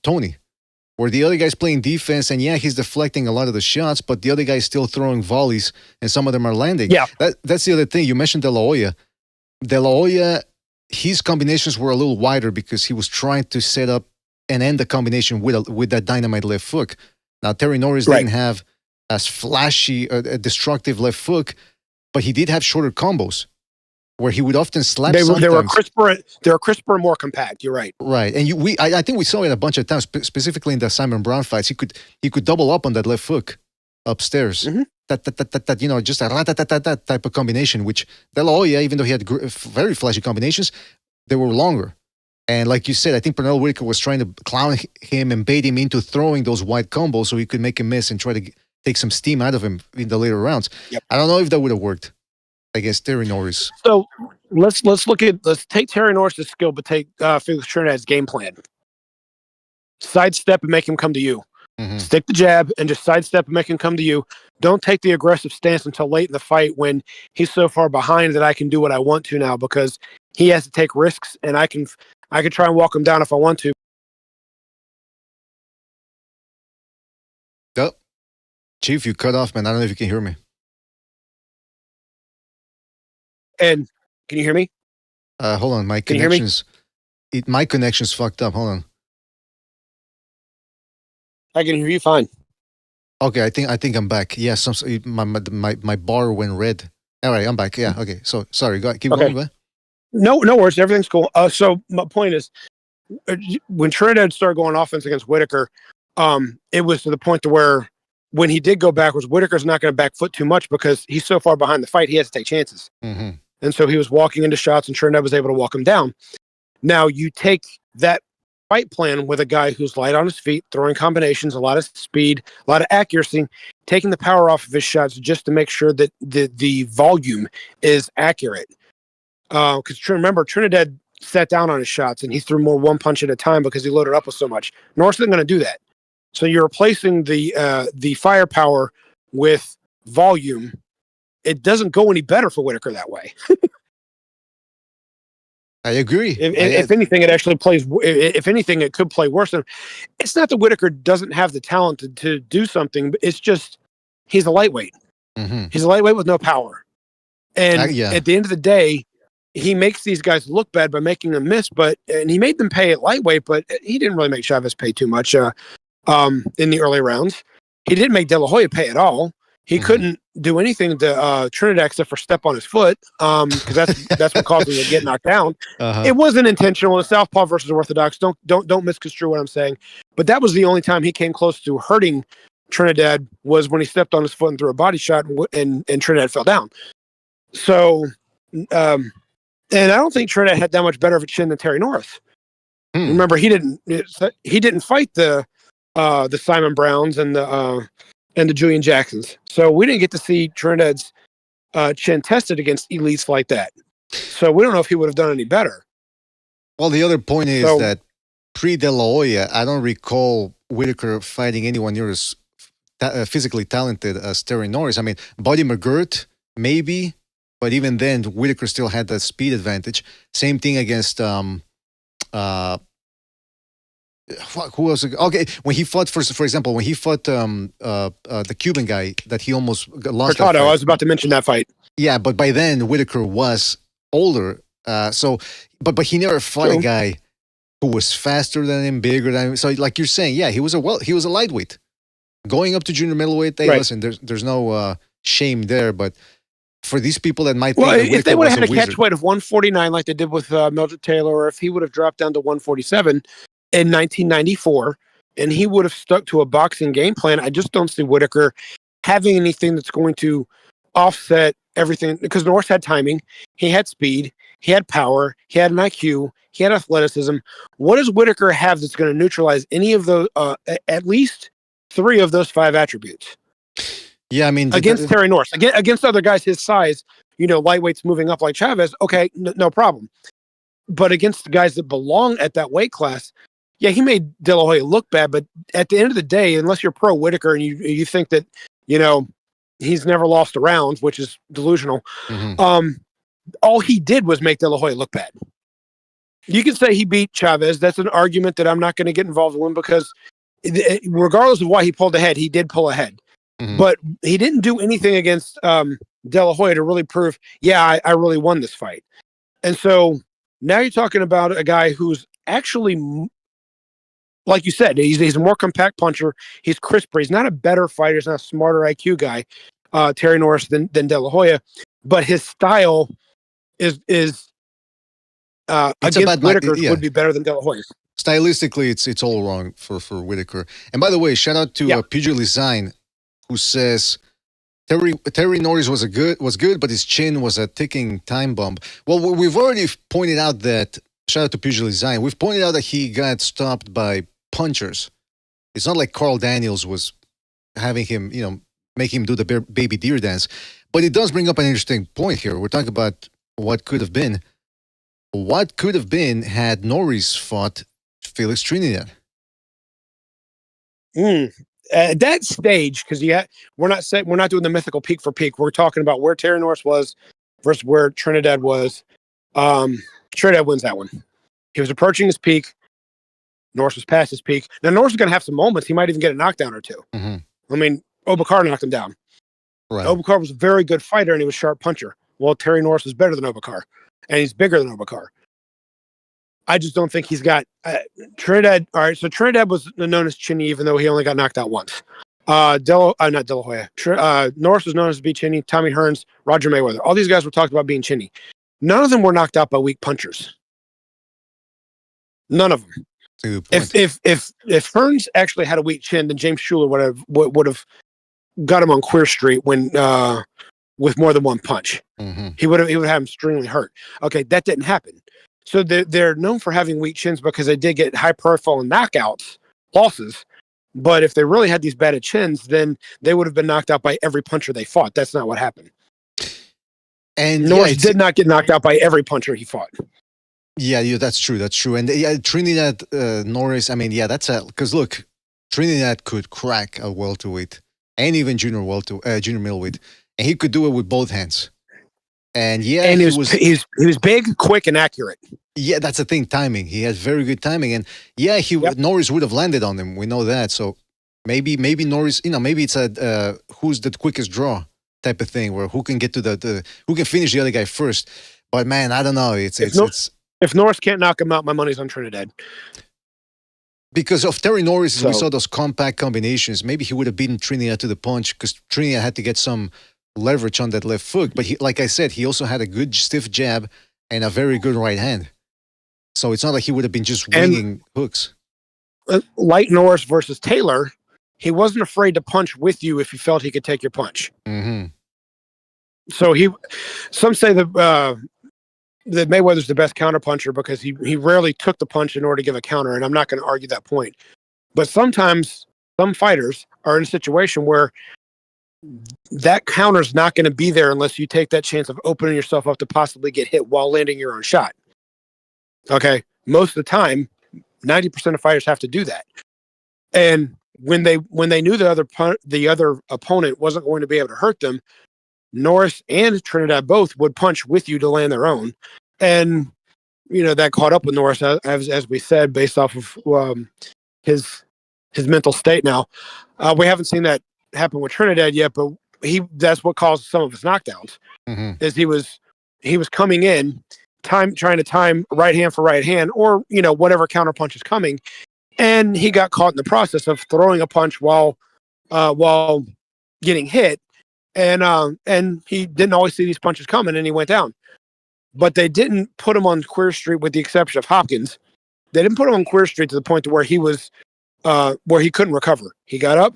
Toney, where the other guy's playing defense, and he's deflecting a lot of the shots, but the other guy's still throwing volleys, and some of them are landing. Yeah, that's the other thing. You mentioned De La Hoya. De La Hoya, his combinations were a little wider because he was trying to set up and end the combination with that dynamite left hook. Now, Terry Norris didn't have as flashy, a destructive left hook, but he did have shorter combos where he would often slap. They were crisper and more compact. You're right. Right, and I think we saw it a bunch of times, specifically in the Simon Brown fights. He could double up on that left hook upstairs. That just a rat-tat-tat-tat type of combination. Which De La Hoya, even though he had very flashy combinations, they were longer. And like you said, I think Pernell Whitaker was trying to clown him and bait him into throwing those wide combos so he could make him miss and try to take some steam out of him in the later rounds. I don't know if that would have worked against Terry Norris. So let's take Terry Norris' skill, but take Felix Trinidad's game plan. Sidestep and make him come to you. Stick the jab and just sidestep and make him come to you. Don't take the aggressive stance until late in the fight when he's so far behind that I can do what I want to now because he has to take risks, and I can try and walk him down if I want to. Oh, Chief, you cut off, man. I don't know if you can hear me. And can you hear me? Hold on, my connection's my connection's fucked up. Hold on. I can hear you fine. Okay, I think I'm back. Yeah, my bar went red. All right, I'm back. Yeah, okay. So sorry, keep going. Go ahead. No worries. Everything's cool. So my point is, when Trinidad started going offense against Whitaker, it was to the point to where when he did go backwards, Whitaker's not going to back foot too much because he's so far behind the fight, he has to take chances. And so he was walking into shots, and Trinidad was able to walk him down. Now you take that fight plan with a guy who's light on his feet, throwing combinations, a lot of speed, a lot of accuracy, taking the power off of his shots just to make sure that the volume is accurate. Because remember, Trinidad sat down on his shots and he threw more one punch at a time because he loaded up with so much. Norris isn't going to do that. So you're replacing the firepower with volume. It doesn't go any better for Whitaker that way. I agree. If anything, it actually plays. If anything, it could play worse. It's not that Whitaker doesn't have the talent to do something, but it's just he's a lightweight. He's a lightweight with no power. And at the end of the day, he makes these guys look bad by making them miss. And he made them pay at lightweight, but he didn't really make Chavez pay too much in the early rounds. He didn't make De La Hoya pay at all. He couldn't do anything to Trinidad except for step on his foot, because that's what caused him to get knocked down. It wasn't intentional. The southpaw versus orthodox. Don't misconstrue what I'm saying. But that was the only time he came close to hurting Trinidad, was when he stepped on his foot and threw a body shot, and Trinidad fell down. So, and I don't think Trinidad had that much better of a chin than Terry Norris. Remember, he didn't fight the Simon Browns and the Julian Jacksons. So we didn't get to see Trinidad's chin tested against elites like that. So we don't know if he would have done any better. Well, the other point is that pre-De La Hoya, I don't recall Whitaker fighting anyone near as physically talented as Terry Norris. I mean, Buddy McGirt, maybe, but even then, Whitaker still had that speed advantage. Same thing against who was it? Okay, when he fought for example, when he fought the Cuban guy that he almost lost. Hurtado, I was about to mention that fight. Yeah, but by then Whitaker was older, but he never fought a guy who was faster than him, bigger than him. So, like you're saying, yeah, he was a lightweight going up to junior middleweight. Hey, listen, there's no shame there, but for these people that might think that if they would have had a catch weight of 149 like they did with Mildred Taylor, or if he would have dropped down to 147 in 1994 and he would have stuck to a boxing game plan, I just don't see Whitaker having anything that's going to offset everything, because Norris had timing, he had speed, he had power, he had an IQ, he had athleticism. What does Whitaker have that's going to neutralize any of those, at least 3 of those 5 attributes? Yeah, I mean, against Terry Norris, against other guys his size, lightweights moving up like Chavez, okay, no problem. But against the guys that belong at that weight class, yeah, he made De La Hoya look bad, but at the end of the day, unless you're pro Whitaker and you think that, he's never lost a round, which is delusional, all he did was make De La Hoya look bad. You can say he beat Chavez. That's an argument that I'm not going to get involved in, because regardless of why he pulled ahead, he did pull ahead. But he didn't do anything against De La Hoya to really prove, I really won this fight. And so now you're talking about a guy who's actually, like you said, he's a more compact puncher. He's crisper. He's not a better fighter. He's not a smarter IQ guy, Terry Norris, than De La Hoya. But his style is against Whitaker's would be better than De La Hoya's. Stylistically, it's all wrong for Whitaker. And by the way, shout out to Pugilist Zine, who says Terry Norris was good, but his chin was a ticking time bomb. Well, we've already pointed out that, shout out to Pugilist Zine, we've pointed out that he got stopped by punchers. It's not like Carl Daniels was having him, make him do the baby deer dance. But it does bring up an interesting point here. We're talking about what could have been. What could have been had Norris fought Felix Trinidad? At that stage, because we're not doing the mythical peak for peak. We're talking about where Terry Norris was versus where Trinidad was. Trinidad wins that one. He was approaching his peak. Norris was past his peak. Now Norris is going to have some moments. He might even get a knockdown or two. I mean, Obakar knocked him down. Right. Obakar was a very good fighter and he was a sharp puncher. Well, Terry Norris was better than Obakar, and he's bigger than Obakar. I just don't think he's got Trinidad. All right, so Trinidad was known as Chinny, even though he only got knocked out once. Not De La Hoya. Norris was known as be Chinny. Tommy Hearns, Roger Mayweather. All these guys were talked about being Chinny. None of them were knocked out by weak punchers. None of them. If Hearns actually had a weak chin, then James Schuler would have got him on Queer Street when with more than one punch. He would have had him extremely hurt. Okay, that didn't happen. So they're known for having weak chins because they did get high profile knockouts, losses. But if they really had these bad chins, then they would have been knocked out by every puncher they fought. That's not what happened. And Norris did not get knocked out by every puncher he fought. Yeah, that's true. That's true. And Trinidad, Norris, I mean, because look, Trinidad could crack a welterweight and even junior middleweight, and he could do it with both hands. And he was big, quick, and accurate. Yeah, that's the thing. Timing. He has very good timing, and Norris would have landed on him. We know that. So maybe Norris, maybe it's a who's the quickest draw type of thing, where who can get to who can finish the other guy first. But man, I don't know. If Norris can't knock him out, my money's on Trinidad. Because of Terry Norris, we saw those compact combinations. Maybe he would have beaten Trinidad to the punch because Trinidad had to get some leverage on that left hook. But like I said, he also had a good stiff jab and a very good right hand. So it's not like he would have been just winging hooks. Like Norris versus Taylor, he wasn't afraid to punch with you if he felt he could take your punch. Mm-hmm. So some say that Mayweather's the best counterpuncher because he rarely took the punch in order to give a counter, and I'm not going to argue that point. But sometimes some fighters are in a situation where that counter's not going to be there unless you take that chance of opening yourself up to possibly get hit while landing your own shot. Okay, most of the time, 90% of fighters have to do that. And when they knew the other opponent wasn't going to be able to hurt them, Norris and Trinidad both would punch with you to land their own. And, that caught up with Norris, as we said, based off of his mental state now. We haven't seen that happen with Trinidad yet, but that's what caused some of his knockdowns. Mm-hmm. Is he was coming in, trying to time right hand for right hand, or, whatever counter punch is coming. And he got caught in the process of throwing a punch while getting hit. And he didn't always see these punches coming, and he went down. But they didn't put him on Queer Street, with the exception of Hopkins. They didn't put him on Queer Street to the point to where he was, where he couldn't recover. He got up,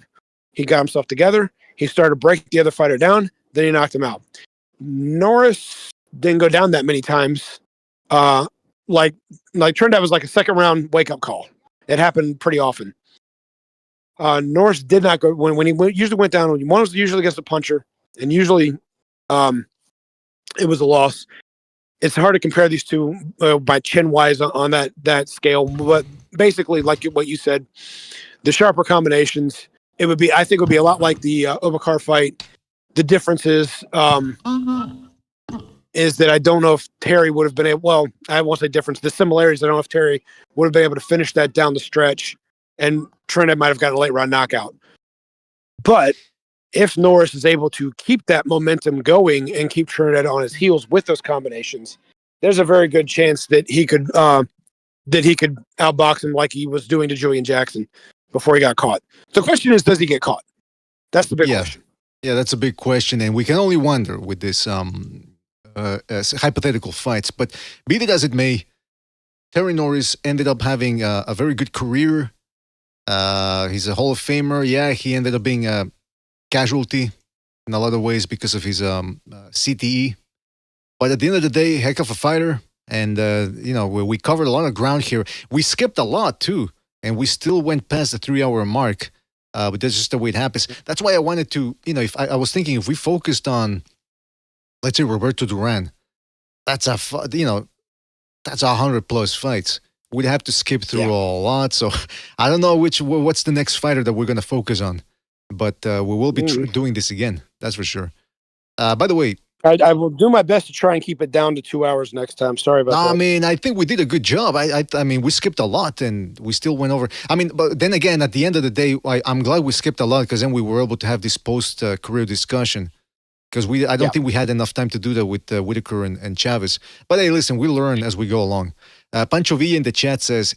he got himself together, he started to break the other fighter down, then he knocked him out. Norris didn't go down that many times. Like Trinidad was like a second round wake up call. It happened pretty often. Norris did not go when he usually went down. One was usually against a puncher, and usually it was a loss. It's hard to compare these two by chin wise on that scale, but basically, like what you said, the sharper combinations. I think it would be a lot like the Obakar fight. The difference is that I don't know if Terry would have been able. Well, I won't say difference. The similarities. I don't know if Terry would have been able to finish that down the stretch. And Trinidad might have gotten a late round knockout. But if Norris is able to keep that momentum going and keep Trinidad on his heels with those combinations, there's a very good chance that he could outbox him like he was doing to Julian Jackson before he got caught. The question is, does he get caught? That's the big question. Yeah, that's a big question, and we can only wonder with this hypothetical fights. But be it as it may, Terry Norris ended up having a very good career. He's a Hall of Famer. Yeah, he ended up being a casualty in a lot of ways because of his CTE. But at the end of the day, heck of a fighter. And, we covered a lot of ground here. We skipped a lot, too. And we still went past the 3-hour mark. But that's just the way it happens. That's why I wanted to, if I was thinking if we focused on, let's say, Roberto Duran, that's a 100+ fights. We'd have to skip through a lot. So I don't know what's the next fighter that we're going to focus on. But we will be doing this again. That's for sure. By the way, I will do my best to try and keep it down to 2 hours next time. Sorry about that. I mean, I think we did a good job. I mean, we skipped a lot and we still went over. I mean, but then again, at the end of the day, I'm glad we skipped a lot because then we were able to have this post-career discussion. Because I don't think we had enough time to do that with Whitaker and Chavez. But hey, listen, we learn as we go along. Pancho Villa in the chat says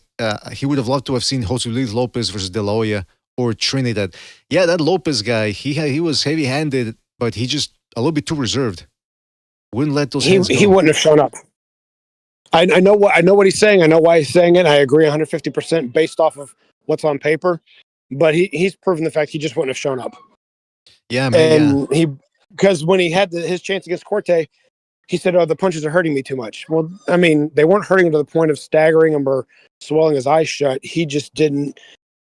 he would have loved to have seen Jose Luis Lopez versus De La Hoya or Trinidad. Yeah, that Lopez guy, he was heavy-handed, but he just a little bit too reserved. Wouldn't let those hands go. He wouldn't have shown up. I know what he's saying. I know why he's saying it. I agree 150% based off of what's on paper. But he's proven the fact he just wouldn't have shown up. Yeah, man. And because when he had his chance against Corte, he said, "Oh, the punches are hurting me too much." Well, I mean, they weren't hurting him to the point of staggering him or swelling his eyes shut. He just didn't.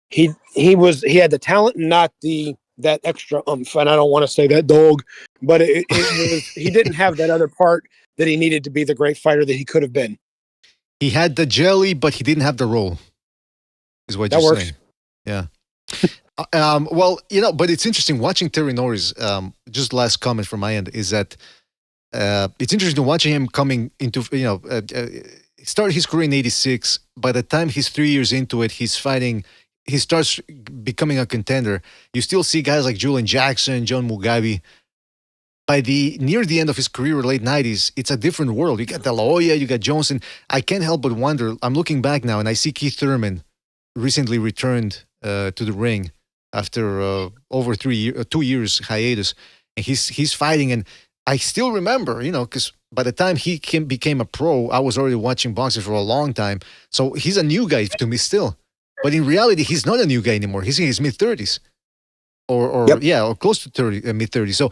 He had the talent, and not that extra oomph. And I don't want to say that dog, but it was. He didn't have that other part that he needed to be the great fighter that he could have been. He had the jelly, but he didn't have the roll. Is what you're saying? Yeah. Well, but it's interesting watching Terry Norris. Just last comment from my end is that it's interesting watching him coming into, started his career in '86. By the time he's 3 years into it, he starts becoming a contender. You still see guys like Julian Jackson, John Mugabe. By near the end of his career, late '90s, it's a different world. You got De La Hoya, you got Johnson. I can't help but wonder. I'm looking back now and I see Keith Thurman recently returned to the ring after over 2 years hiatus, and he's fighting. And I still remember, because by the time he became a pro, I was already watching boxing for a long time. So he's a new guy to me still, but in reality, he's not a new guy anymore. He's in his mid-30s, or close to 30, mid-30s. So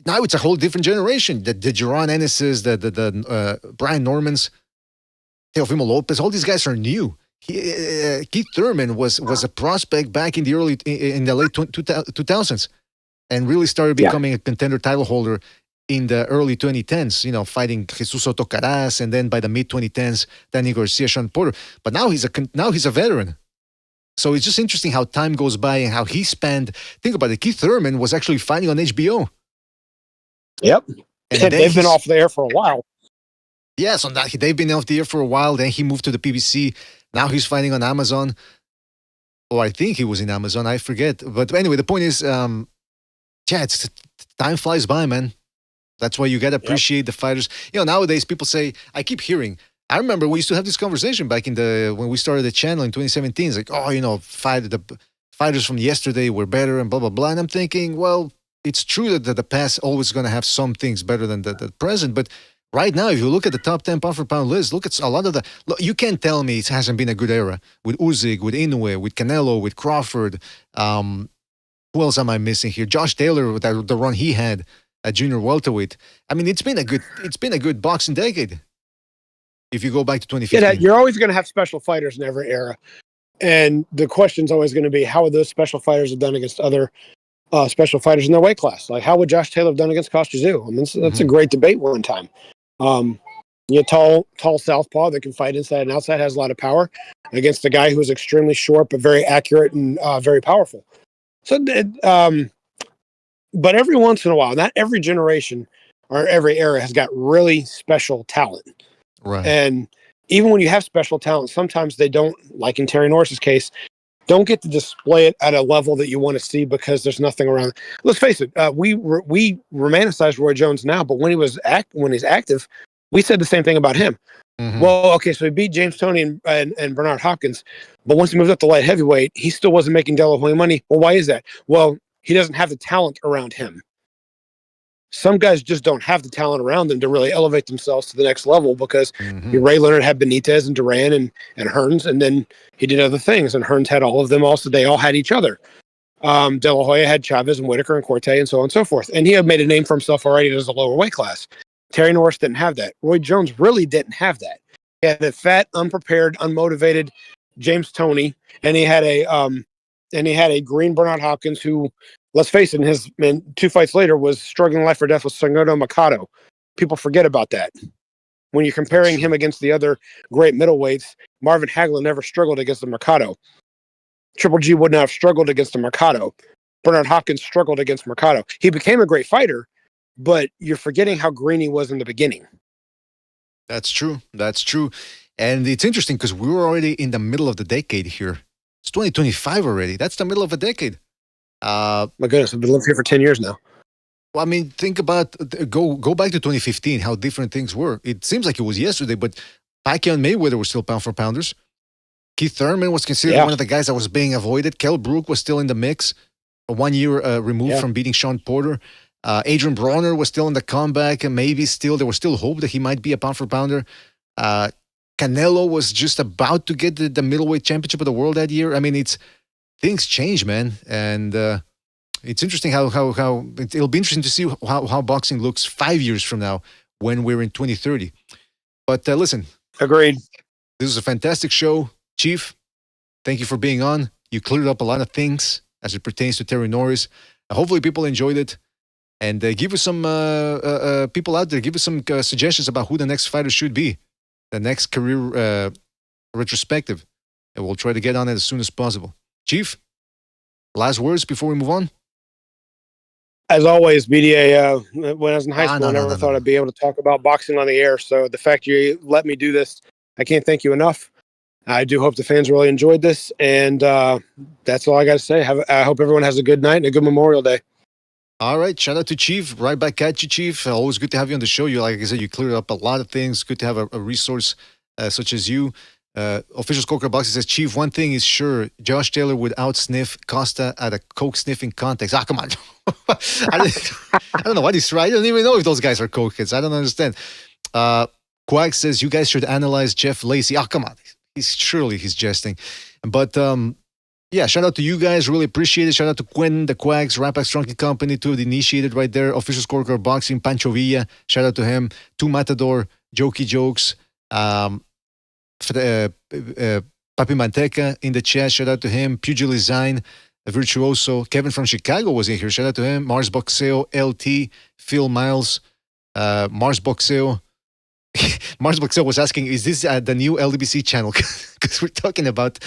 now it's a whole different generation. The Jaron Ennis's, the Brian Normans, Teofimo Lopez, all these guys are new. Keith Thurman was a prospect back in the late 2000s, and really started becoming a contender title holder in the early 2010s. Fighting Jesus Soto Caras, and then by the mid 2010s, Danny Garcia, Sean Porter. But now he's a veteran. So it's just interesting how time goes by and how he spent. Think about it. Keith Thurman was actually fighting on HBO. Yep, and they've been off the air for a while. Yeah, so they've been off the air for a while. Then he moved to the PBC. Now he's fighting on Amazon. Or I think he was in Amazon. I forget. But anyway, the point is, time flies by, man. That's why you got to appreciate the fighters. Nowadays people say, I keep hearing, I remember we used to have this conversation back when we started the channel in 2017. It's like, the fighters from yesterday were better and blah, blah, blah. And I'm thinking, well, it's true that the past always going to have some things better than the present. But right now, if you look at the top 10 pound for pound list, look at a lot of you can't tell me it hasn't been a good era with Usyk, with Inoue, with Canelo, with Crawford. Who else am I missing here? Josh Taylor, with the run he had at junior welterweight. I mean, it's been a good boxing decade. If you go back to 2015, you're always going to have special fighters in every era, and the question's always going to be, how would those special fighters have done against other special fighters in their weight class? Like, how would Josh Taylor have done against Kostya Tszyu? I mean, that's a great debate one time. Tall southpaw that can fight inside and outside, has a lot of power, against a guy who's extremely short but very accurate and very powerful. So, but every once in a while, not every generation or every era has got really special talent. Right. And even when you have special talent, sometimes they don't, like in Terry Norris's case, don't get to display it at a level that you want to see because there's nothing around. Let's face it, we romanticize Roy Jones now, but when he's active, we said the same thing about him. Mm-hmm. Well, okay, so he beat James Toney and Bernard Hopkins, but once he moved up to light heavyweight, he still wasn't making De La Hoya money. Well, why is that? Well, he doesn't have the talent around him. Some guys just don't have the talent around them to really elevate themselves to the next level, because Ray Leonard had Benitez and Duran and Hearns, and then he did other things, and Hearns had all of them also. They all had each other. De La Hoya had Chavez and Whitaker and Corte and so on and so forth. And he had made a name for himself already as a lower weight class. Terry Norris didn't have that. Roy Jones really didn't have that. He had a fat, unprepared, unmotivated James Toney, and he had a green Bernard Hopkins who, let's face it, 2 fights later was struggling life or death with Sangodo Mikado. People forget about that. When you're comparing him against the other great middleweights, Marvin Hagler never struggled against the Mercado. Triple G would not have struggled against the Mercado. Bernard Hopkins struggled against Mercado. He became a great fighter, but you're forgetting how green he was in the beginning. That's true. And it's interesting because we were already in the middle of the decade here. It's 2025 already. That's the middle of a decade. My goodness, I've been living here for 10 years now. Well, I mean, think about, go back to 2015, how different things were. It seems like it was yesterday, but Pacquiao and Mayweather were still pound for pounders. Keith Thurman was considered one of the guys that was being avoided. Kell Brook was still in the mix, 1 year removed from beating Sean Porter. Adrian Bronner was still in the comeback, and maybe there was still hope that he might be a pound for pounder. Canelo was just about to get the middleweight championship of the world that year. I mean, things change, man, and it's interesting how it'll be interesting to see how boxing looks 5 years from now when we're in 2030. But listen, agreed. This was a fantastic show, Chief. Thank you for being on. You cleared up a lot of things as it pertains to Terry Norris. Hopefully, people enjoyed it, and give us some people out there. Give us some suggestions about who the next fighter should be, the next career retrospective, and we'll try to get on it as soon as possible. Chief, last words before we move on? As always, BDA, when I was in high school, I never thought I'd be able to talk about boxing on the air. So the fact you let me do this, I can't thank you enough. I do hope the fans really enjoyed this. And that's all I got to say. I hope everyone has a good night and a good Memorial Day. All right. Shout out to Chief. Right back at you, Chief. Always good to have you on the show. Like I said, you cleared up a lot of things. Good to have a resource such as you. Official Scorecard Boxing says, Chief, one thing is sure, Josh Taylor would outsniff Costa at a coke sniffing contest. Ah, come on. I don't know what he's right. I don't even know if those guys are cokeheads. I don't understand. Quack says, you guys should analyze Jeff Lacey. Ah, come on. He's jesting. But yeah, shout out to you guys. Really appreciate it. Shout out to Quinn, the Quacks, Rampax Drunken Company, two of the initiated right there. Official Scorecard Boxing, Pancho Villa. Shout out to him. To Matador, Jokey Jokes. Papi Manteca in the chat. Shout out to him. Pugilizine, Virtuoso. Kevin from Chicago was in here. Shout out to him. Mars Boxeo, LT, Phil Miles, Mars Boxeo. Mars Boxeo was asking, is this the new LDBC channel? Because we're talking about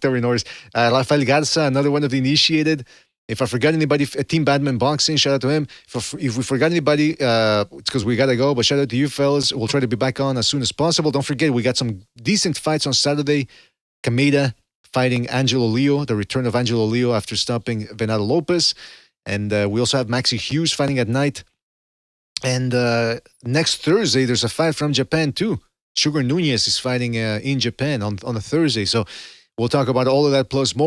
Terry Norris. Rafael Garza, another one of the initiated. If I forgot anybody, Team Badman Boxing, shout out to him. If we forgot anybody, it's because we got to go. But shout out to you fellas. We'll try to be back on as soon as possible. Don't forget, we got some decent fights on Saturday. Kameda fighting Angelo Leo, the return of Angelo Leo after stopping Venado Lopez. And we also have Maxi Hughes fighting at night. And next Thursday, there's a fight from Japan too. Sugar Nunez is fighting in Japan on a Thursday. So we'll talk about all of that plus more.